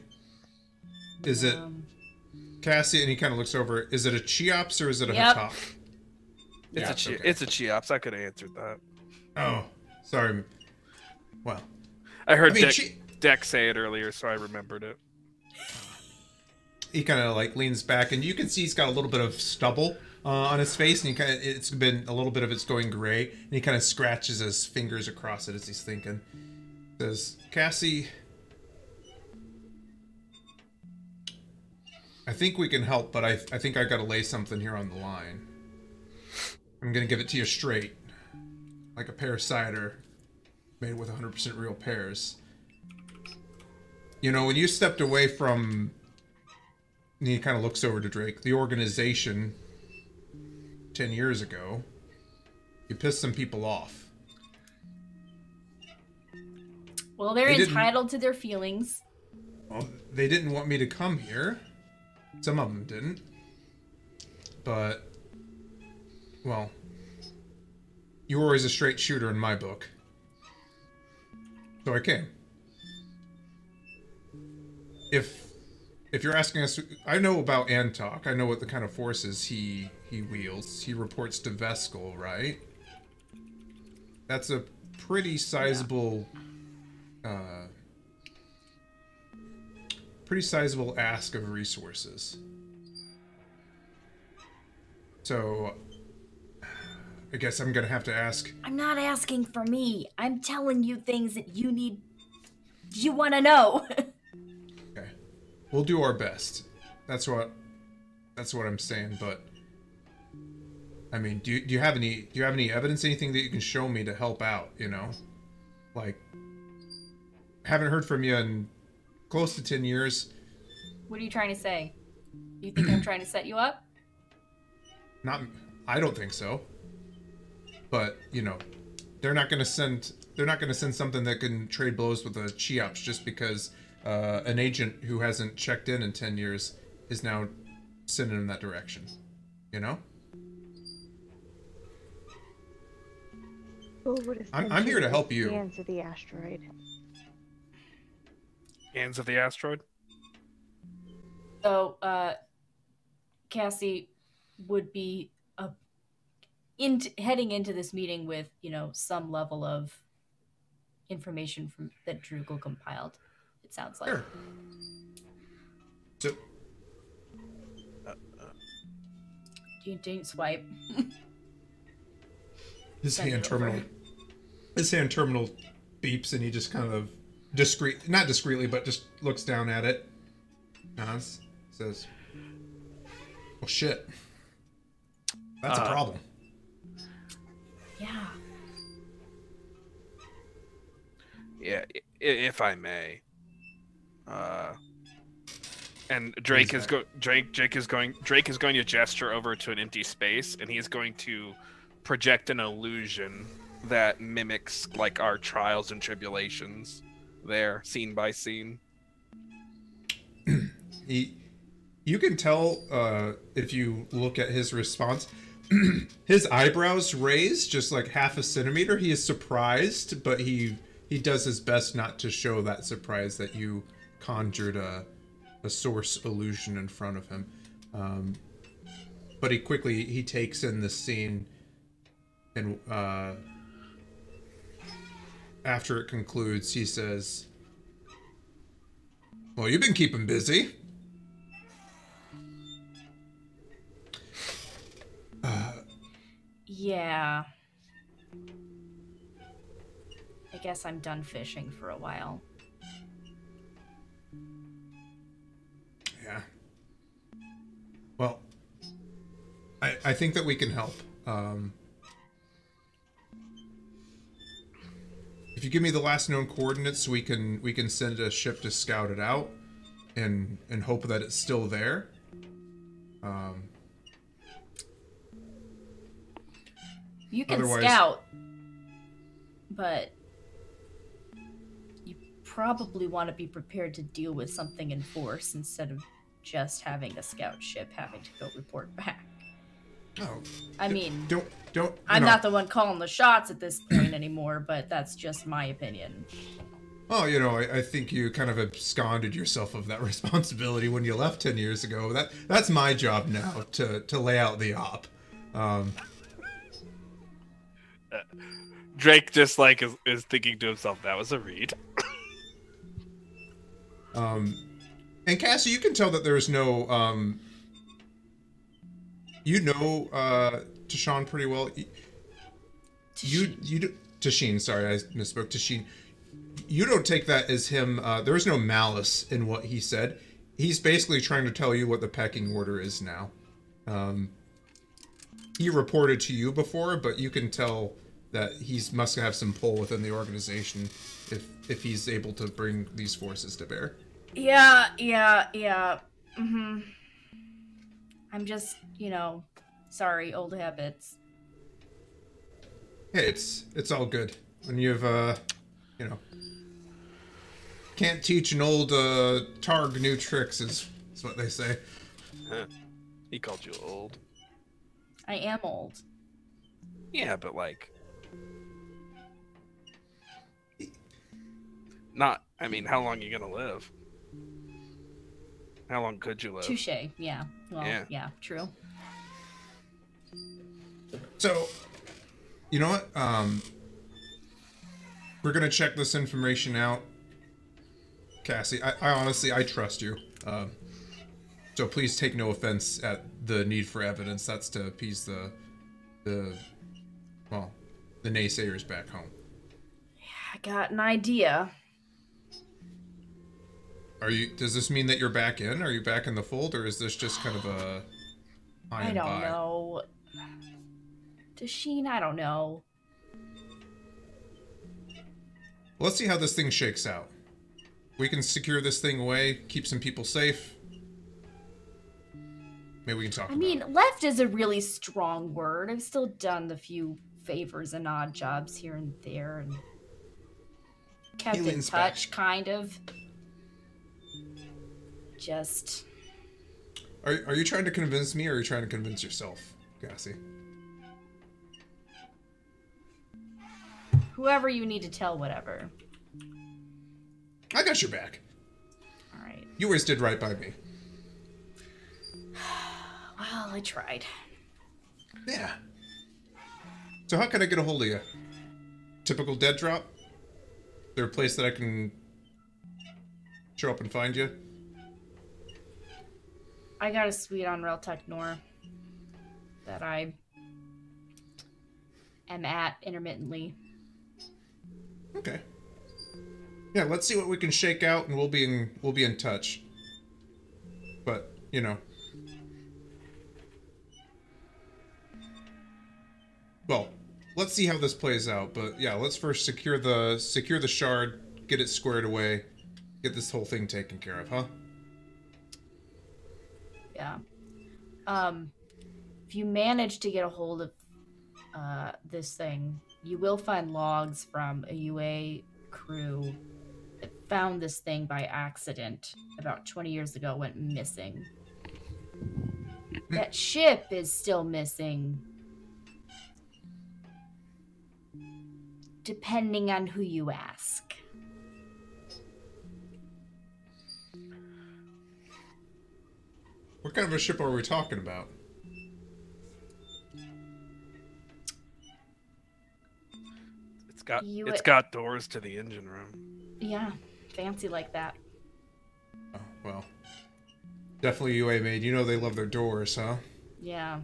Is it Cassie? And he kind of looks over. Is it a Cheops or is it a Hatak? It's a Cheops. I could have answered that. Oh, sorry. Well, I heard Deck say it earlier, so I remembered it. He kind of like leans back, and you can see he's got a little bit of stubble on his face, and it's been a little bit of it's going gray, and he kind of scratches his fingers across it as he's thinking. Says, Cassie, I think we can help, but I think I got to lay something here on the line. I'm gonna give it to you straight, like a pear of cider made with 100% real pears. You know, when you stepped away from, and he kind of looks over to Drake, the organization 10 years ago, you pissed some people off. Well, they're entitled to their feelings. Well, they didn't want me to come here. Some of them didn't. But, well, you were always a straight shooter in my book. So I came. If you're asking us, I know about Antok. I know what the kind of forces he wields. He reports to Veskel, right? That's a pretty sizable pretty sizable ask of resources. So, I guess I'm gonna have to ask. I'm not asking for me. I'm telling you things that you want to know. Okay, we'll do our best. That's what I'm saying. But I mean, do you have any evidence, anything that you can show me to help out? You know, like, haven't heard from you in close to 10 years. What are you trying to say? You think I'm trying to set you up? I don't think so. But, you know, they're not gonna send something that can trade blows with a Cheops just because an agent who hasn't checked in 10 years is now sending in that direction. You know? I'm here to help you. Scans of the asteroid. Scans of the asteroid? So, Cassie would be heading into this meeting with, some level of information that Drugel compiled, it sounds like. Sure. So, you didn't swipe. His hand terminal beeps, and he just kind of not discreetly, but just looks down at it. Nods, says, "Well, shit, that's a problem." Yeah. Yeah, if I may. And Drake is going to gesture over to an empty space, and he's going to project an illusion that mimics like our trials and tribulations there, scene by scene. You can tell if you look at his response. His eyebrows raise just like half a centimeter. He is surprised, but he does his best not to show that surprise that you conjured a source illusion in front of him. But he takes in the scene, and after it concludes, he says, "Well, you've been keeping busy." Yeah. I guess I'm done fishing for a while. Yeah. Well, I think that we can help. If you give me the last known coordinates, we can send a ship to scout it out, and hope that it's still there. You can scout, but you probably want to be prepared to deal with something in force instead of just having a scout ship having to go report back. Oh, I mean, don't. I'm not the one calling the shots at this point anymore, but that's just my opinion. Oh, I think you kind of absconded yourself of that responsibility when you left 10 years ago. That's my job now, to lay out the op. Drake just like is thinking to himself, that was a read. And Cassie, you can tell that there's no Tashawn pretty well. Tasheen, sorry, I misspoke. Tasheen, you don't take that as him. There's no malice in what he said. He's basically trying to tell you what the pecking order is now. He reported to you before, but you can tell that he must have some pull within the organization if he's able to bring these forces to bear. Yeah. Mm-hmm. I'm just, sorry, old habits. Hey, it's all good. When you've, can't teach an old targ new tricks is what they say. Huh. He called you old. I am old. Yeah, but not. I mean, how long are you gonna live? How long could you live? Touche. Yeah. Well, yeah, true. So, you know what? We're gonna check this information out. Cassie. I honestly, I trust you. So please take no offense at the need for evidence. That's to appease the naysayers back home. I got an idea. Does this mean that you're back in? Are you back in the fold, or is this just kind of a I don't know. Dasheen, I don't know. Let's see how this thing shakes out. We can secure this thing away, keep some people safe. Maybe we can talk about it. Left is a really strong word. I've still done the few favors and odd jobs here and there, and kept in touch, kind of. Just... Are you trying to convince me, or are you trying to convince yourself, Cassie? Whoever you need to tell, whatever. I got your back. Alright. You always did right by me. Well, I tried. Yeah. So how can I get a hold of you? Typical dead drop? Is there a place that I can show up and find you? I got a suite on Realtech Nor that I am at intermittently. Okay. Yeah, let's see what we can shake out, and we'll be in touch. But, you know. Well, let's see how this plays out. But yeah, let's first secure the shard, get it squared away, get this whole thing taken care of, huh? Yeah. If you manage to get a hold of this thing, you will find logs from a UA crew that found this thing by accident about 20 years ago, went missing. That ship is still missing. Depending on who you ask. What kind of a ship are we talking about? It's got doors to the engine room. Yeah, fancy like that. Oh, well. Definitely UA made. You know they love their doors, huh? Yeah.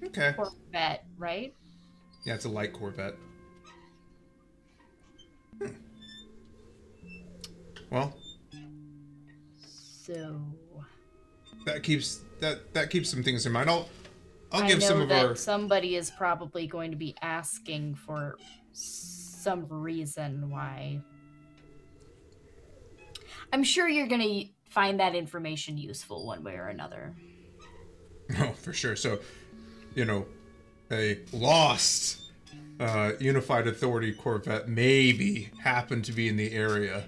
Okay. Corvette, right? Yeah, it's a light Corvette. Well. So. That keeps some things in mind. I'll give some of our... somebody is probably going to be asking for some reason why. I'm sure you're going to find that information useful one way or another. Oh, for sure. So, you know, a lost Unified Authority Corvette maybe happened to be in the area.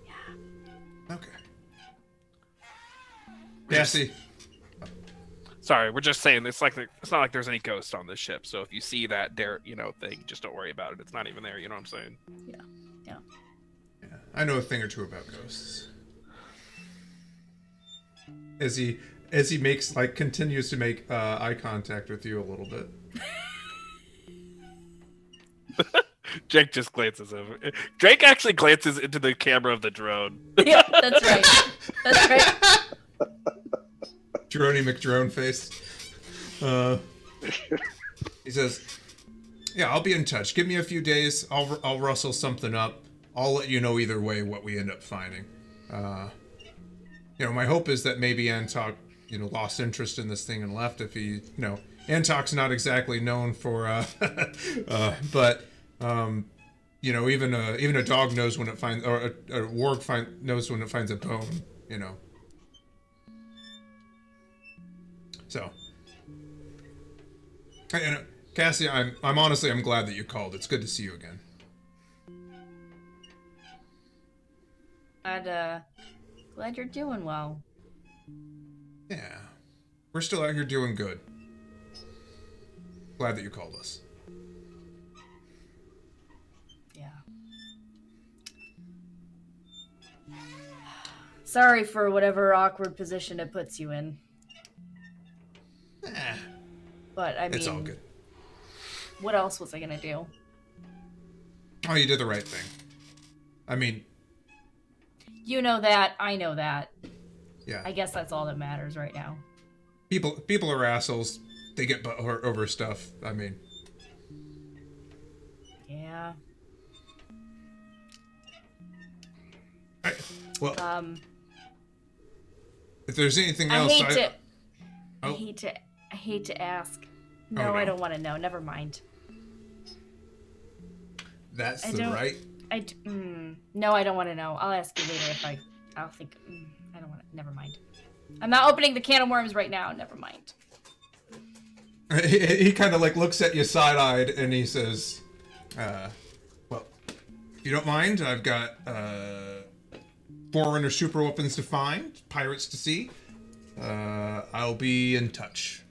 Yeah. Okay. Cassie. Sorry, we're just saying it's not like there's any ghost on this ship. So if you see that thing, just don't worry about it. It's not even there. You know what I'm saying? Yeah. Yeah. I know a thing or two about ghosts. As he continues to make eye contact with you a little bit. Jake just glances over. Drake actually glances into the camera of the drone. Yeah, that's right. That's right. Droney McDrone face. He says, "Yeah, I'll be in touch. Give me a few days. I'll rustle something up. I'll let you know either way what we end up finding. My hope is that maybe Antok, lost interest in this thing and left. If he, Antok's not exactly known for, but even a dog knows when it finds, or a warg knows when it finds a bone. So, Cassie, I'm honestly glad that you called. It's good to see you again. Glad you're doing well. Yeah, we're still out here doing good. Glad that you called us. Yeah. Sorry for whatever awkward position it puts you in. But I mean, it's all good. What else was I gonna do? Oh, you did the right thing. I mean, You know that. I know that. Yeah. I guess that's all that matters right now. People are assholes. They get butthurt over stuff. I mean. Yeah. Well, if there's anything else, I hate to ask. No, no. I don't want to know. Never mind. That's I the don't- right. No, I don't want to know. I'll ask you later if I'll think. I don't want to. Never mind. I'm not opening the can of worms right now. Never mind. He kind of like looks at you side-eyed and he says, well, if you don't mind, I've got Forerunner super weapons to find, pirates to see. I'll be in touch.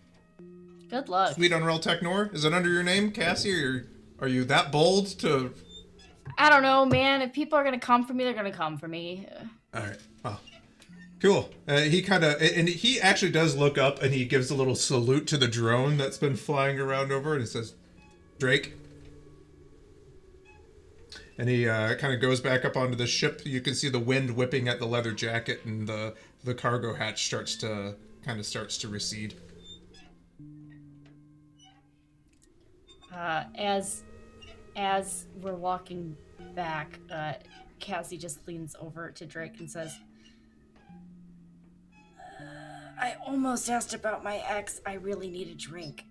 Good luck. Sweet Unreal Technor, is it under your name, Cassie, or are you that bold to... I don't know, man. If people are gonna come for me, they're gonna come for me. All right. Oh, cool. He kind of, and he actually does look up and he gives a little salute to the drone that's been flying around over and he says, Drake. And he kind of goes back up onto the ship. You can see the wind whipping at the leather jacket and the cargo hatch starts to recede. As we're walking back, Cassie just leans over to Drake and says, I almost asked about my ex. I really need a drink.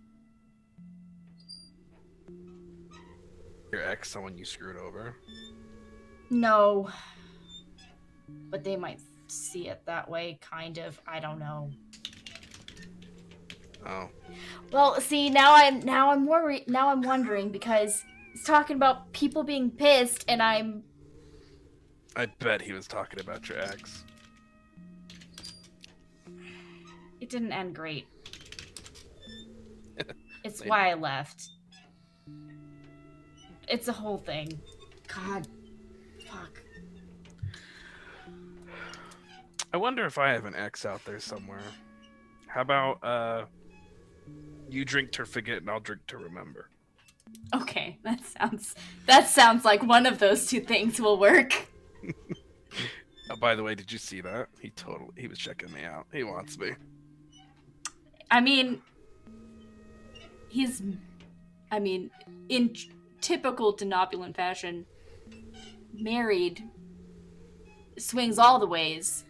Your ex, someone you screwed over? No. But they might see it that way, kind of. I don't know. Oh. Well, see, now I'm worried. Now I'm wondering because he's talking about people being pissed, and I'm. I bet he was talking about your ex. It didn't end great. It's Maybe. why I left. It's a whole thing. God. Fuck. I wonder if I have an ex out there somewhere. How about, you drink to forget and I'll drink to remember. Okay, that sounds like one of those two things will work. Oh, by the way, did you see that? He was checking me out. He wants me. I mean, in typical Denobulan fashion, married, swings all the ways,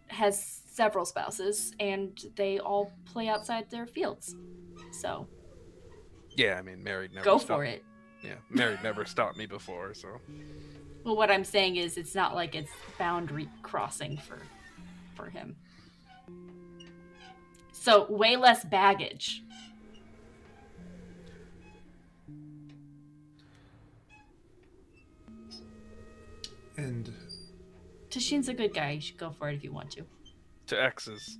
has several spouses, and they all play outside their fields. So. Yeah, I mean, married never Go stopped. for it. Yeah, married never stopped me before, so. Well, what I'm saying is it's not like it's boundary crossing for him. So, way less baggage. And Tashin's a good guy. You should go for it if you want to. To exes.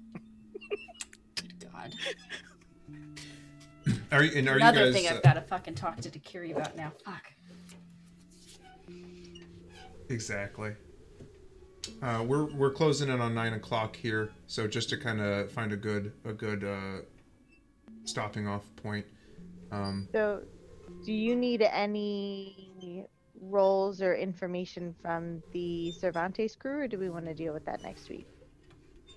Good God. are you Another guys, thing I've got to fucking talk to Deqiri about now. Fuck. Exactly. We're closing in on 9 o'clock here, so just to kind of find a good stopping off point. So, do you need any roles or information from the Cervantes crew, or do we want to deal with that next week?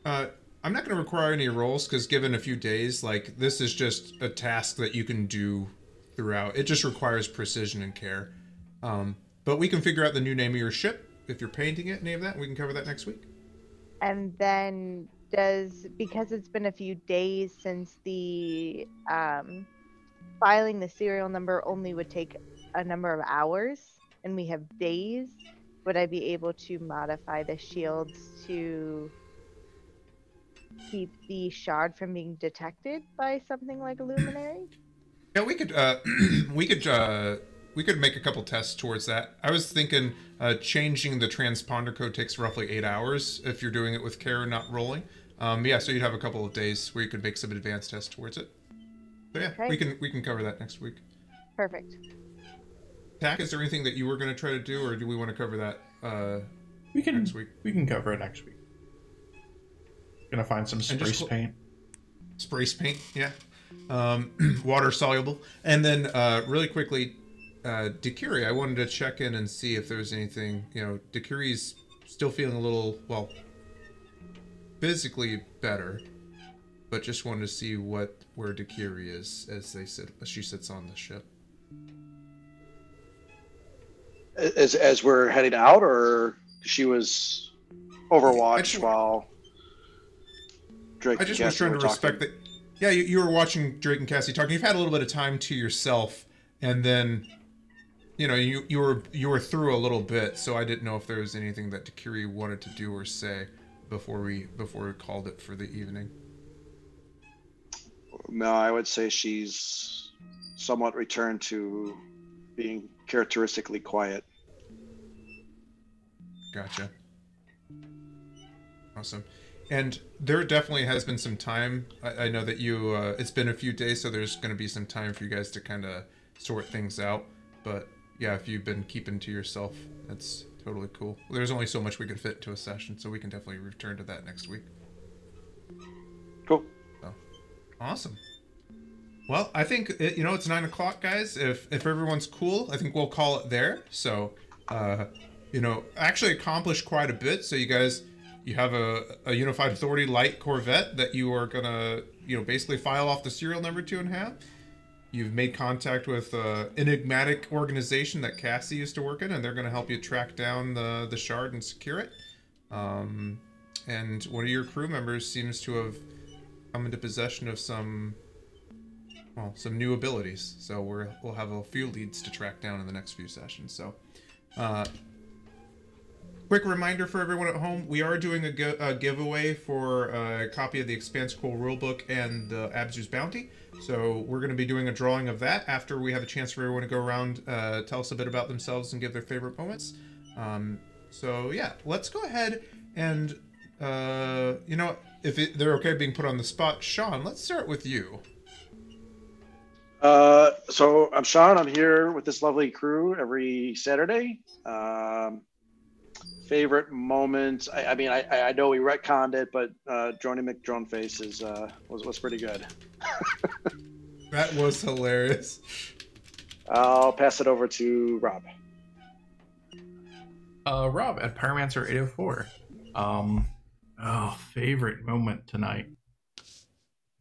I'm not going to require any roles because given a few days, like this is just a task that you can do throughout. It just requires precision and care. But we can figure out the new name of your ship if you're painting it, any of that. We can cover that next week. And then because it's been a few days since the filing the serial number only would take a number of hours, and we have days, would I be able to modify the shields to keep the shard from being detected by something like a luminary? Yeah, we could we could make a couple tests towards that. I was thinking changing the transponder code takes roughly 8 hours if you're doing it with care and not rolling. Yeah, so you'd have a couple of days where you could make some advanced tests towards it. So yeah, Okay. we can cover that next week. Perfect. Tack, is there anything that you were going to try to do, or do we want to cover that next week? We can cover it next week. Gonna find some spray paint. Spray paint, yeah. Water soluble. And then really quickly, Deqiri, I wanted to check in and see if there's anything, Deqiri's still feeling a little, well, physically better, but just wanted to see where Deqiri is as she sits on the ship. As we're heading out, or she was Overwatch while Drake and Cassie was trying to respect talking. that. Yeah, you were watching Drake and Cassie talking. You've had a little bit of time to yourself, and then, you know, you were through a little bit. So I didn't know if there was anything that Deqiri wanted to do or say before we called it for the evening. No, I would say she's somewhat returned to being characteristically quiet. Gotcha. Awesome. And there definitely has been some time. I know that you, it's been a few days, so there's going to be some time for you guys to kind of sort things out. But yeah, if you've been keeping to yourself, that's totally cool. There's only so much we can fit into a session, so we can definitely return to that next week. Cool. So, awesome. Well, I think, it's 9 o'clock, guys. If everyone's cool, I think we'll call it there. So, actually accomplished quite a bit. So you guys, you have a Unified Authority light Corvette that you are going to, basically file off the serial number to and have. You've made contact with an enigmatic organization that Cassie used to work in, and they're going to help you track down the shard and secure it. And one of your crew members seems to have come into possession of some new abilities. So we'll have a few leads to track down in the next few sessions. So, quick reminder for everyone at home, we are doing a giveaway for a copy of the Expanse Cool Rulebook and the Abzu's Bounty. So we're going to be doing a drawing of that after we have a chance for everyone to go around, tell us a bit about themselves and give their favorite moments. So yeah, let's go ahead and, if they're okay being put on the spot, Sean, let's start with you. So I'm Sean. I'm here with this lovely crew every Saturday. Favorite moments. I mean, I know we retconned it, but Droney McDroneface was pretty good. That was hilarious. I'll pass it over to Rob. Rob at Pyromancer 804. Favorite moment tonight.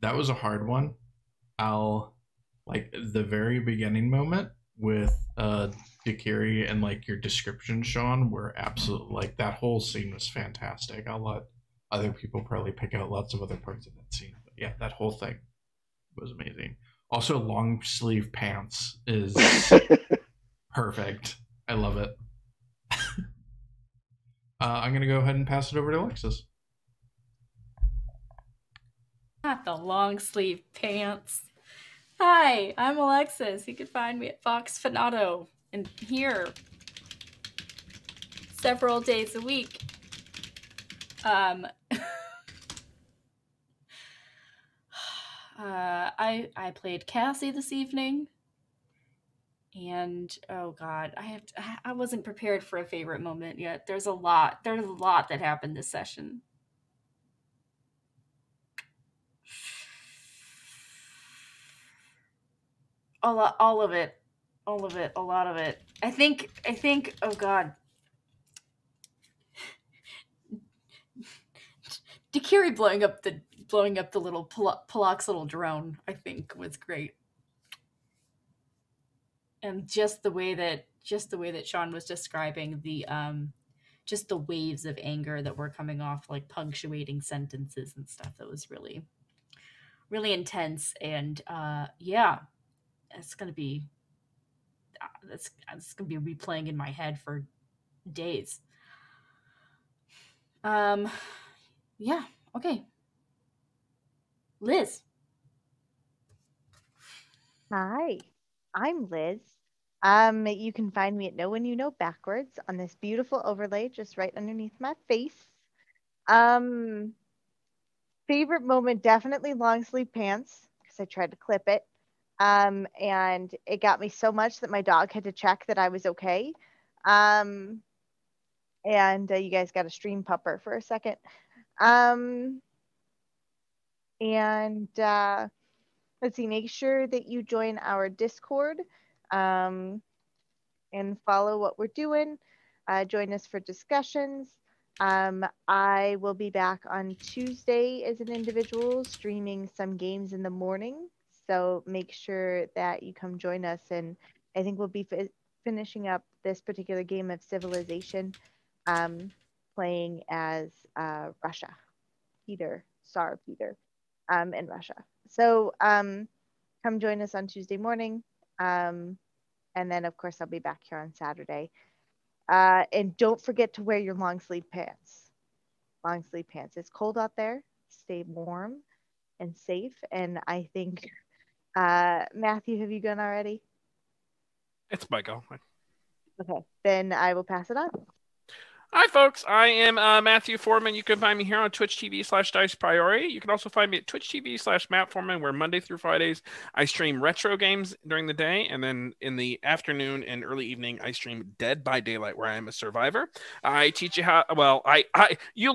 That was a hard one. The very beginning moment with Deqiri and your description, Sean, were absolutely that whole scene was fantastic. I'll let other people probably pick out lots of other parts of that scene. But yeah, that whole thing was amazing. Also, long sleeve pants is perfect. I love it. I'm gonna go ahead and pass it over to Alexis. Not the long sleeve pants. Hi, I'm Alexis. You can find me at Vox Fanato and here several days a week. I played Cassie this evening, and oh god, I wasn't prepared for a favorite moment yet. There's a lot that happened this session. A lot of it. I think, oh god. Deqiri blowing up the little Palak's little drone, I think, was great. And just the way that Sean was describing the just the waves of anger that were coming off, punctuating sentences and stuff, that was really, really intense. And yeah, it's gonna be replaying in my head for days. Yeah, okay. Liz. Hi, I'm Liz. You can find me at Know When You Know Backwards on this beautiful overlay just right underneath my face. Favorite moment, definitely long sleeve pants, because I tried to clip it. And it got me so much that my dog had to check that I was okay. And you guys got a stream pupper for a second. Let's see, make sure that you join our Discord and follow what we're doing. Join us for discussions. I will be back on Tuesday as an individual, streaming some games in the morning. So make sure that you come join us. And I think we'll be finishing up this particular game of Civilization, playing as Russia, Tsar Peter, in Russia. So come join us on Tuesday morning. And then, of course, I'll be back here on Saturday. And don't forget to wear your long sleeve pants. Long sleeve pants. It's cold out there. Stay warm and safe. And I think, Matthew, have you gone already? It's my go. Okay, then I will pass it on. Hi, folks. I am Matthew Foreman. You can find me here on Twitch TV/Dice Priority. You can also find me at Twitch TV/Matt Foreman, where Monday through Fridays I stream retro games during the day, and then in the afternoon and early evening I stream Dead by Daylight, where I am a survivor. I teach you how. Well, you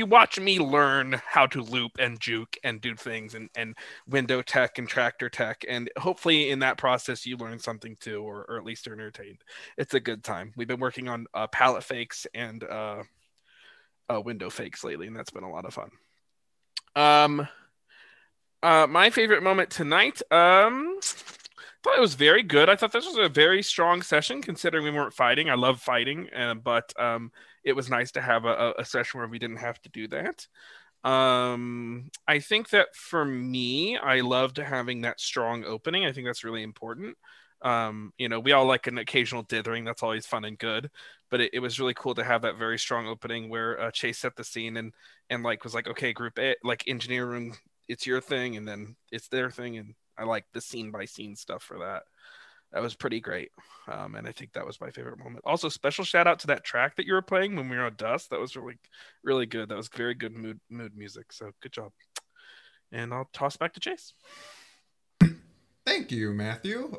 watch me learn how to loop and juke and do things and window tech and tractor tech, and hopefully in that process you learn something too, or at least are entertained. It's a good time. We've been working on palette fakes and window fakes lately, and that's been a lot of fun. My favorite moment tonight, thought it was very good. I thought this was a very strong session considering we weren't fighting. I love fighting, but it was nice to have a session where we didn't have to do that. I think that for me, I loved having that strong opening. I think that's really important. We all like an occasional dithering. That's always fun and good, but it was really cool to have that very strong opening where Chase set the scene and like was like, okay, group A, like engineer room, it's your thing, and then it's their thing, and I like the scene by scene stuff for that. That was pretty great, and I think that was my favorite moment. Also, special shout out to that track that you were playing when we were on Dust. That was really, really good. That was very good mood music. So good job. And I'll toss back to Chase. Thank you, Matthew.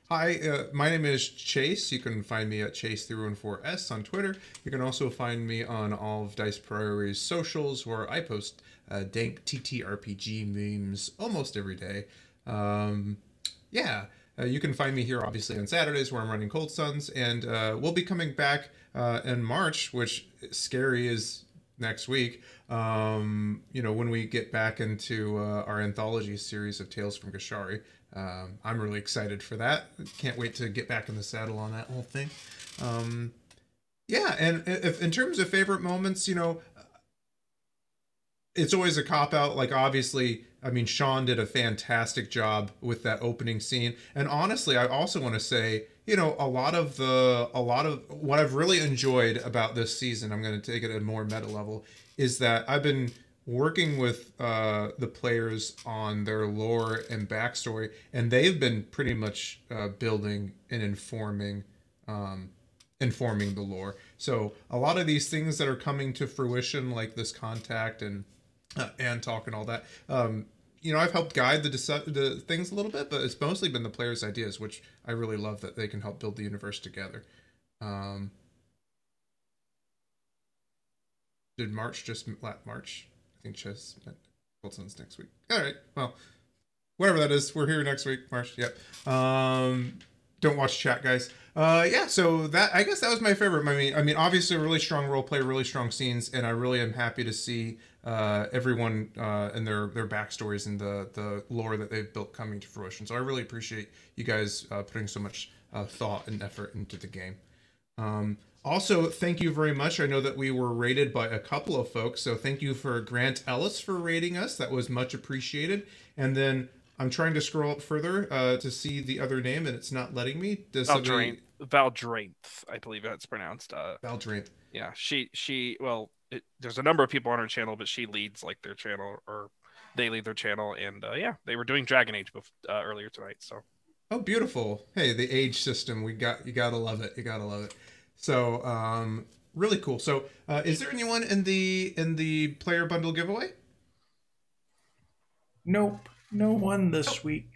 Hi, my name is Chase. You can find me at Chase314S on Twitter. You can also find me on all of Dice Priority's socials, where I post dank TTRPG memes almost every day. You can find me here, obviously, on Saturdays, where I'm running Cold Suns, and we'll be coming back in March, which scary is next week, when we get back into our anthology series of Tales from Gashari. I'm really excited for that. Can't wait to get back in the saddle on that whole thing. And if in terms of favorite moments, it's always a cop-out. Like, obviously, I mean, Sean did a fantastic job with that opening scene. And honestly, I also want to say, a lot of what I've really enjoyed about this season, I'm going to take it at a more meta level, is that I've been working with the players on their lore and backstory, and they've been pretty much building and informing the lore. So a lot of these things that are coming to fruition, like this contact and talk and all that, I've helped guide the things a little bit, but it's mostly been the players' ideas, which I really love, that they can help build the universe together. Did March just March? I think Chess Cold Suns next week. All right, well, whatever that is, we're here next week, March. Yep. Don't watch chat, guys. So that, I guess that was my favorite. I mean, obviously, a really strong role play, really strong scenes, and I really am happy to see everyone and their backstories and the lore that they've built coming to fruition. So I really appreciate you guys putting so much thought and effort into the game. Also, thank you very much. I know that we were rated by a couple of folks, so thank you for Grant Ellis for rating us. That was much appreciated. And then I'm trying to scroll up further to see the other name, and it's not letting me. Valdrainth, I believe that's pronounced. Valdrainth. Yeah, there's a number of people on her channel, but she leads like their channel, or they lead their channel, and they were doing Dragon Age earlier tonight. So. Oh, beautiful! Hey, the age system, you gotta love it. You gotta love it. So, really cool. So, is there anyone in the player bundle giveaway? Nope, no one this week.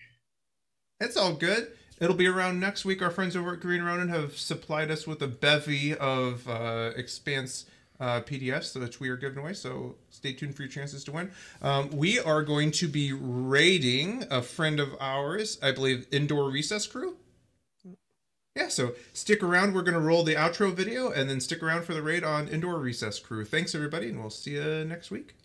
It's all good. It'll be around next week. Our friends over at Green Ronin have supplied us with a bevy of Expanse PDFs, which we are giving away. So stay tuned for your chances to win. We are going to be raiding a friend of ours, I believe, Indoor Recess Crew. Yeah, so stick around. We're going to roll the outro video and then stick around for the raid on Indoor Recess Crew. Thanks, everybody, and we'll see you next week.